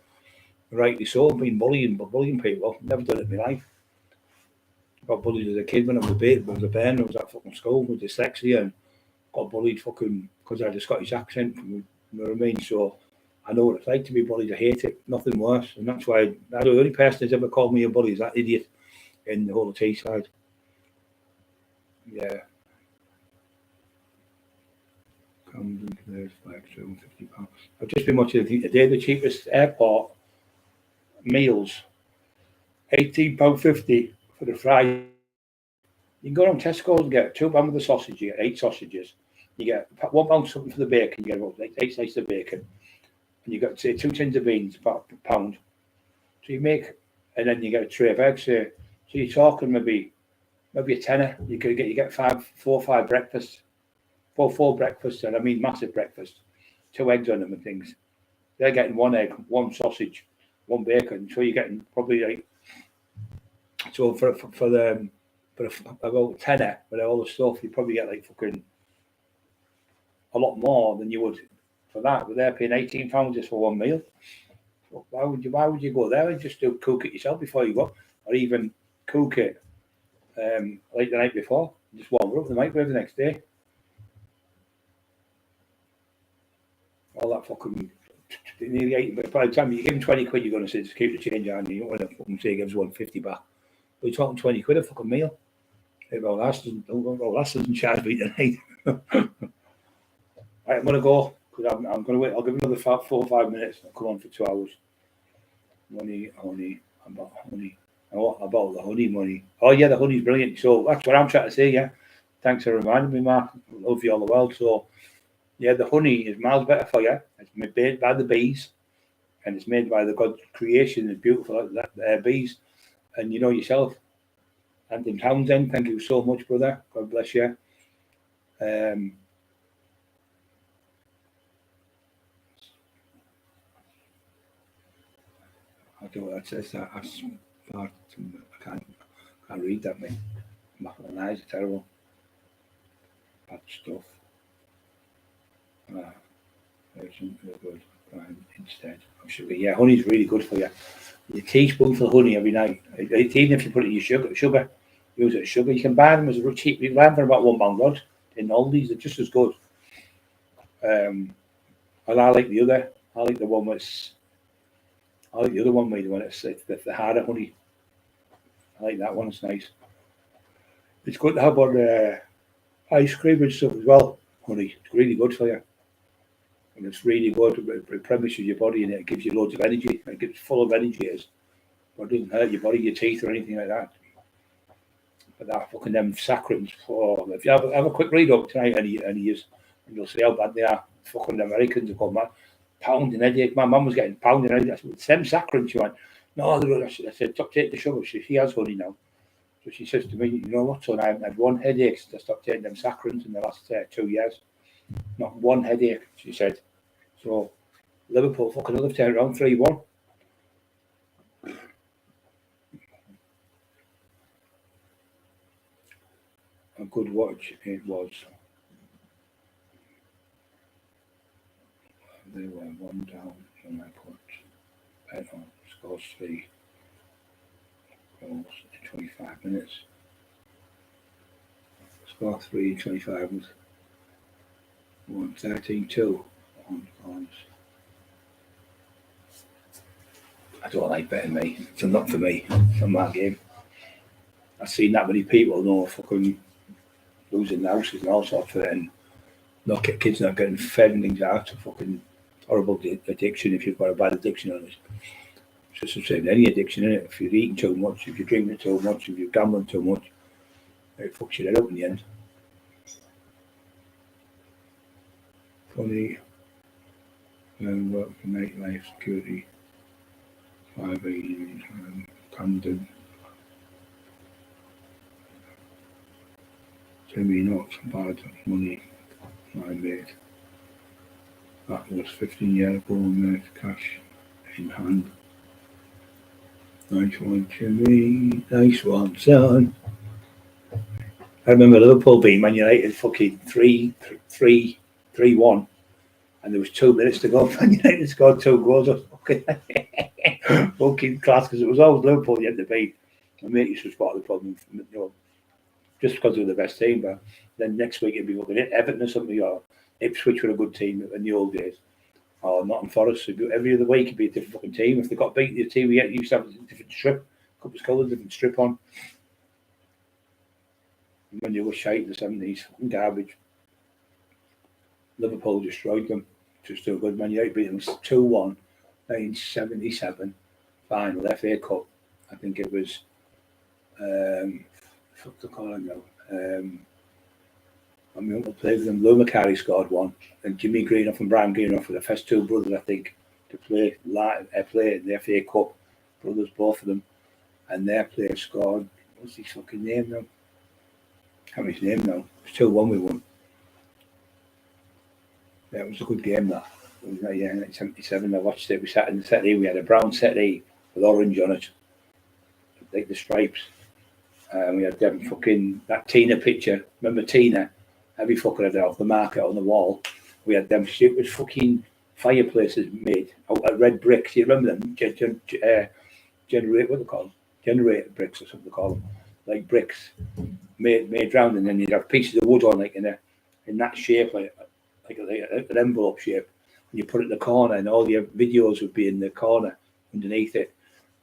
Rightly so, been bullying people. Never done it in my life. I got bullied as a kid when I was a baby. I was a bairn. I was at fucking school with dyslexia and got bullied fucking because I had a Scottish accent. You know what I mean? So I know what it's like to be bullied. I hate it. Nothing worse. And that's why the only person that's ever called me a bully is that idiot in the whole of Teesside. Yeah. Comes into there's like £250. I've just been watching the cheapest airport meals, £18.50 for the fries. You can go down Tesco's and get £2 with the sausage, you get 8 sausages. You get £1 something for the bacon, you get about 8 slices of bacon. And you got say 2 tins of beans per pound. So you make, and then you get a tray of eggs. So you're talking maybe a tenner. You get 4 or 5 breakfasts. 4 breakfasts, and I mean massive breakfast, 2 eggs on them and things. They're getting 1 egg, 1 sausage, 1 bacon. So you're getting probably like, so for about tenner with all the stuff, you probably get like fucking a lot more than you would for that. But they're paying £18 just for 1 meal. So why would you go there and just cook it yourself before you go, or even cook it like the night before, just warm it up in the microwave the next day? All that fucking nearly 80, but by the time you give them 20 quid, you're going to say just keep the change on you. You don't want to fucking say he gives 150 back. But you're talking 20 quid a fucking meal. Well, that doesn't charge me tonight. Right, I'm gonna go because I'm gonna wait. I'll give another 4 or 5 minutes. I'll come on for 2 hours. Honey, about honey. Oh, about the honey money. Oh yeah, the honey's brilliant. So that's what I'm trying to say. Yeah, thanks for reminding me, Mark. Love you all the world. So yeah, the honey is miles better for you. It's made by the bees, and it's made by the God creation. It's beautiful bees, and you know yourself. Anthony Townsend, thank you so much, brother. God bless you. I don't know what that says. That's far I can't read that, mate. My eyes are terrible. Bad stuff. There's something good. Instead of sugar. Yeah, honey's really good for you. A teaspoonful of honey every night. Even if you put it in your sugar, use it as sugar. You can buy them as a cheap. You can buy them for about £1 rod in Aldi's. They're just as good. And I like the other. I like the one that's. I like the other one made when it's the harder honey. I like that one. It's nice. It's good to have on ice cream and stuff as well. Honey, it's really good for you. And it's really good. It replenishes your body and it gives you loads of energy. It gets full of energy. But it doesn't hurt your body, your teeth, or anything like that. But that fucking them saccharins. Oh, if you have a quick read up tonight, and you'll see how bad they are. Fucking Americans have gone mad. Pounding headache. My mum was getting pounding headache. Same saccharins. She went, no, I said, stop taking the sugar. She has honey now. So she says to me, you know what, son, I haven't had one headache since I stopped taking them saccharins in the last 2 years. Not one headache, she said. So Liverpool fucking will have turned around 3-1. A good watch it was. They were 1 down when I put bet on scores 3 goals in 25 minutes. Score 3 in 25 was 13-2 on points. I don't like betting, mate. It's not for me. It's not my game. I've seen that many people know fucking losing houses and all sorts of it, and kids not getting fed and things out. Fucking horrible addiction if you've got a bad addiction on it. It's just the same as any addiction, isn't it? If you're eating too much, if you're drinking too much, if you're gambling too much, it fucks your head up in the end. Funny, work for nightlife security, 580, Camden. Jimmy not bad money, my mate. That was 15 years ago, mate, cash in hand. Nice one, Jimmy. Nice one, son. I remember Liverpool beating Man United fucking 3-1, and there was 2 minutes to go. Man United scored 2 goals. Fucking class, because it was always Liverpool you had to beat. My mate used to spot the problem, just because they were the best team. But then next week it'd be looking at Everton or something, or Ipswich were a good team in the old days. Or Nottingham Forest. Every other week it'd be a different fucking team. If they got beat, the team we used to have a different strip, couple of colours, different strip on. When you were shite in the 70s, fucking garbage. Liverpool destroyed them. Just too good. Man United beat them 2-1, 1977 final FA Cup. I think it was. Fuck the call now. My uncle played with them. Lou McCarry scored 1, and Jimmy Greenough and Brian Greenough were the first 2 brothers, I think, to play in the FA Cup. Brothers, both of them, and their player scored. What's his fucking name now? I can't remember his name now. It's 2-1 we won. Yeah, it was a good game that. It was 1977. I watched it. We sat in the settee. We had a brown settee with orange on it, like the stripes. We had them fucking that Tina picture. Remember Tina? Every fucker had it off the market on the wall. We had them stupid fucking fireplaces made out of red bricks. You remember them? What they call them? Generator bricks or something they call them. Like bricks made round, and then you'd have pieces of wood on, like in that shape, like an envelope shape. And you put it in the corner, and all your videos would be in the corner underneath it.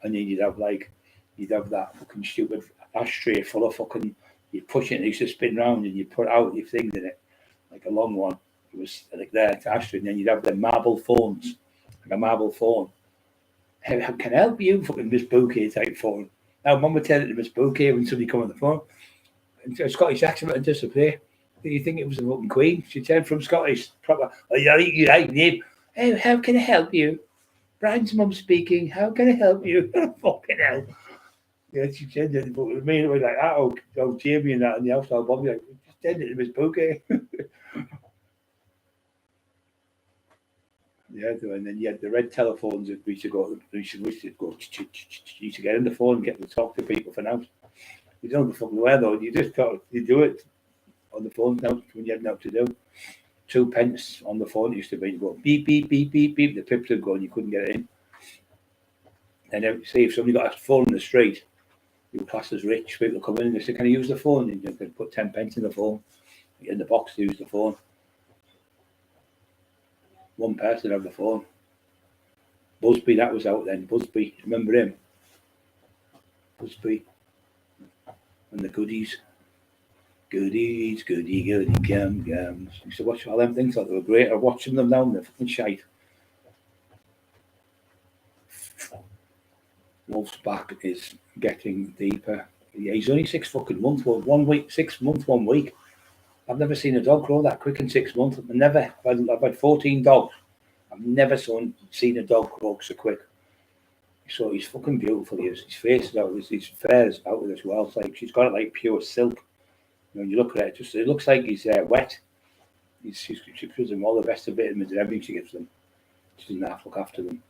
And then you'd have that fucking stupid ashtray full of fucking You push it and it used to spin round, and you put out your things in it, like a long one. It was like there to Ashley, and then you'd have the marble phones, like a marble phone. How can I help you? Fucking Miss Bouquet type phone. Now, Mum would tell it to Miss Bouquet when somebody come on the phone. And Scottish accent would disappear. Do you think it was a fucking queen? She turned from Scottish proper. Oh, you right, name. Hey, how can I help you? Brian's mum speaking. How can I help you? Fucking hell. Yeah, she said it, but with me, it was like, Jamie and that in the house, Bobby, like, just send it to Miss Bouquet. Yeah, and then you had the red telephones that we used to go, you used to get in the phone and get to talk to people for now. You don't know the fucking where though, you just thought you do it on the phone now when you had nothing to do. 2 pence on the phone used to be, you go beep, beep, beep, beep, beep, the pips would go and you couldn't get it in. And then, say if somebody got a phone in the street, you were classed as rich, people come in and they say, can I use the phone? And you can put 10 pence in the phone, in the box to use the phone. One person had the phone. Busby, that was out then. Busby, remember him? Busby. And the goodies. Goodies, goody, gum. I used to watch all them things, like they were great. I'm watching them now and they're fucking shite. Wolf's back is getting deeper. Yeah, he's only 6 fucking months. Well, 1 week, 6 months, 1 week. I've never seen a dog grow that quick in 6 months. I've had 14 dogs. I've never seen a dog grow so quick. So he's fucking beautiful. His face is out. His fur is out as well. It's like she's got it like pure silk. You know, you look at it, it looks like he's wet. She gives him all the best of vitamins and everything she gives them. She doesn't have to look after them.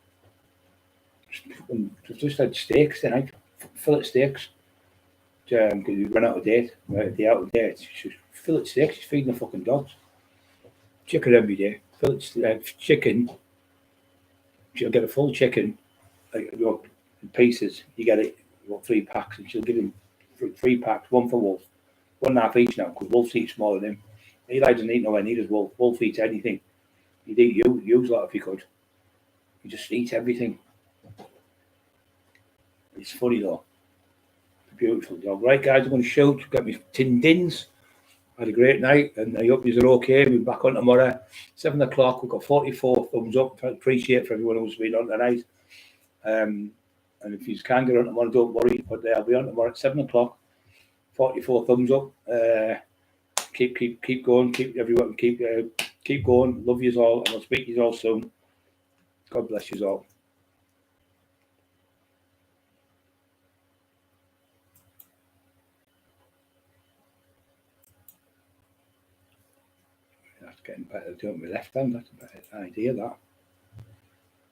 Just had steaks tonight, fillet steaks. Because we ran out of date. They're out of date. Fillet steaks. She's feeding the fucking dogs. Chicken every day. Fillet chicken. She'll get a full chicken, like in pieces. You get it, 3 packs, and she'll give him 3 packs, one for Wolf, 1.5 each now, because Wolf eats smaller than him. Eli doesn't eat nowhere near as Wolf. Wolf eats anything. He'd eat you a lot if he could. He just eats everything. It's funny though. It's a beautiful dog. Right, guys, I'm going to shoot. Got me tin dins. Had a great night, and I hope you're okay. We'll be back on tomorrow, 7 o'clock. We've got 44 thumbs up. I appreciate for everyone who's been on tonight. And if you can't get on tomorrow, don't worry. But I'll be on tomorrow at 7 o'clock. 44 thumbs up. Keep going. Keep going. Love you all, and I'll speak to you all soon. God bless you all. That's getting better. Doing my left hand. That's a better idea. That.